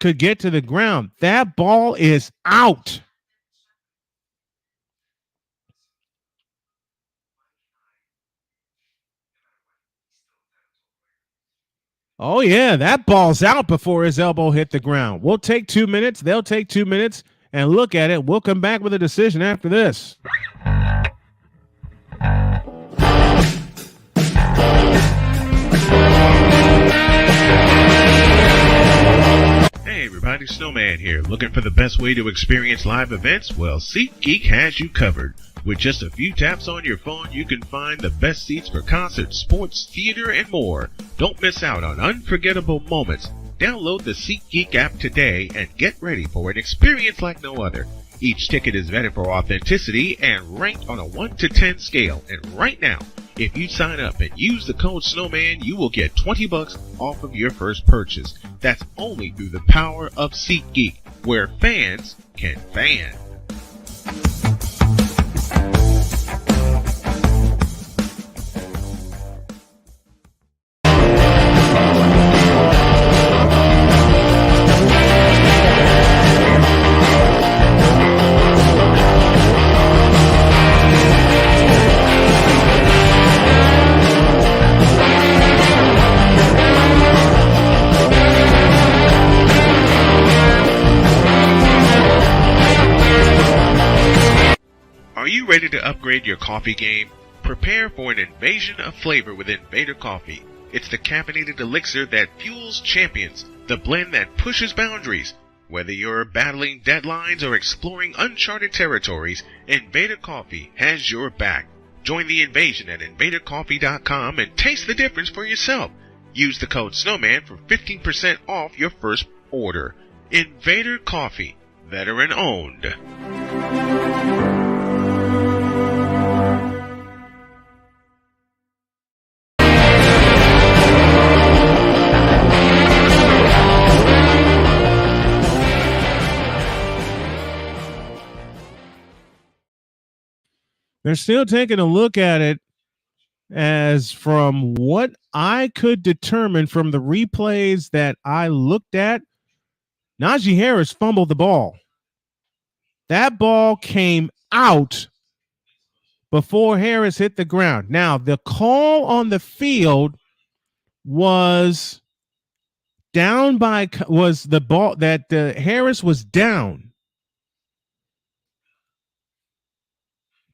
to the ground. That ball is out. Oh, yeah, that ball's out before his elbow hit the ground. We'll take 2 minutes. They'll take 2 minutes and look at it. We'll come back with a decision after this. Hey everybody, Snowman here. Looking for the best way to experience live events? Well, SeatGeek has you covered. With just a few taps on your phone, you can find the best seats for concerts, sports, theater, and more. Don't miss out on unforgettable moments. Download the SeatGeek app today and get ready for an experience like no other. Each ticket is vetted for authenticity and ranked on a 1 to 10 scale. And right now, if you sign up and use the code Snowman, you will get $20 off of your first purchase. That's only through the power of SeatGeek, where fans can fan. Are you ready to upgrade your coffee game? Prepare for an invasion of flavor with Invader Coffee. It's the caffeinated elixir that fuels champions, the blend that pushes boundaries. Whether you're battling deadlines or exploring uncharted territories, Invader Coffee has your back. Join the invasion at invadercoffee.com and taste the difference for yourself. Use the code Snowman for 15% off your first order. Invader Coffee, veteran owned. They're still taking a look at it, as from what I could determine from the replays that I looked at, Najee Harris fumbled the ball. That ball came out before Harris hit the ground. Now, the call on the field was the ball that Harris was down.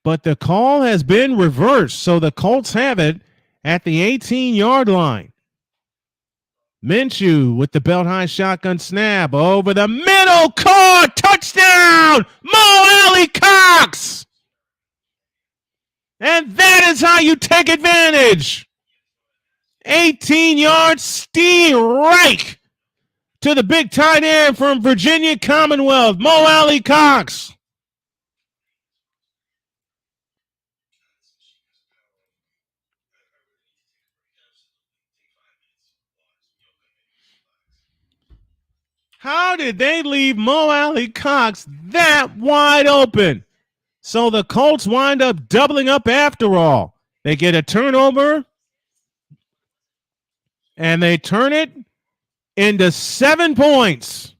But the call has been reversed, so the Colts have it at the 18-yard line. Minshew with the belt-high shotgun snap over the middle, caught, touchdown, Mo Alley-Cox! And that is how you take advantage. 18-yard steal right to the big tight end from Virginia Commonwealth, Mo Alley-Cox. How did they leave Mo Alley Cox that wide open? So the Colts wind up doubling up after all. They get a turnover, and they turn it into 7 points.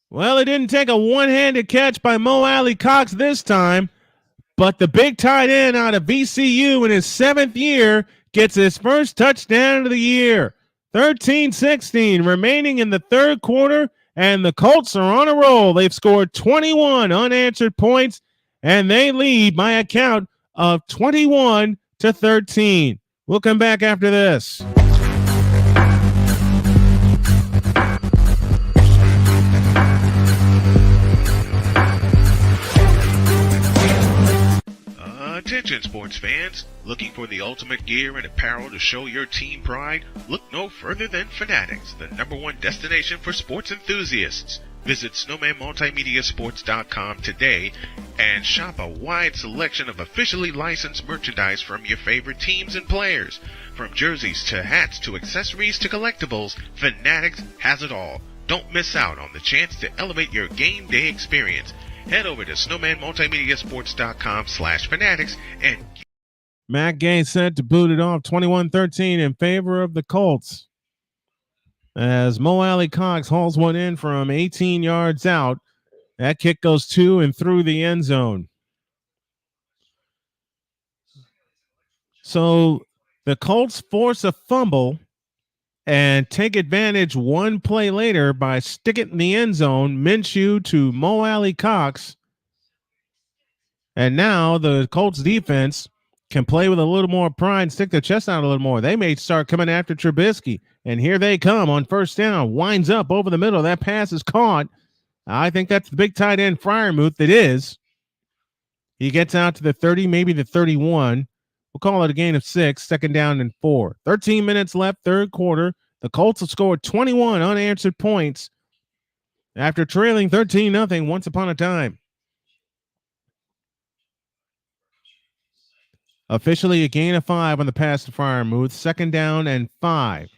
Well, it didn't take a one-handed catch by Mo Alley Cox this time, but the big tight end out of VCU in his 7th year gets his first touchdown of the year. 13-16 remaining in the third quarter, and the Colts are on a roll. They've scored 21 unanswered points, and they lead by a count of 21-13. We'll come back after this. Attention sports fans, looking for the ultimate gear and apparel to show your team pride? Look no further than Fanatics, the #1 destination for sports enthusiasts. Visit snowmanmultimediasports.com today and shop a wide selection of officially licensed merchandise from your favorite teams and players. From jerseys to hats to accessories to collectibles, Fanatics has it all. Don't miss out on the chance to elevate your game day experience. Head over to snowmanmultimediasports.com/fanatics and Matt Gay set to boot it off 21-13 in favor of the Colts as Mo Alley Cox hauls one in from 18 yards out. That kick goes to and through the end zone. So the Colts force a fumble and take advantage one play later by sticking it in the end zone. Minshew to Mo Alley Cox. And now the Colts defense can play with a little more pride and stick their chest out a little more. They may start coming after Trubisky. And here they come on first down. Winds up over the middle. That pass is caught. I think that's the big tight end Freiermuth. It is. He gets out to the 30, maybe the 31. We'll call it a gain of 6, second down and 4. 13 minutes left, third quarter. The Colts have scored 21 unanswered points after trailing 13-0 once upon a time. Officially a gain of 5 on the pass to Freiermuth. Second down and 5.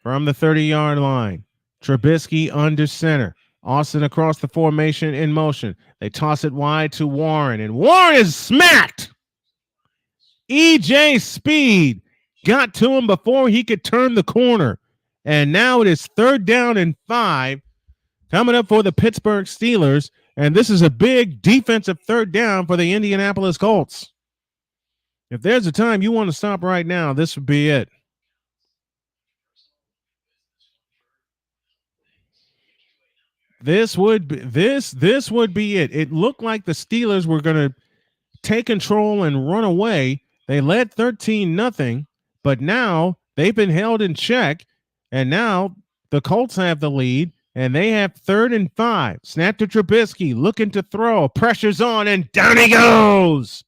From the 30-yard line, Trubisky under center. Austin across the formation in motion. They toss it wide to Warren, and Warren is smacked. EJ Speed got to him before he could turn the corner. And now it is third down and 5 coming up for the Pittsburgh Steelers. And this is a big defensive third down for the Indianapolis Colts. If there's a time you want to stop right now, this would be it. This would be it. It looked like the Steelers were going to take control and run away. They led 13-0, but now they've been held in check, and now the Colts have the lead, and they have 3rd and 5. Snap to Trubisky, looking to throw. Pressure's on, and down he goes.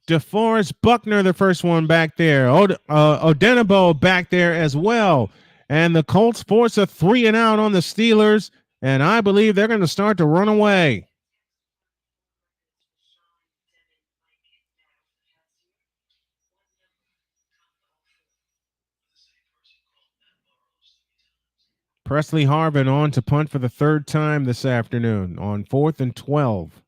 DeForest Buckner, the first one back there. Odenigbo back there as well. And the Colts force a 3-and-out on the Steelers, and I believe they're going to start to run away. Presley Harvin on to punt for the 3rd time this afternoon on 4th and 12.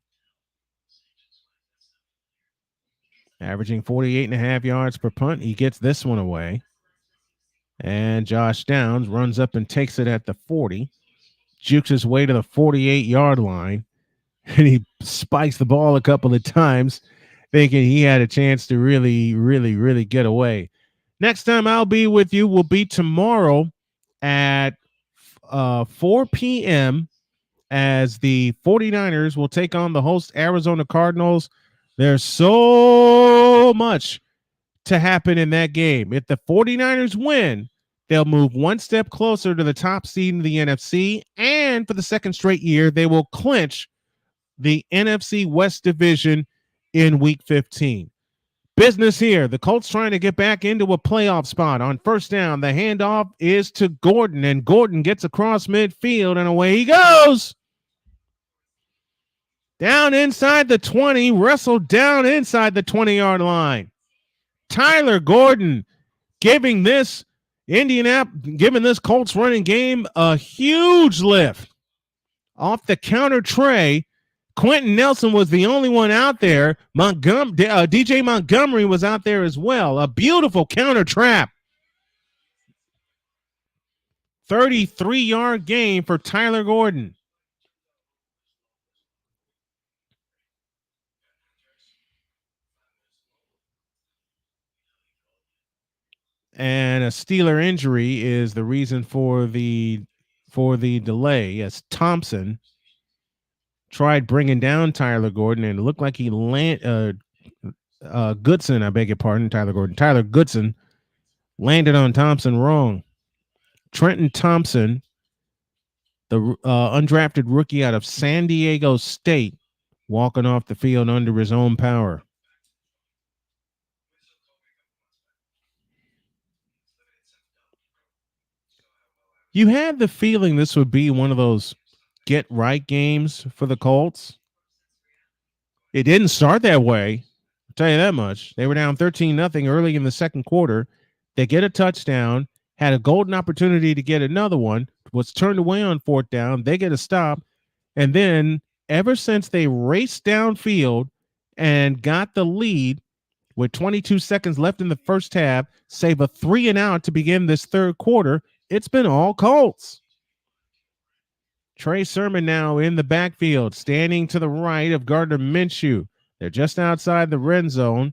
Averaging 48.5 yards per punt. He gets this one away. And Josh Downs runs up and takes it at the 40. Jukes his way to the 48-yard line. And he spikes the ball a couple of times, thinking he had a chance to really get away. Next time I'll be with you will be tomorrow at 4 p.m. as the 49ers will take on the host Arizona Cardinals. There's so much to happen in that game. If the 49ers win, they'll move one step closer to the top seed in the NFC, and for the second straight year, they will clinch the NFC West Division in Week 15. Business here. The Colts trying to get back into a playoff spot. On first down, the handoff is to Gordon, and Gordon gets across midfield, and away he goes. Down inside the 20, wrestled down inside the 20-yard line. Tyler Gordon giving this Colts running game a huge lift. Off the counter tray, Quentin Nelson was the only one out there. DJ Montgomery was out there as well. A beautiful counter trap. 33-yard gain for Tyler Gordon. And a Steeler injury is the reason for the delay. Yes, Thompson tried bringing down Tyler Gordon, and it looked like he Goodson, I beg your pardon, Tyler Goodson landed on Thompson wrong. Trenton Thompson, the undrafted rookie out of San Diego State, walking off the field under his own power. You had the feeling this would be one of those get-right games for the Colts. It didn't start that way. I'll tell you that much. They were down 13-0 early in the second quarter. They get a touchdown, had a golden opportunity to get another one, was turned away on fourth down. They get a stop. And then ever since they raced downfield and got the lead with 22 seconds left in the first half, save a 3-and-out to begin this third quarter, it's been all Colts. Trey Sermon now in the backfield, standing to the right of Gardner Minshew. They're just outside the red zone,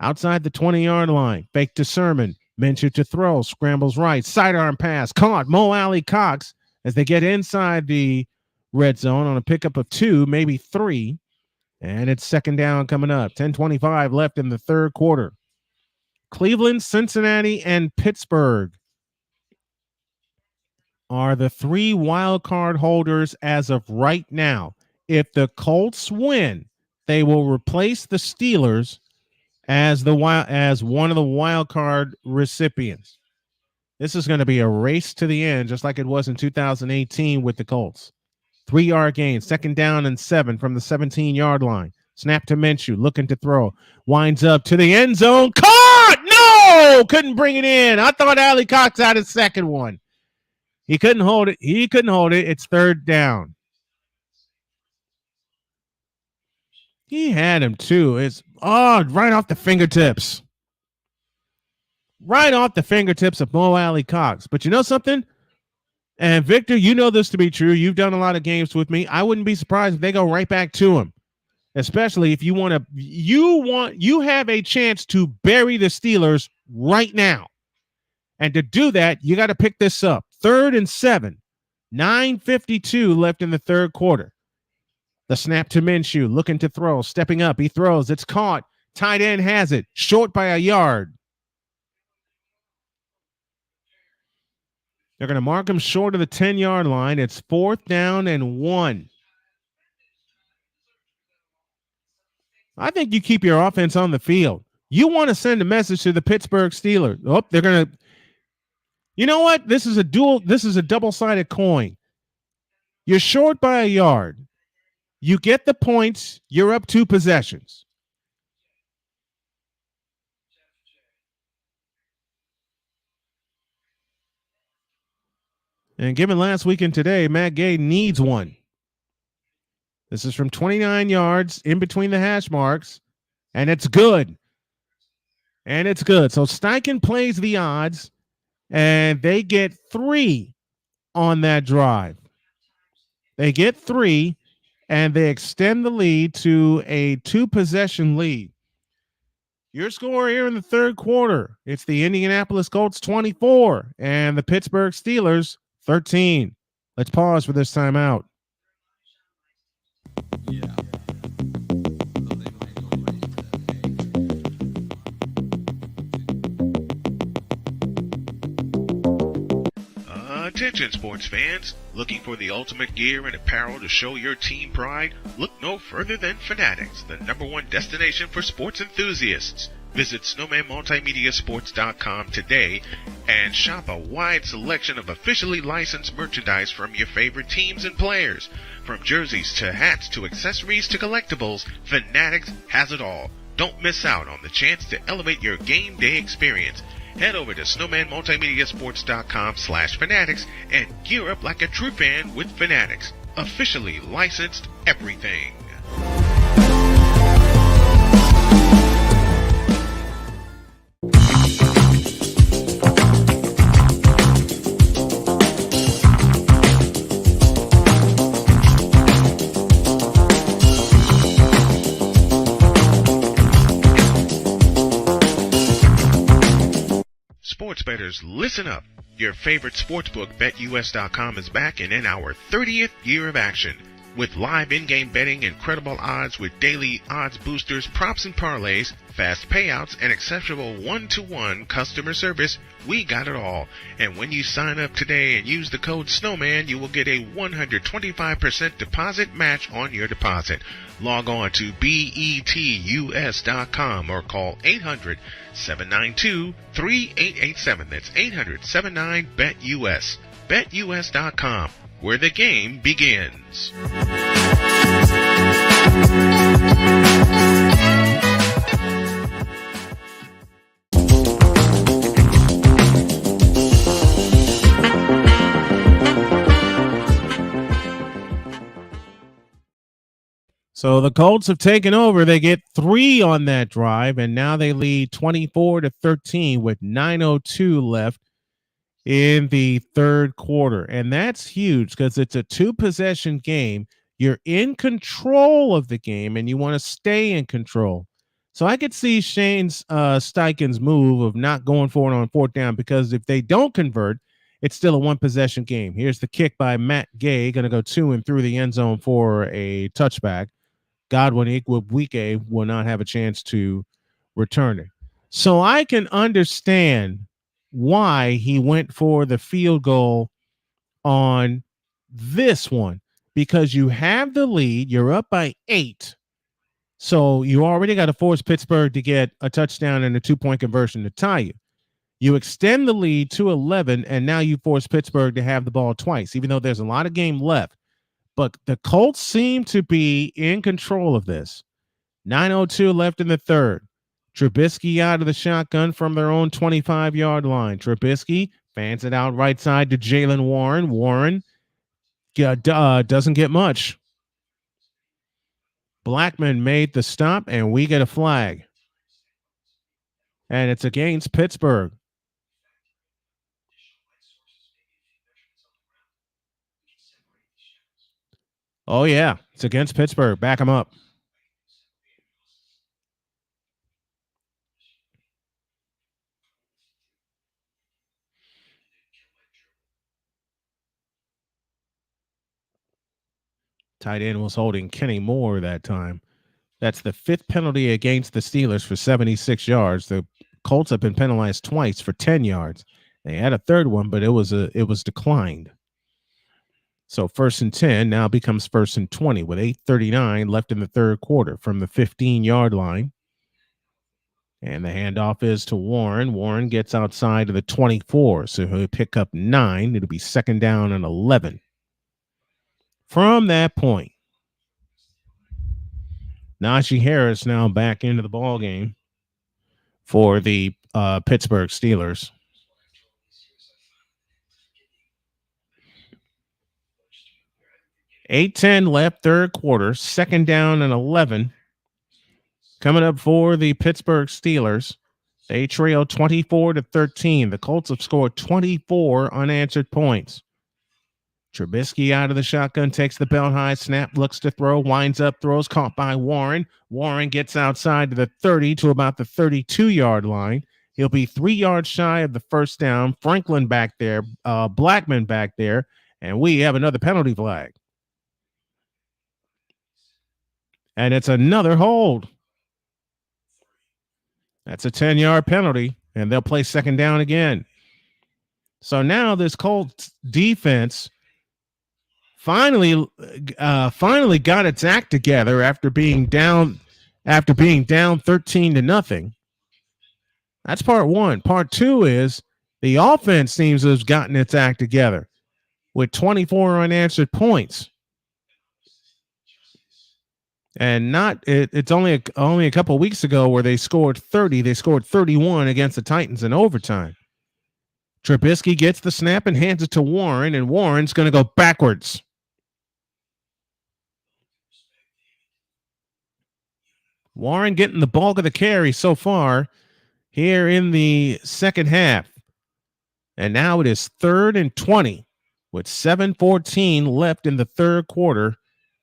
outside the 20-yard line. Fake to Sermon. Minshew to throw. Scrambles right. Sidearm pass. Caught. Mo Alley Cox as they get inside the red zone on a pickup of 2, maybe 3. And it's second down coming up. 10:25 left in the third quarter. Cleveland, Cincinnati, and Pittsburgh are the 3 wild card holders as of right now. If the Colts win, they will replace the Steelers as one of the wild card recipients. This is going to be a race to the end, just like it was in 2018 with the Colts. 3-yard gain, second down and 7 from the 17-yard line. Snap to Minshew, looking to throw. Winds up to the end zone. Caught! No! Couldn't bring it in. I thought Alley Cox had his second one. He couldn't hold it. It's third down. He had him too. It's right off the fingertips. Right off the fingertips of Mo Alley Cox. But you know something? And Victor, you know this to be true. You've done a lot of games with me. I wouldn't be surprised if they go right back to him. Especially if you have a chance to bury the Steelers right now. And to do that, you got to pick this up. 3rd and 7. 9:52 left in the third quarter. The snap to Minshew, looking to throw, stepping up. He throws. It's caught. Tight end has it. Short by a yard. They're going to mark him short of the 10-yard line. It's 4th down and 1. I think you keep your offense on the field. You want to send a message to the Pittsburgh Steelers. Oh, they're going to. You know what? This is a double-sided coin. You're short by a yard. You get the points. You're up 2 possessions. And given last week and today, Matt Gay needs one. This is from 29 yards in between the hash marks, and it's good. So Steichen plays the odds, and they get 3 on that drive. They get 3, and they extend the lead to a 2-possession lead. Your score here in the third quarter, it's the Indianapolis Colts 24 and the Pittsburgh Steelers 13. Let's pause for this timeout. Yeah. Attention sports fans, looking for the ultimate gear and apparel to show your team pride? Look no further than Fanatics, the #1 destination for sports enthusiasts. Visit SnowmanMultimediaSports.com today and shop a wide selection of officially licensed merchandise from your favorite teams and players. From jerseys to hats to accessories to collectibles, Fanatics has it all. Don't miss out on the chance to elevate your game day experience. Head over to SnowmanMultimediaSports.com/Fanatics and gear up like a true fan with Fanatics. Officially licensed everything. Sports bettors, listen up. Your favorite sportsbook, BetUS.com, is back and in our 30th year of action. With live in-game betting, incredible odds with daily odds boosters, props and parlays, fast payouts, and exceptional one-to-one customer service, we got it all. And when you sign up today and use the code SNOWMAN, you will get a 125% deposit match on your deposit. Log on to betus.com or call 800-792-3887. That's 800-79-BET-US. BetUS.com, where the game begins. So the Colts have taken over. They get 3 on that drive, and now they lead 24-13 with 9:02 left in the third quarter. And that's huge because it's a 2-possession game. You're in control of the game, and you want to stay in control. So I could see Shane Steichen's move of not going for it on 4th down, because if they don't convert, it's still a 1-possession game. Here's the kick by Matt Gay, going to go to and through the end zone for a touchback. Godwin Igwebuike will not have a chance to return it. So I can understand why he went for the field goal on this one, because you have the lead. You're up by 8. So you already got to force Pittsburgh to get a touchdown and a 2-point conversion to tie you. You extend the lead to 11, and now you force Pittsburgh to have the ball twice, even though there's a lot of game left. But the Colts seem to be in control of this. 9:02 left in the third. Trubisky out of the shotgun from their own 25-yard line. Trubisky fans it out right side to Jaylen Warren. Warren doesn't get much. Blackman made the stop, and we get a flag. And it's against Pittsburgh. Oh, yeah. It's against Pittsburgh. Back them up. Tight end was holding Kenny Moore that time. That's the 5th penalty against the Steelers for 76 yards. The Colts have been penalized twice for 10 yards. They had a third one, but it was declined. So 1st and 10 now becomes 1st and 20 with 8:39 left in the third quarter from the 15-yard line. And the handoff is to Warren. Warren gets outside of the 24, so he'll pick up 9. It'll be 2nd down and 11. From that point, Najee Harris now back into the ball game for the Pittsburgh Steelers. 8:10 left, third quarter, 2nd down and 11. Coming up for the Pittsburgh Steelers. They trail 24-13. The Colts have scored 24 unanswered points. Trubisky out of the shotgun, takes the belt high snap, looks to throw, winds up, throws, caught by Warren. Warren gets outside to the 30 to about the 32-yard line. He'll be 3 yards shy of the 1st down. Franklin back there, Blackman back there, and we have another penalty flag. And it's another hold. That's a 10-yard penalty, and they'll play 2nd down again. So now this Colts defense finally got its act together after being down 13-0. That's part one. Part two is the offense seems to have gotten its act together with 24 unanswered points. And it's only a couple weeks ago where they scored 30. They scored 31 against the Titans in overtime. Trubisky gets the snap and hands it to Warren, and Warren's going to go backwards. Warren getting the bulk of the carry so far here in the second half. And now it is 3rd and 20 with 7:14 left in the third quarter.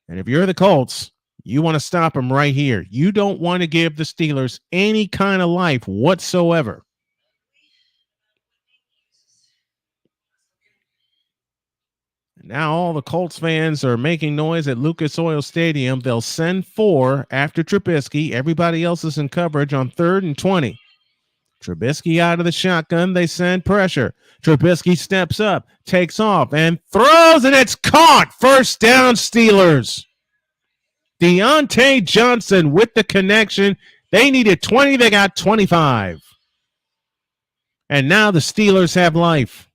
And if you're the Colts, you want to stop them right here. You don't want to give the Steelers any kind of life whatsoever. Now all the Colts fans are making noise at Lucas Oil Stadium. They'll send 4 after Trubisky. Everybody else is in coverage on 3rd and 20. Trubisky out of the shotgun. They send pressure. Trubisky steps up, takes off, and throws, and it's caught. First down, Steelers. Deontay Johnson with the connection. They needed 20. They got 25. And now the Steelers have life.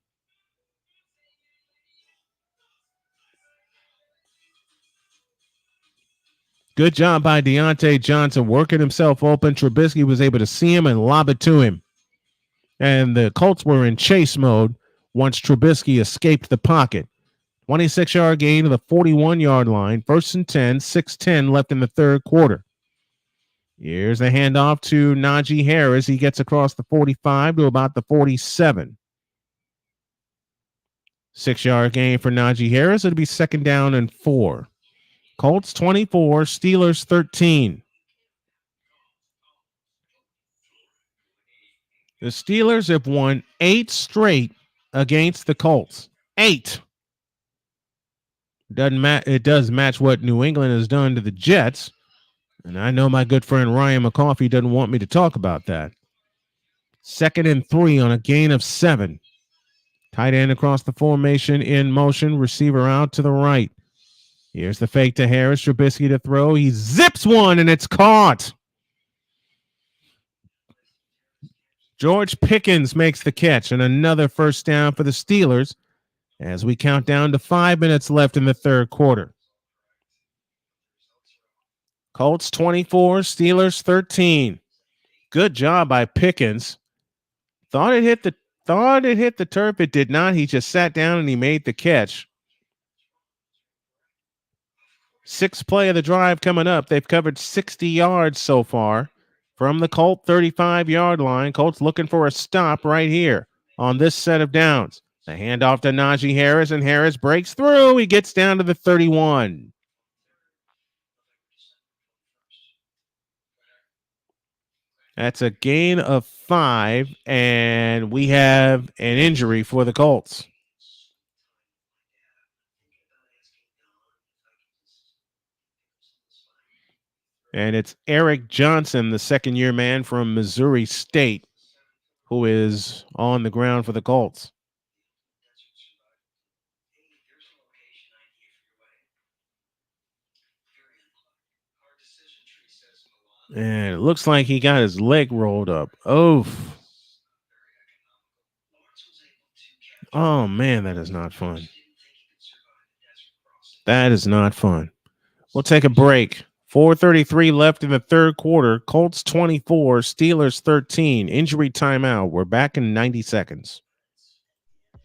Good job by Deontay Johnson working himself open. Trubisky was able to see him and lob it to him. And the Colts were in chase mode once Trubisky escaped the pocket. 26-yard gain to the 41-yard line. 1st and 10, 6:10 left in the third quarter. Here's a handoff to Najee Harris. He gets across the 45 to about the 47. 6-yard gain for Najee Harris. It'll be 2nd down and 4. Colts 24, Steelers 13. The Steelers have won 8 straight against the Colts. 8. It does match what New England has done to the Jets. And I know my good friend Ryan McCoffey doesn't want me to talk about that. 2nd and 3 on a gain of 7. Tight end across the formation in motion. Receiver out to the right. Here's the fake to Harris. Trubisky to throw. He zips one, and it's caught. George Pickens makes the catch, and another first down for the Steelers as we count down to 5 minutes left in the third quarter. Colts 24, Steelers 13. Good job by Pickens. Thought it hit the turf. It did not. He just sat down and he made the catch. 6th play of the drive coming up. They've covered 60 yards so far from the Colt 35-yard line. Colts looking for a stop right here on this set of downs. The handoff to Najee Harris, and Harris breaks through. He gets down to the 31. That's a gain of 5, and we have an injury for the Colts. And it's Eric Johnson, the second-year man from Missouri State, who is on the ground for the Colts. And it looks like he got his leg rolled up. Oof. Oh, man, that is not fun. That is not fun. We'll take a break. 4:33 left in the third quarter. Colts 24, Steelers 13. Injury timeout. We're back in 90 seconds.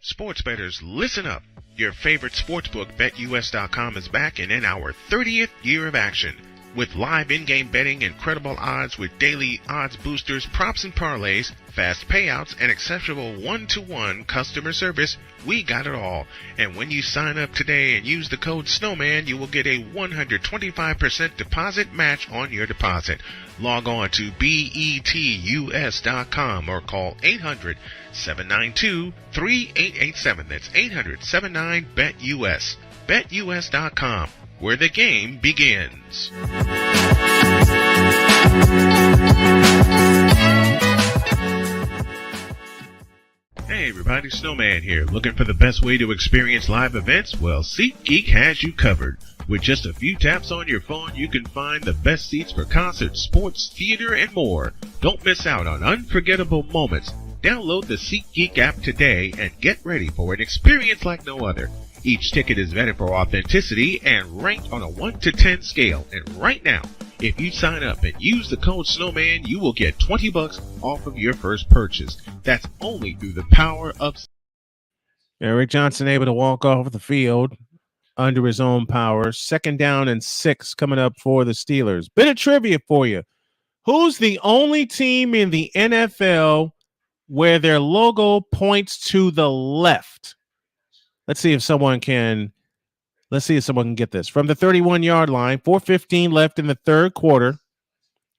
Sports bettors, listen up. Your favorite sportsbook, BetUS.com, is back and in our 30th year of action. With live in-game betting, incredible odds with daily odds boosters, props and parlays, fast payouts, and exceptional one-to-one customer service, we got it all. And when you sign up today and use the code Snowman, you will get a 125% deposit match on your deposit. Log on to betus.com or call 800-792-3887. That's 800-79-BET-US. BetUS.com, where the game begins. Hey everybody, Snowman here. Looking for the best way to experience live events? Well, SeatGeek has you covered. With just a few taps on your phone, you can find the best seats for concerts, sports, theater, and more. Don't miss out on unforgettable moments. Download the SeatGeek app today and get ready for an experience like no other. Each ticket is vetted for authenticity and ranked on a 1 to 10 scale. And right now, if you sign up and use the code Snowman, you will get $20 off of your first purchase. That's only through the power of... Eric Johnson able to walk off the field under his own power. 2nd down and 6 coming up for the Steelers. Bit of trivia for you. Who's the only team in the NFL where their logo points to the left? Let's see if someone can get this. From the 31-yard line, 4:15 left in the third quarter.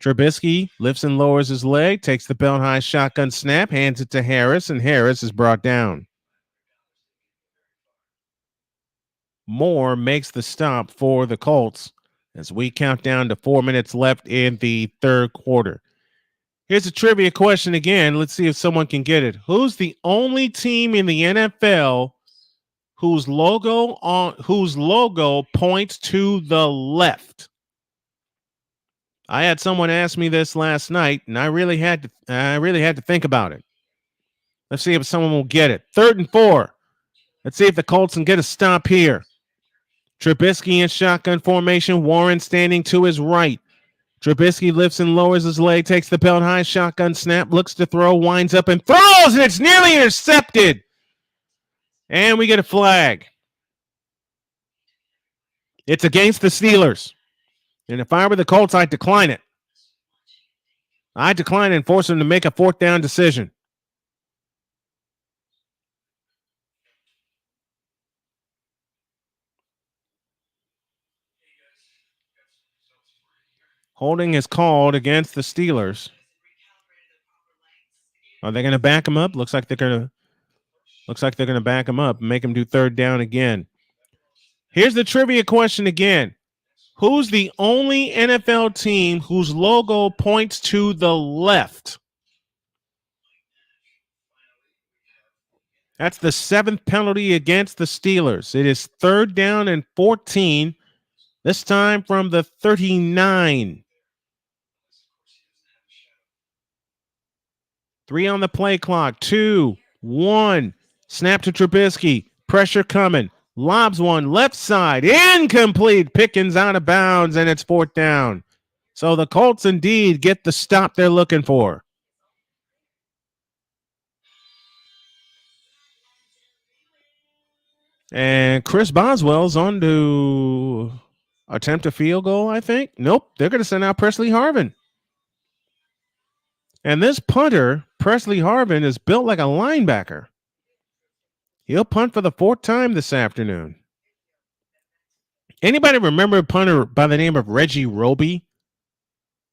Trubisky lifts and lowers his leg, takes the belt high shotgun snap, hands it to Harris, and Harris is brought down. Moore makes the stop for the Colts as we count down to 4 minutes left in the third quarter. Here's a trivia question again. Let's see if someone can get it. Who's the only team in the NFL whose logo points to the left? I had someone ask me this last night, and I really had to think about it. Let's see if someone will get it. 3rd and 4. Let's see if the Colts can get a stop here. Trubisky in shotgun formation. Warren standing to his right. Trubisky lifts and lowers his leg, takes the belt high shotgun snap, looks to throw, winds up and throws, and it's nearly intercepted. And we get a flag. It's against the Steelers. And if I were the Colts, I'd decline it. I'd decline it and force them to make a 4th down decision. Holding is called against the Steelers. Are they going to back him up? Looks like they're going to back him up and make him do 3rd down again. Here's the trivia question again. Who's the only NFL team whose logo points to the left? That's the 7th penalty against the Steelers. It is 3rd down and 14, this time from the 39. 3 on the play clock. 2, 1. Snap to Trubisky. Pressure coming. Lobs one left side. Incomplete. Pickens out of bounds, and it's 4th down. So the Colts indeed get the stop they're looking for. And Chris Boswell's on to attempt a field goal, I think. Nope. They're going to send out Presley Harvin. And this punter, Presley Harvin, is built like a linebacker. He'll punt for the 4th time this afternoon. Anybody remember a punter by the name of Reggie Roby?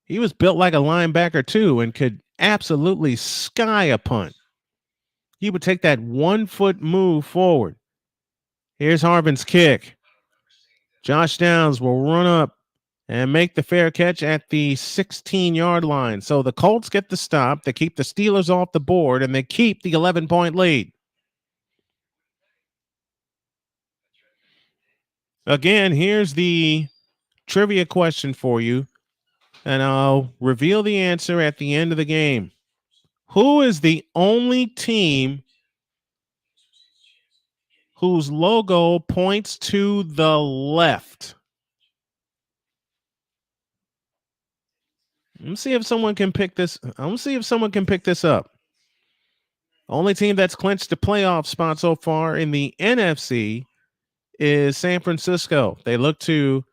He was built like a linebacker too and could absolutely sky a punt. He would take that 1-foot move forward. Here's Harvin's kick. Josh Downs will run up and make the fair catch at the 16-yard line. So the Colts get the stop. They keep the Steelers off the board, and they keep the 11-point lead. Again, here's the trivia question for you, and I'll reveal the answer at the end of the game. Who is the only team whose logo points to the left? Let's see if someone can pick this. Up. Only team that's clinched the playoff spot so far in the NFC is San Francisco. They look to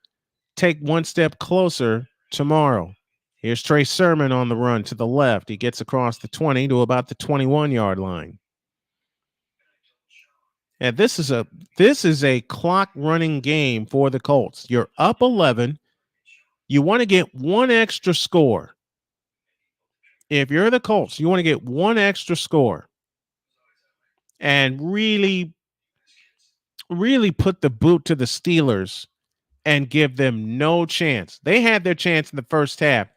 take one step closer tomorrow. Here's Trey Sermon on the run to the left. He gets across the 20 to about the 21-yard line. And this is a clock running game for the Colts. You're up 11. You want to get one extra score. If you're the Colts, you want to get one extra score and really put the boot to the Steelers and give them no chance. They had their chance in the first half,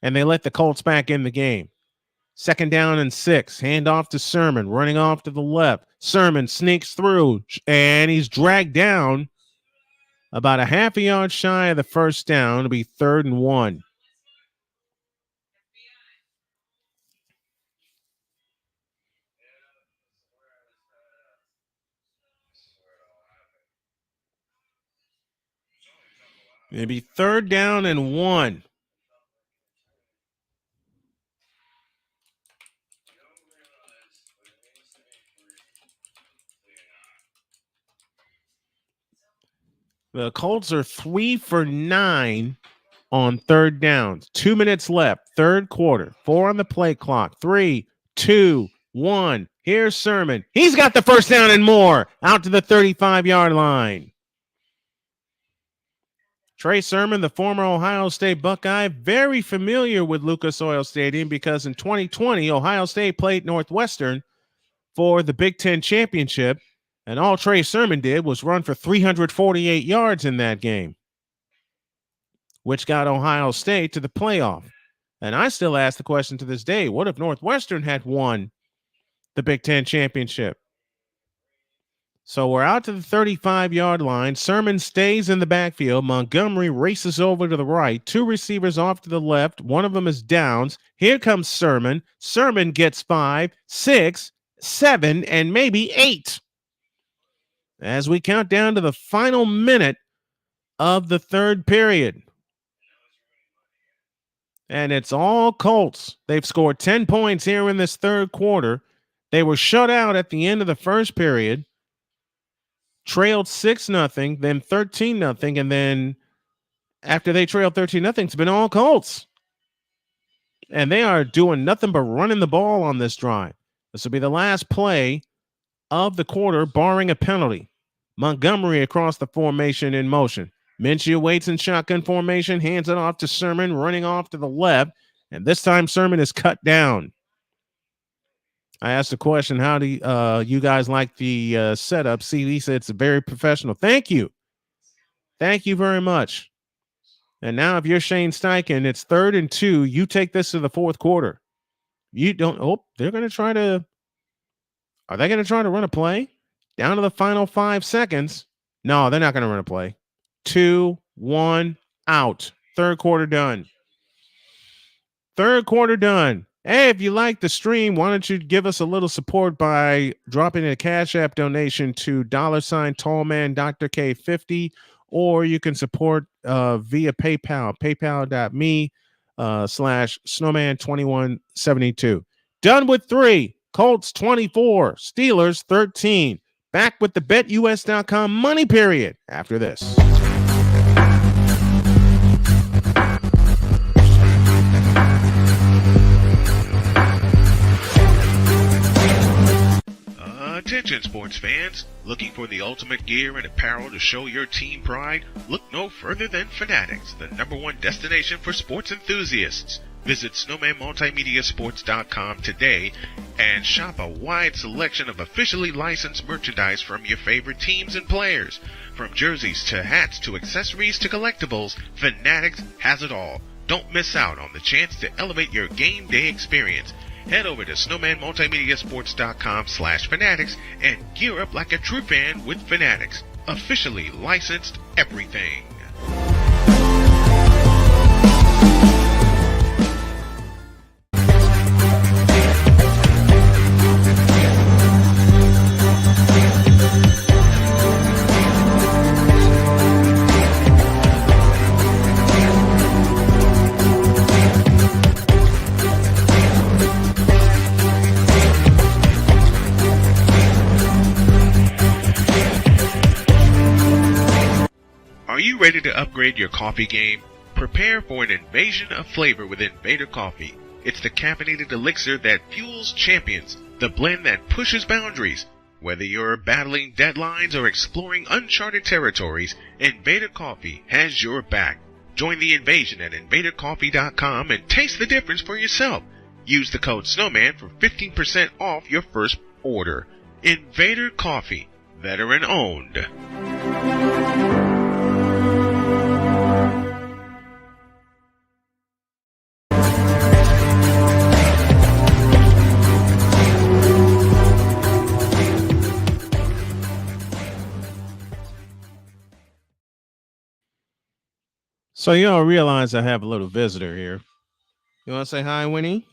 and they let the Colts back in the game. 2nd down and 6. Hand off to Sermon, running off to the left. Sermon sneaks through, and he's dragged down about a half a yard shy of the first down. It'll be 3rd and 1. It'll be 3rd down and 1. The Colts are 3 for 9 on 3rd downs. 2 minutes left, 3rd quarter. 4 on the play clock. 3, 2, 1. Here's Sermon. He's got the first down and more out to the 35-yard line. Trey Sermon, the former Ohio State Buckeye, very familiar with Lucas Oil Stadium because in 2020, Ohio State played Northwestern for the Big Ten championship, and all Trey Sermon did was run for 348 yards in that game, which got Ohio State to the playoff. And I still ask the question to this day, what if Northwestern had won the Big Ten championship? So we're out to the 35-yard line. Sermon stays in the backfield. Montgomery races over to the right. 2 receivers off to the left. One of them is Downs. Here comes Sermon. Sermon gets 5, 6, 7, and maybe 8. As we count down to the final minute of the 3rd period. And it's all Colts. They've scored 10 points here in this 3rd quarter. They were shut out at the end of the 1st period. Trailed 6-0, then 13-0, and then after they trailed 13-0, it's been all Colts. And they are doing nothing but running the ball on this drive. This will be the last play of the quarter, barring a penalty. Montgomery across the formation in motion. Minshew waits in shotgun formation, hands it off to Sermon, running off to the left, and this time Sermon is cut down. I asked the question, how do you guys like the setup? CD said it's very professional. Thank you. Thank you very much. And now if you're Shane Steichen, it's 3rd and 2. You take this to the 4th quarter. You don't, they're going to try to, are they going to try to run a play? Down to the final 5 seconds. No, they're not going to run a play. 2, 1, out. 3rd quarter done. 3rd quarter done. Hey, if you like the stream, why don't you give us a little support by dropping a Cash App donation to $Tallman Dr. K50, or you can support via PayPal, paypal.me/Snowman2172. Done with 3. Colts 24, Steelers 13. Back with the BetUS.com money period after this. Attention sports fans, looking for the ultimate gear and apparel to show your team pride? Look no further than Fanatics, the #1 destination for sports enthusiasts. Visit snowmanmultimediasports.com today and shop a wide selection of officially licensed merchandise from your favorite teams and players. From jerseys to hats to accessories to collectibles, Fanatics has it all. Don't miss out on the chance to elevate your game day experience. Head over to snowmanmultimediasports.com/fanatics and gear up like a true fan with Fanatics. Officially licensed everything. Are you ready to upgrade your coffee game? Prepare for an invasion of flavor with Invader Coffee. It's the caffeinated elixir that fuels champions, the blend that pushes boundaries. Whether you're battling deadlines or exploring uncharted territories, Invader Coffee has your back. Join the invasion at invadercoffee.com and taste the difference for yourself. Use the code SNOWMAN for 15% off your first order. Invader Coffee, veteran owned. So you all realize I have a little visitor here. You want to say hi, Winnie?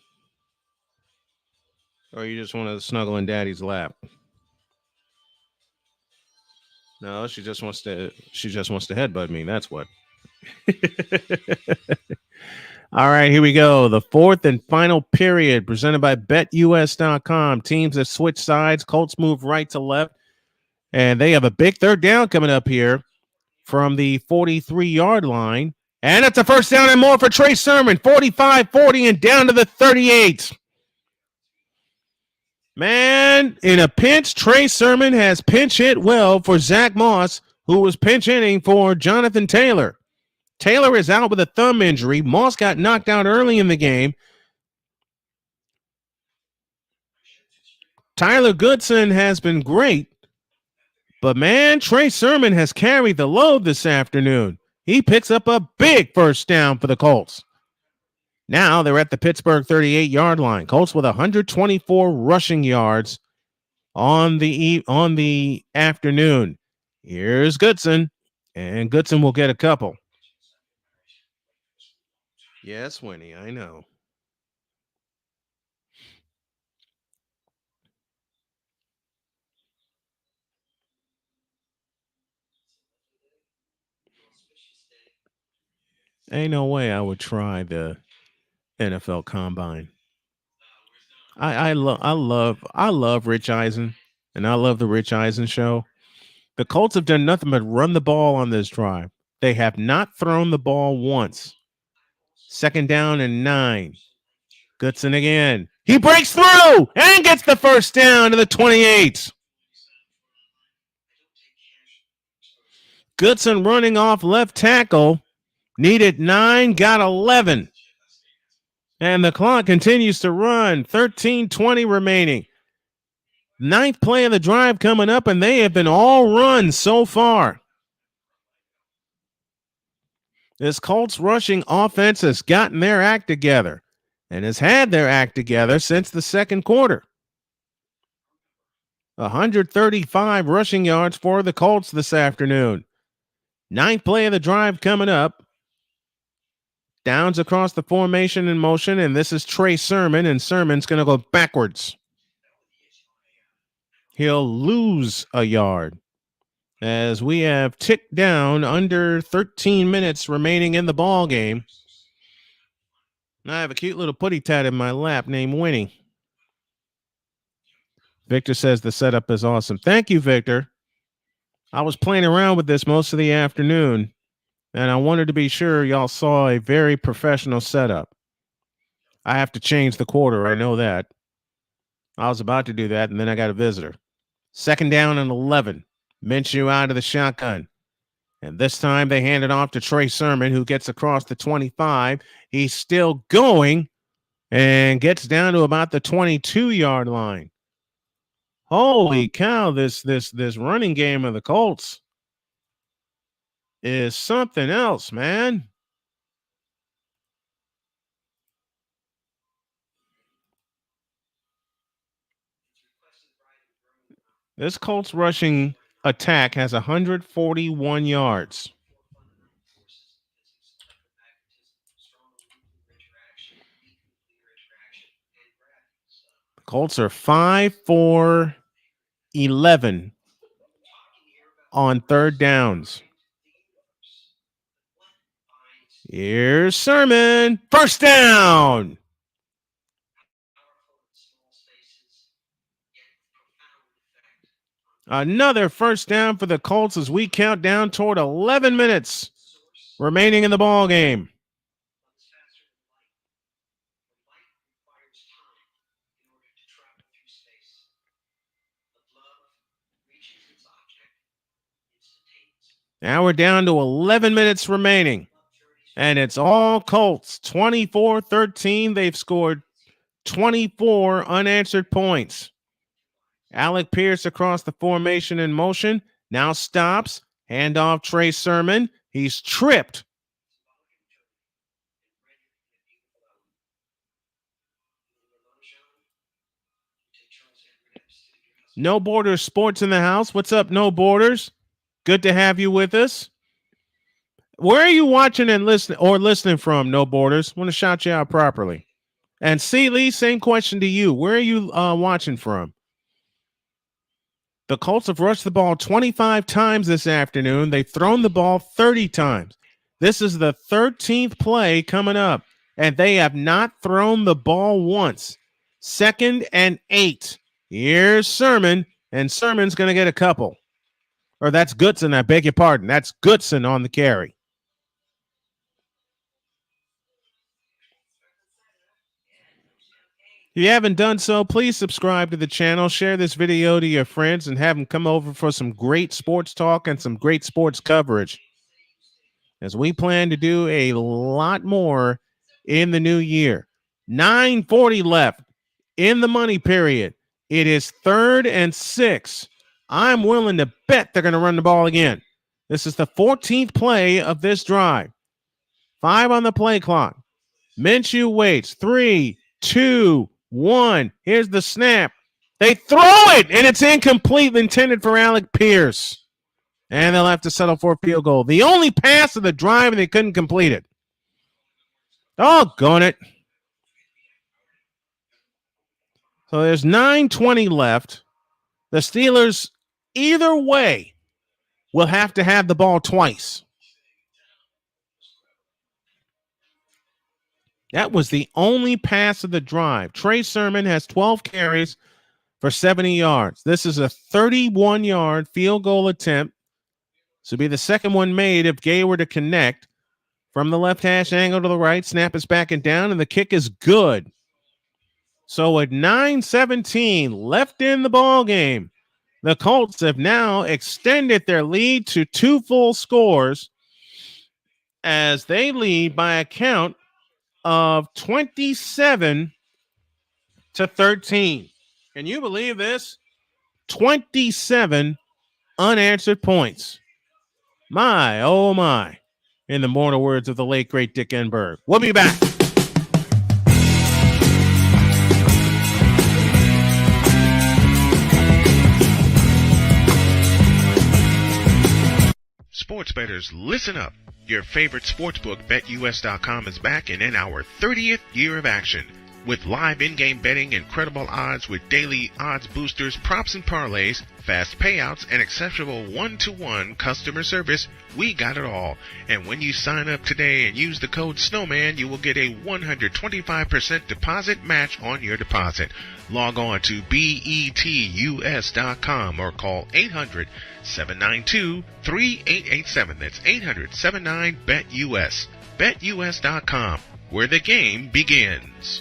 Or you just want to snuggle in Daddy's lap? No, she just wants to. She just wants to headbutt me. That's what. All right, here we go. The fourth and final period presented by BetUS.com. Teams that switch sides. Colts move right to left. And they have a big third down coming up here from the 43-yard line. And it's a first down and more for Trey Sermon. 45-40 and down to the 38. Man, in a pinch, Trey Sermon has pinch hit well for Zach Moss, who was pinch hitting for Jonathan Taylor. Taylor is out with a thumb injury. Moss got knocked out early in the game. Tyler Goodson has been great. But, man, Trey Sermon has carried the load this afternoon. He picks up a big first down for the Colts. Now they're at the Pittsburgh 38-yard line. Colts with 124 rushing yards on the afternoon. Here's Goodson, and Goodson will get a couple. Yes, Winnie, I know. Ain't no way I would try the NFL Combine. I love Rich Eisen, and I love the Rich Eisen show. The Colts have done nothing but run the ball on this drive. They have not thrown the ball once. Second down and 9. Goodson again. He breaks through and gets the first down to the 28. Goodson running off left tackle. Needed 9, got 11. And the clock continues to run. 13:20 remaining. Ninth play of the drive coming up, and they have been all run so far. This Colts rushing offense has gotten their act together and has had their act together since the second quarter. 135 rushing yards for the Colts this afternoon. Ninth play of the drive coming up. Downs across the formation in motion, and this is Trey Sermon, and Sermon's going to go backwards. He'll lose a yard as we have ticked down under 13 minutes remaining in the ball game. I have a cute little putty tat in my lap named Winnie. Victor says the setup is awesome. Thank you, Victor. I was playing around with this most of the afternoon, and I wanted to be sure y'all saw a very professional setup. I have to change the quarter. I know that. I was about to do that, and then I got a visitor. Second down and 11. Minshew out of the shotgun. And this time they hand it off to Trey Sermon, who gets across the 25. He's still going and gets down to about the 22-yard line. Holy cow, this running game of the Colts is something else, man. This Colts rushing attack has 141 yards. The Colts are 5-4-11 on third downs. Here's Sermon. First down. Another first down for the Colts as we count down toward 11 minutes remaining in the ball game. Now we're down to 11 minutes remaining, and it's all Colts. 24-13. They've scored 24 unanswered points. Alec Pierce across the formation in motion. Now stops. Handoff Trey Sermon. He's tripped. No Borders Sports in the house. What's up, No Borders? Good to have you with us. Where are you watching and listening from? No Borders. Want to shout you out properly. And C. Lee, same question to you. Where are you watching from? The Colts have rushed the ball 25 times this afternoon. They've thrown the ball 30 times. This is the 13th play coming up, and they have not thrown the ball once. 2nd and 8. Here's Sermon, and Sermon's going to get a couple. Or that's Goodson, I beg your pardon. That's Goodson on the carry. If you haven't done so, please subscribe to the channel, share this video to your friends, and have them come over for some great sports talk and some great sports coverage, as we plan to do a lot more in the new year. 9:40 left in the money period. It is 3rd and 6. I'm willing to bet they're going to run the ball again. This is the 14th play of this drive. 5 on the play clock. Minshew waits. 3, 2, 1. Here's the snap. They throw it, and it's incomplete, intended for Alec Pierce. And they'll have to settle for a field goal. The only pass of the drive, and they couldn't complete it. Doggone it. So there's 9:20 left. The Steelers, either way, will have to have the ball twice. That was the only pass of the drive. Trey Sermon has 12 carries for 70 yards. This is a 31-yard field goal attempt. This would be the second one made if Gay were to connect from the left hash angle to the right. Snap is back and down, and the kick is good. So at 9:17 left in the ball game, the Colts have now extended their lead to 2 full scores as they lead by a count of 27-13. Can you believe this? 27 unanswered points. My, oh my. In the mortal words of the late, great Dick Enberg. We'll be back. Sports bettors, listen up. Your favorite sportsbook, BetUS.com, is back and in our 30th year of action. With live in-game betting, incredible odds with daily odds boosters, props and parlays, fast payouts, and exceptional one-to-one customer service, we got it all. And when you sign up today and use the code SNOWMAN, you will get a 125% deposit match on your deposit. Log on to betus.com or call 800-792-3887. That's 800-79-BET-US. BetUS.com, where the game begins.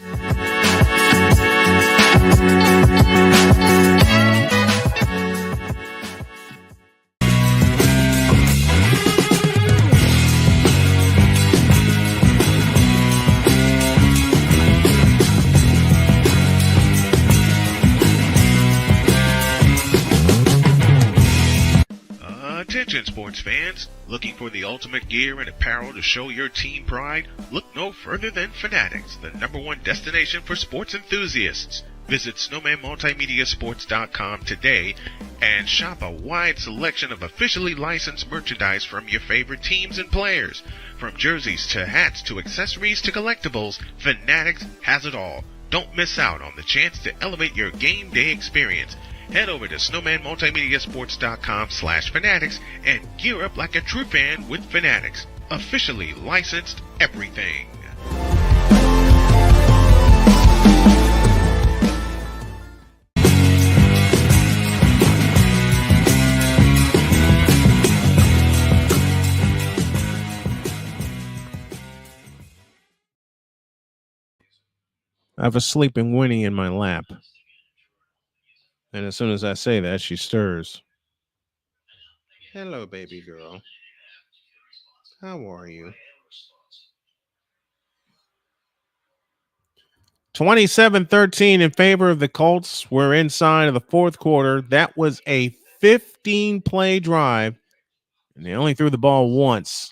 Attention sports fans, looking for the ultimate gear and apparel to show your team pride? Look no further than Fanatics, the #1 destination for sports enthusiasts. Visit snowmanmultimediasports.com today and shop a wide selection of officially licensed merchandise from your favorite teams and players. From jerseys to hats to accessories to collectibles, Fanatics has it all. Don't miss out on the chance to elevate your game day experience. Head over to snowmanmultimediasports.com/fanatics and gear up like a true fan with Fanatics. Officially licensed everything. I have a sleeping Winnie in my lap. And as soon as I say that, she stirs. Hello, baby girl. How are you? 27-13 in favor of the Colts. We're inside of the fourth quarter. That was a 15-play drive, and they only threw the ball once.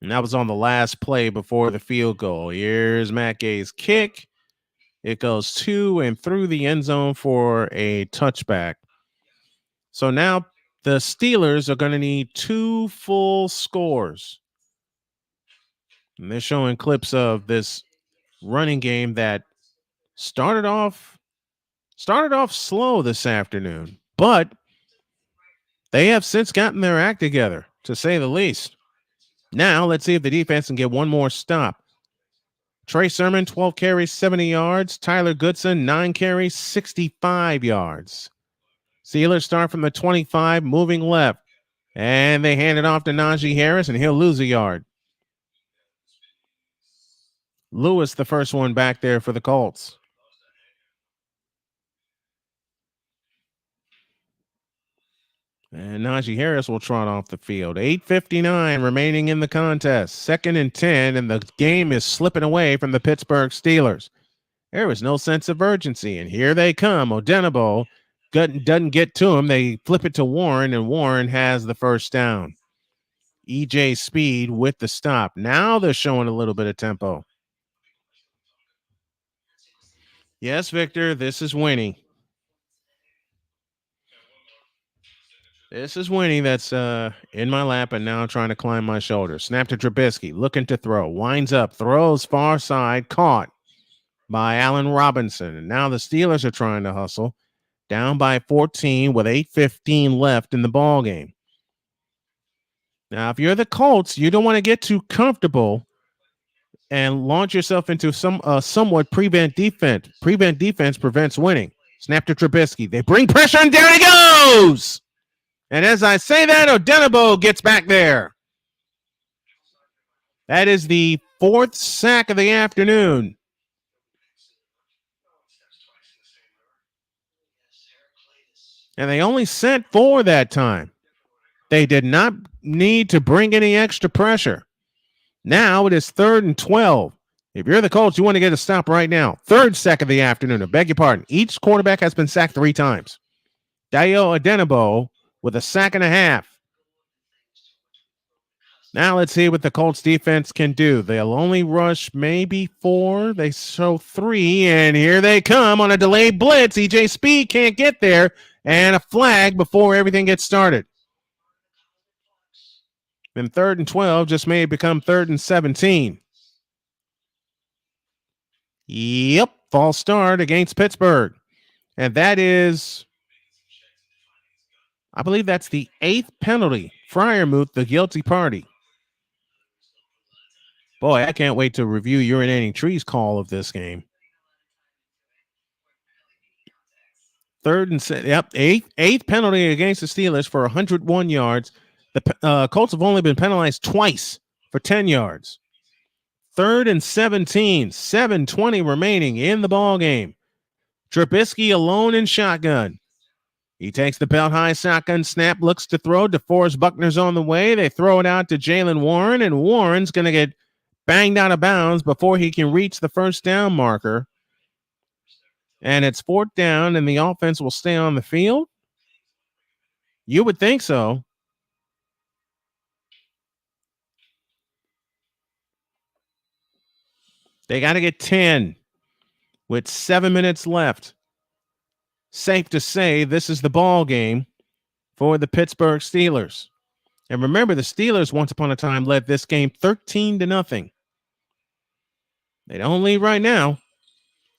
And that was on the last play before the field goal. Here's Matt Gay's kick. It goes to and through the end zone for a touchback. So now The Steelers are going to need 2 full scores. And they're showing clips of this running game that started off slow this afternoon, but they have since gotten their act together, to say the least. Now, let's see if the defense can get one more stop. Trey Sermon, 12 carries, 70 yards. Tyler Goodson, 9 carries, 65 yards. Steelers start from the 25, moving left. And they hand it off to Najee Harris, and he'll lose a yard. Lewis, the first one back there for the Colts. And Najee Harris will trot off the field. 8:59 remaining in the contest. 2nd and 10, and the game is slipping away from the Pittsburgh Steelers. There was no sense of urgency, and here they come. Odenigbo doesn't get to him. They flip it to Warren, and Warren has the first down. EJ Speed with the stop. Now they're showing a little bit of tempo. Yes, Victor, this is Winnie. This is Winnie that's in my lap and now trying to climb my shoulder. Snap to Trubisky, looking to throw. Winds up, throws far side, caught by Allen Robinson. And now the Steelers are trying to hustle. Down by 14 with 8:15 left in the ball game. Now, if you're the Colts, you don't want to get too comfortable and launch yourself into somewhat prevent defense. Prevent defense prevents winning. Snap to Trubisky. They bring pressure, and there he goes! And as I say that, Odenigbo gets back there. That is the 4th sack of the afternoon. And they only sent 4 that time. They did not need to bring any extra pressure. Now it is 3rd and 12. If you're the Colts, you want to get a stop right now. 3rd sack of the afternoon. I beg your pardon. Each quarterback has been sacked 3 times. Dayo Odenigbo with a sack and a half. Now let's see what the Colts defense can do. They'll only rush maybe 4. They show 3, and here they come on a delayed blitz. EJ Speed can't get there, and a flag before everything gets started. Then 3rd and 12 just may become 3rd and 17. Yep, false start against Pittsburgh. And that is, I believe that's the 8th penalty. Freiermuth, the guilty party. Boy, I can't wait to review urinating trees call of this game. 3rd and 8th penalty against the Steelers for 101 yards. The Colts have only been penalized twice for 10 yards. 3rd and 17, 7:20 remaining in the ball game. Trubisky alone in shotgun. He takes the belt high shotgun snap, looks to throw. DeForest Buckner's on the way. They throw it out to Jalen Warren, and Warren's going to get banged out of bounds before he can reach the first down marker. And it's 4th down, and the offense will stay on the field? You would think so. They got to get 10 with 7 minutes left. Safe to say this is the ball game for the Pittsburgh Steelers. And remember, the Steelers once upon a time led this game 13-0. They don't lead right now.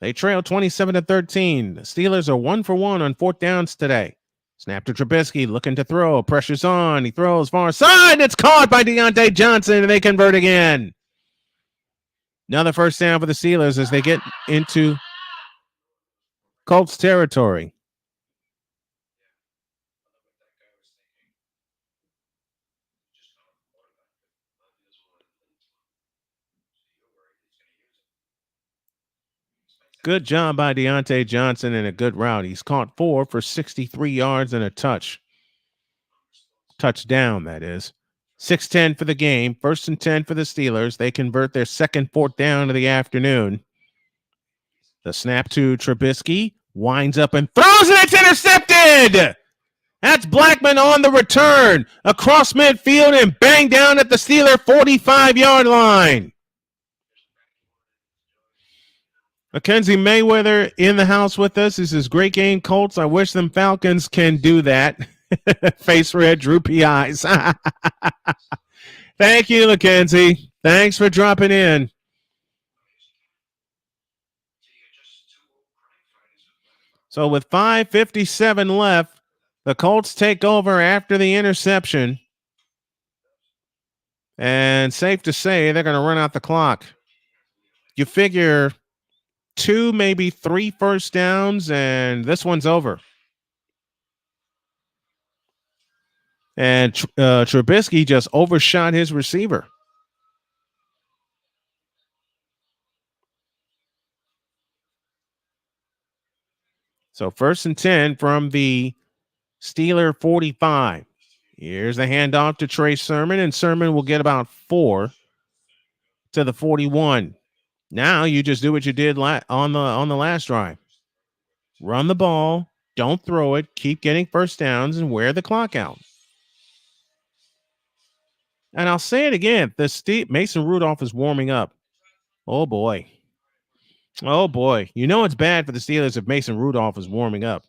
They trail 27-13. The Steelers are 1 for 1 on 4th downs today. Snap to Trubisky, looking to throw. Pressure's on. He throws far side. It's caught by Deontay Johnson, and they convert again. Another first down for the Steelers as they get into Colts territory. Good job by Deontay Johnson and a good route. He's caught 4 for 63 yards and a touchdown, that is. 6:10 for the game. 1st and 10 for the Steelers. They convert their second 4th down of the afternoon. The snap to Trubisky. Winds up and throws, and it's intercepted! That's Blackman on the return. Across midfield and bang down at the Steeler 45-yard line. Mackenzie Mayweather in the house with us. This is great game, Colts. I wish them Falcons can do that. Face red, droopy eyes. Thank you, Mackenzie. Thanks for dropping in. So with 5:57 left, the Colts take over after the interception. And safe to say, they're going to run out the clock. You figure 2, maybe 3 first downs, and this one's over. And Trubisky just overshot his receiver. So 1st and 10 from the Steeler 45. Here's the handoff to Trey Sermon, and Sermon will get about 4 to the 41. Now you just do what you did on the last drive. Run the ball, don't throw it, keep getting first downs, and wear the clock out. And I'll say it again, Mason Rudolph is warming up. Oh, boy. Oh, boy. You know it's bad for the Steelers if Mason Rudolph is warming up.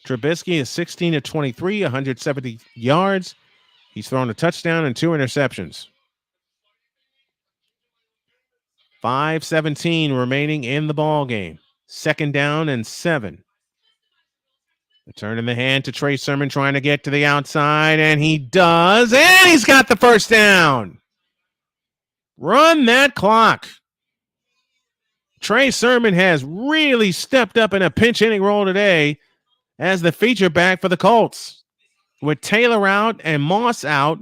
Trubisky is 16 of 23, 170 yards. He's thrown a touchdown and 2 interceptions. 5:17 remaining in the ball game. 2nd down and 7. The turn in the hand to Trey Sermon trying to get to the outside, and he does, and he's got the first down. Run that clock. Trey Sermon has really stepped up in a pinch hitting role today as the feature back for the Colts. With Taylor out and Moss out,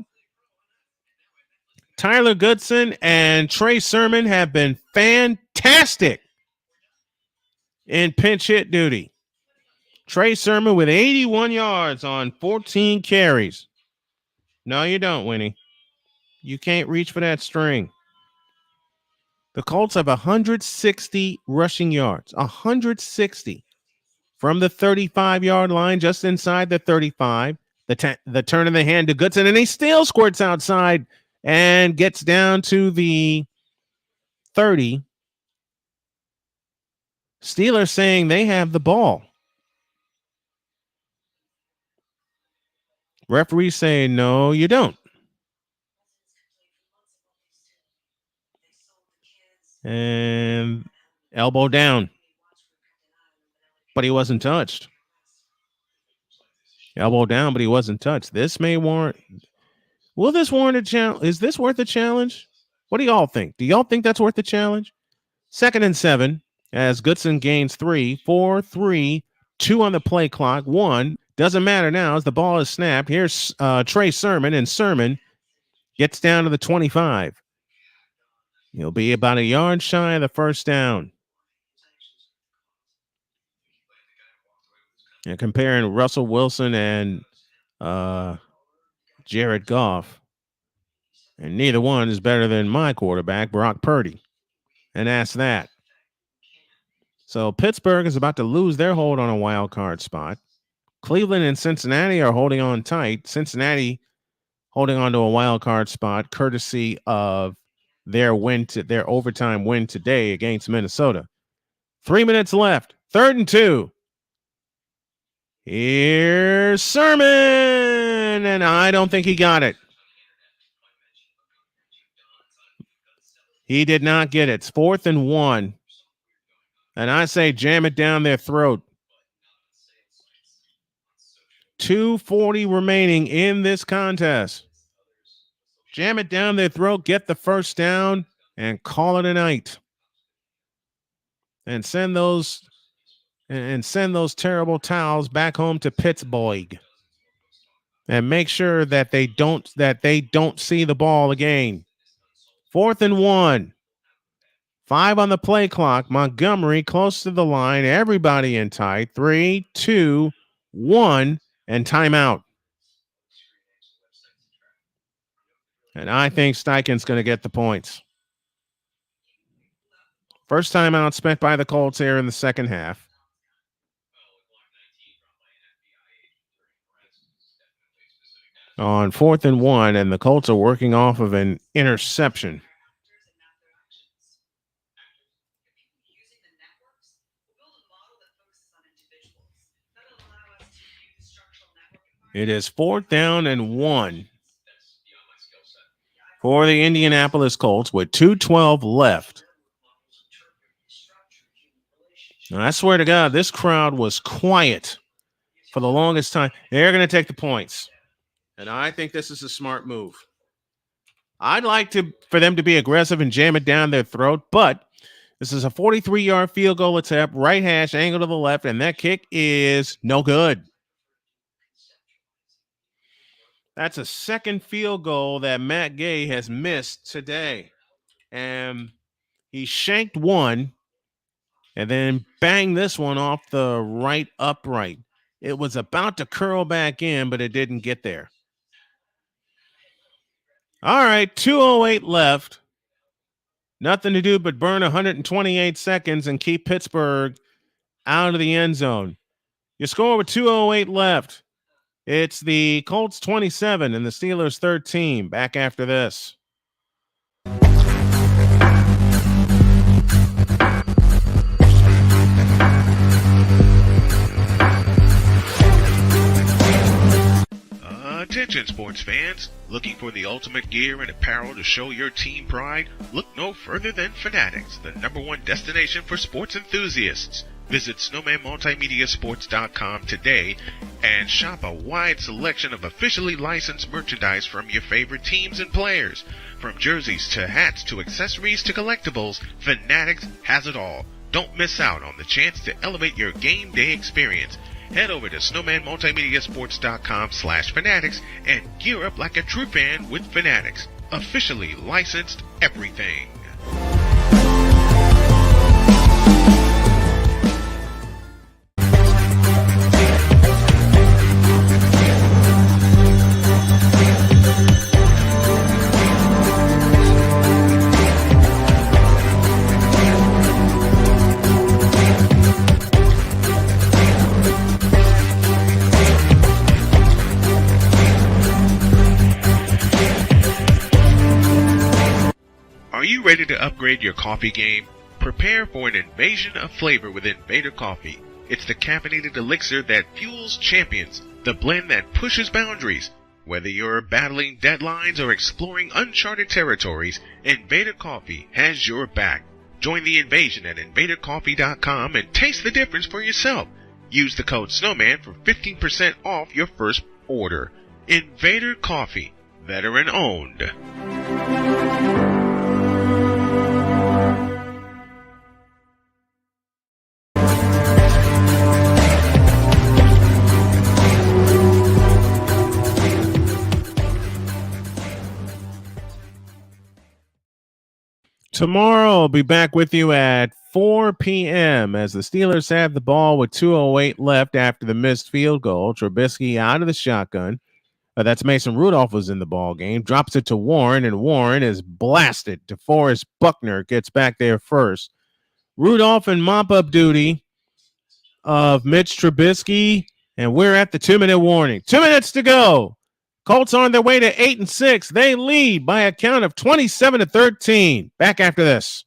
Tyler Goodson and Trey Sermon have been fantastic in pinch hit duty. Trey Sermon with 81 yards on 14 carries. No, you don't, Winnie. You can't reach for that string. The Colts have 160 rushing yards. 160 from the 35-yard line, just inside the 35. The turn in the hand to Goodson, and he still squirts outside and gets down to the 30. Steelers saying they have the ball. Referees saying, no, you don't. And elbow down. But he wasn't touched. Elbow down, but he wasn't touched. This may warrant. Will this warrant a challenge? Is this worth a challenge? What do y'all think? Do y'all think that's worth a challenge? 2nd and 7 as Goodson gains 3, 4, 3, 2 on the play clock. 1 doesn't matter now as the ball is snapped. Here's Trey Sermon, and Sermon gets down to the 25. He'll be about a yard shy of the first down. And comparing Russell Wilson and Jared Goff, and neither one is better than my quarterback, Brock Purdy. And that's that. So Pittsburgh is about to lose their hold on a wild card spot. Cleveland and Cincinnati are holding on tight. Cincinnati holding on to a wild card spot courtesy of their overtime win today against Minnesota. 3 minutes left. 3rd and 2. Here's Sermon, and I don't think he got it. He did not get it. It's 4th and 1. And I say jam it down their throat. 2:40 remaining in this contest. Jam it down their throat, get the first down, and call it a night. And send those terrible towels back home to Pittsburgh. And make sure that they don't see the ball again. 4th and 1. 5 on the play clock. Montgomery close to the line. Everybody in tight. 3, 2, 1, and timeout. And I think Steichen's going to get the points. First timeout spent by the Colts here in the second half. On 4th and 1, and the Colts are working off of an interception. It is 4th down and 1 for the Indianapolis Colts with 2:12 left. Now, I swear to God, this crowd was quiet for the longest time. They're going to take the points. And I think this is a smart move. I'd like for them to be aggressive and jam it down their throat, but this is a 43-yard field goal attempt, right hash, angle to the left, and that kick is no good. That's a second field goal that Matt Gay has missed today. And he shanked one and then banged this one off the right upright. It was about to curl back in, but it didn't get there. All right, 2:08 left. Nothing to do but burn 128 seconds and keep Pittsburgh out of the end zone. Your score with 2:08 left. It's the Colts 27 and the Steelers 13. Back after this. Attention sports fans, looking for the ultimate gear and apparel to show your team pride? Look no further than Fanatics, the #1 destination for sports enthusiasts. Visit snowmanmultimediasports.com today and shop a wide selection of officially licensed merchandise from your favorite teams and players. From jerseys to hats to accessories to collectibles, Fanatics has it all. Don't miss out on the chance to elevate your game day experience. Head over to snowmanmultimediasports.com/fanatics and gear up like a true fan with Fanatics. Officially licensed everything. Are you ready to upgrade your coffee game? Prepare for an invasion of flavor with Invader Coffee. It's the caffeinated elixir that fuels champions, the blend that pushes boundaries. Whether you're battling deadlines or exploring uncharted territories, Invader Coffee has your back. Join the invasion at invadercoffee.com and taste the difference for yourself. Use the code SNOWMAN for 15% off your first order. Invader Coffee, veteran owned. Tomorrow, I'll be back with you at 4 p.m. as the Steelers have the ball with 2:08 left after the missed field goal. Trubisky out of the shotgun. That's Mason Rudolph was in the ball game. Drops it to Warren, and Warren is blasted. DeForest Buckner gets back there first. Rudolph in mop-up duty of Mitch Trubisky, and we're at the 2-minute warning. 2 minutes to go. Colts on their way to 8-6. They lead by a count of 27-13. Back after this.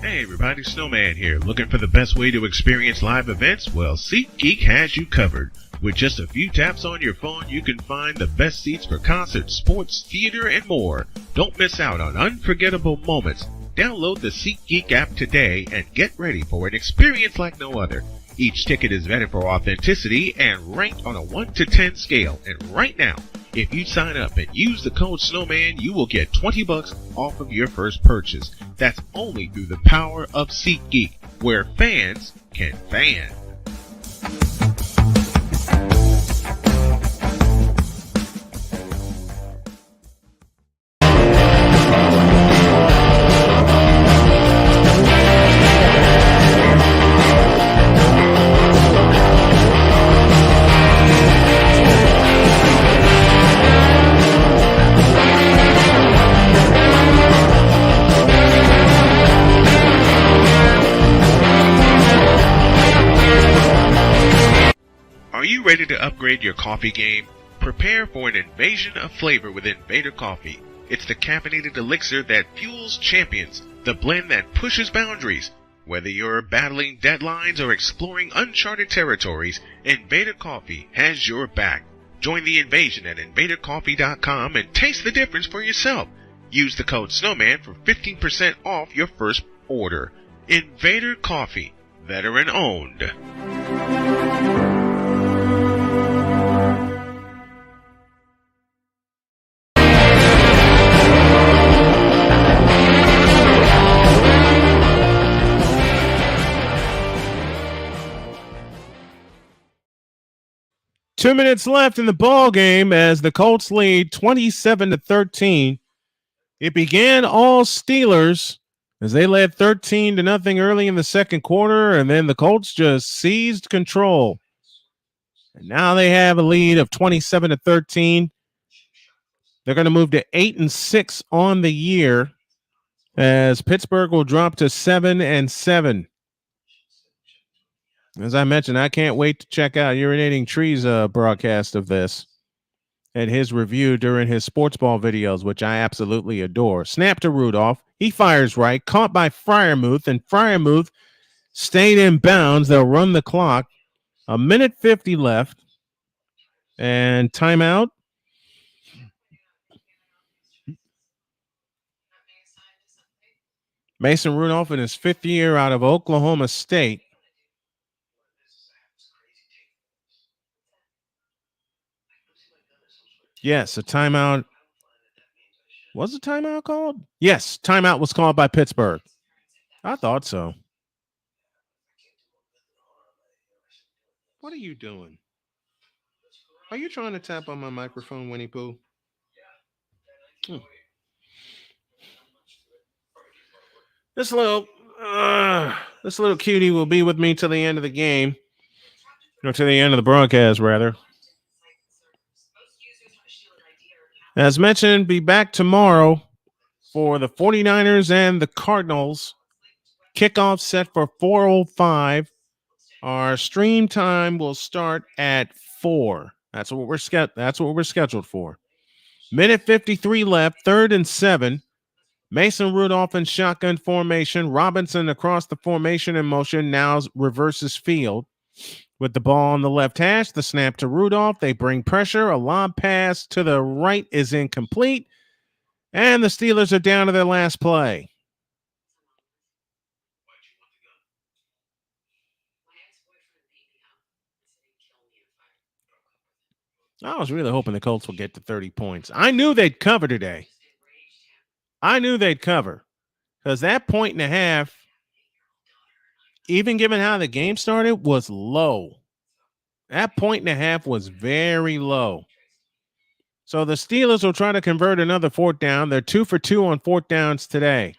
Hey everybody, Snowman here. Looking for the best way to experience live events? Well, SeatGeek has you covered. With just a few taps on your phone, you can find the best seats for concerts, sports, theater, and more. Don't miss out on unforgettable moments. Download the SeatGeek app today and get ready for an experience like no other. Each ticket is vetted for authenticity and ranked on a 1 to 10 scale. And right now, if you sign up and use the code SNOWMAN, you will get $20 off of your first purchase. That's only through the power of SeatGeek, where fans can fan. Are you ready to upgrade your coffee game? Prepare for an invasion of flavor with Invader Coffee. It's the caffeinated elixir that fuels champions, the blend that pushes boundaries. Whether you're battling deadlines or exploring uncharted territories, Invader Coffee has your back. Join the invasion at invadercoffee.com and taste the difference for yourself. Use the code Snowman for 15% off your first order. Invader Coffee, veteran owned. Two minutes left in the ball game as the Colts lead 27-13. It began all Steelers as they led 13-0 early in the second quarter, and then the Colts just seized control. And now they have a lead of 27-13. They're going to move to 8-6 on the year as Pittsburgh will drop to 7-7. As I mentioned, I can't wait to check out Urinating Trees' broadcast of this and his review during his sports ball videos, which I absolutely adore. Snap to Rudolph. He fires right, caught by Freiermuth, and Freiermuth stayed in bounds. They'll run the clock. 1:50 left. And timeout. Mason Rudolph in his fifth year out of Oklahoma State. Yes, a timeout. Was a timeout called? Yes, timeout was called by Pittsburgh. I thought so. What are you doing? Are you trying to tap on my microphone, Winnie Pooh? This little cutie will be with me till the end of the game. Or to the end of the broadcast, rather. As mentioned, be back tomorrow for the 49ers and the Cardinals. Kickoff set for 4:05. Our stream time will start at 4. That's what we're scheduled for. 1:53 left, 3rd and 7. Mason Rudolph in shotgun formation. Robinson across the formation in motion. Now reverses field with the ball on the left hash. The snap to Rudolph. They bring pressure. A lob pass to the right is incomplete. And the Steelers are down to their last play. I was really hoping the Colts would get to 30 points. I knew they'd cover today. I knew they'd cover because that point and a half, even given how the game started, was low. That point and a half was very low. So the Steelers will try to convert another fourth down. They're 2 for 2 on fourth downs today.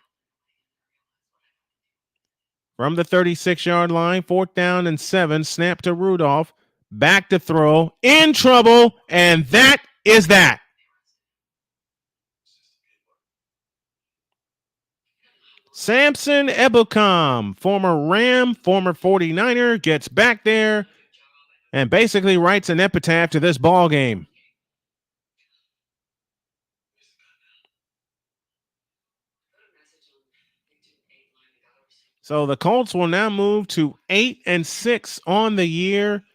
From the 36-yard line, 4th down and 7, snap to Rudolph, back to throw, in trouble, and that is that. Samson Ebukam, former Ram, former 49er, gets back there and basically writes an epitaph to this ball game. So the Colts will now move to 8-6 on the year.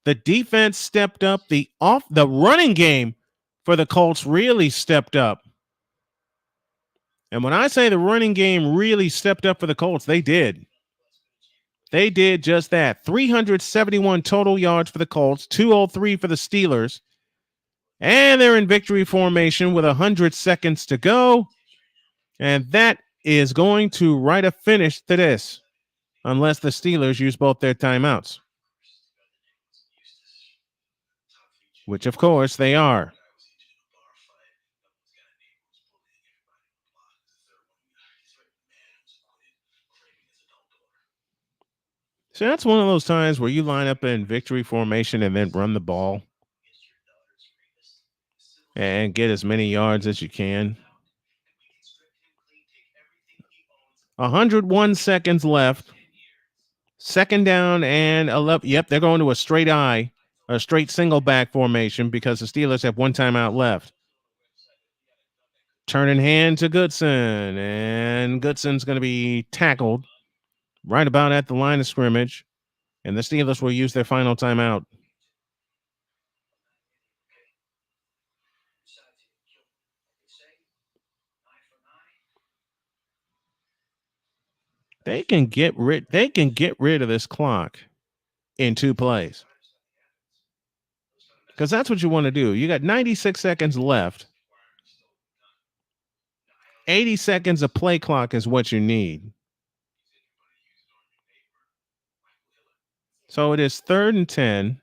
The defense stepped up. The running game for the Colts really stepped up. And when I say the running game really stepped up for the Colts, they did. They did just that. 371 total yards for the Colts, 203 for the Steelers. And they're in victory formation with 100 seconds to go. And that is going to write a finish to this, unless the Steelers use both their timeouts, which, of course, they are. So that's one of those times where you line up in victory formation and then run the ball and get as many yards as you can. 101 seconds left. 2nd down and 11. Yep, they're going to a straight single back formation because the Steelers have one timeout left. Turning hand to Goodson, and Goodson's going to be tackled right about at the line of scrimmage, and the Steelers will use their final timeout. They can get rid of this clock in 2 plays. Because that's what you want to do. You got 96 seconds left. 80 seconds of play clock is what you need. So it is 3rd and 10.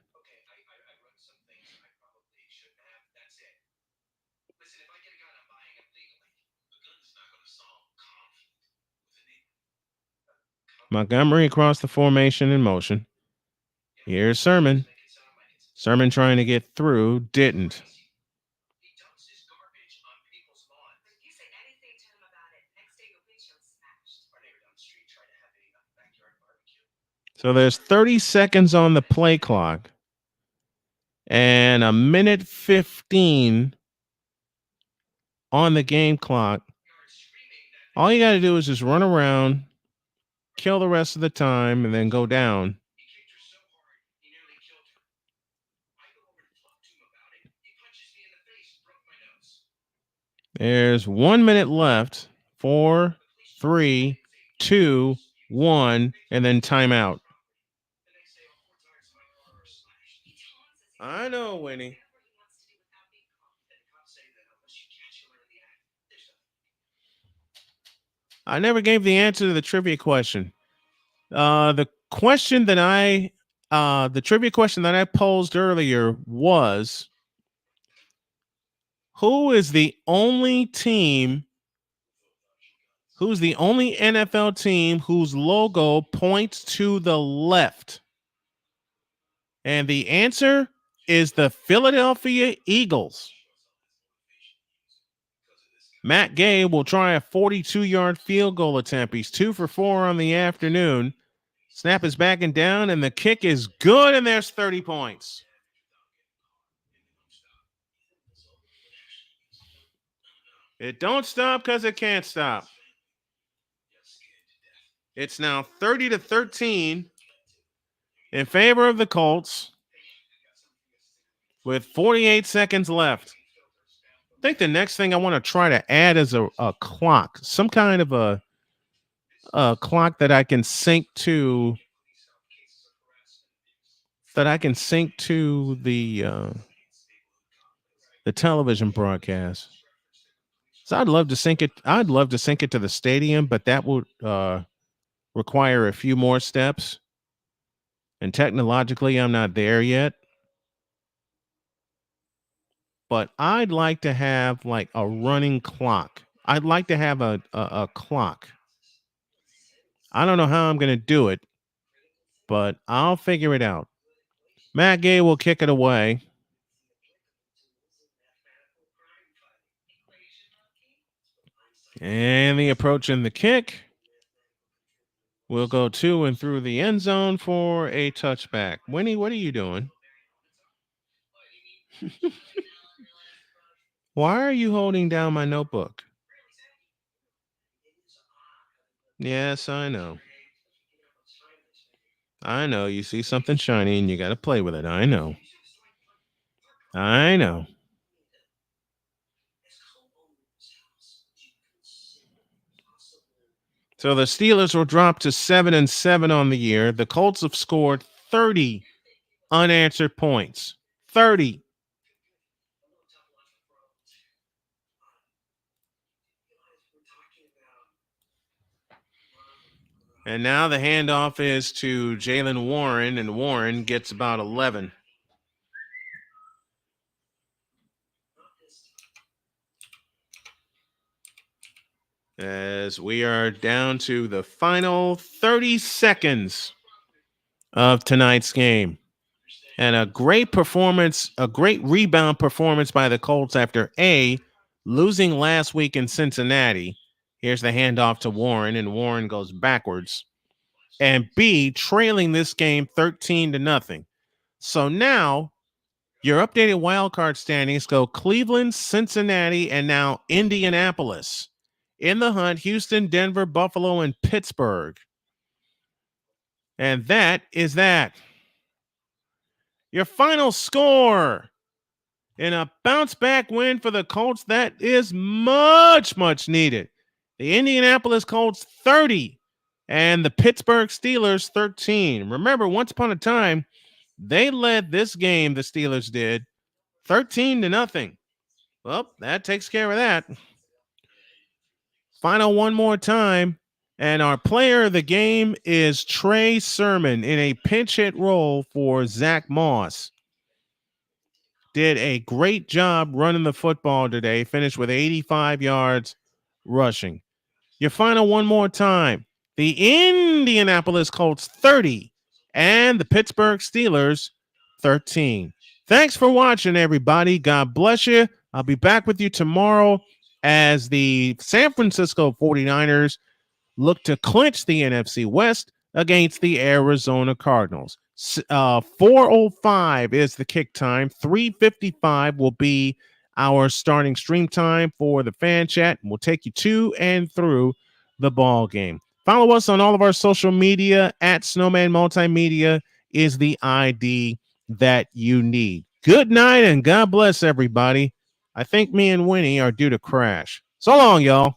Montgomery across the formation in motion. Here's Sermon. Sermon trying to get through, didn't. So there's 30 seconds on the play clock and a minute 15 on the game clock. All you got to do is just run around, kill the rest of the time, and then go down. There's 1 minute left. 4, 3, 2, 1, and then timeout. I know, Winnie. I never gave the answer to the trivia question. The trivia question that I posed earlier was, who's the only NFL team whose logo points to the left? And the answer is the Philadelphia Eagles. Matt Gay will try a 42-yard field goal attempt. He's 2 for 4 on the afternoon. Snap is backing down, and the kick is good, and there's 30 points. It don't stop because it can't stop. It's now 30-13 in favor of the Colts with 48 seconds left. I think the next thing I want to try to add is a clock, some kind of a clock that I can sync to. The television broadcast. So I'd love to sync it. I'd love to sync it to the stadium, but that would require a few more steps. And technologically, I'm not there yet. But I'd like to have like a running clock. I'd like to have a clock. I don't know how I'm going to do it, but I'll figure it out. Matt Gay will kick it away. And the approach and the kick will go to and through the end zone for a touchback. Winnie, what are you doing? Why are you holding down my notebook? Yes, I know. I know. You see something shiny and you got to play with it. I know. I know. So the Steelers will drop to 7-7 on the year. The Colts have scored 30 unanswered points. 30. And now the handoff is to Jalen Warren, and Warren gets about 11. As we are down to the final 30 seconds of tonight's game. And a great performance, a great rebound performance by the Colts after A, losing last week in Cincinnati. Here's the handoff to Warren, and Warren goes backwards. And B, trailing this game 13-0. So now Your updated wildcard standings go Cleveland, Cincinnati, and now Indianapolis. In the hunt, Houston, Denver, Buffalo, and Pittsburgh. And that is that. Your final score in a bounce-back win for the Colts that is much, much needed. The Indianapolis Colts 30 and the Pittsburgh Steelers 13. Remember, once upon a time, they led this game, the Steelers did, 13-0. Well, that takes care of that. Final one more time. And our player of the game is Trey Sermon in a pinch hit role for Zach Moss. Did a great job running the football today. Finished with 85 yards rushing. Your final one more time. The Indianapolis Colts 30 and the Pittsburgh Steelers 13. Thanks for watching, everybody. God bless you. I'll be back with you tomorrow as the San Francisco 49ers look to clinch the NFC West against the Arizona Cardinals. 4:05 is the kick time. 3:55 will be our starting stream time for the fan chat. We'll take you to and through the ball game. Follow us on all of our social media at Snowman Multimedia is the ID that you need. Good night and God bless everybody. I think me and Winnie are due to crash. So long, y'all.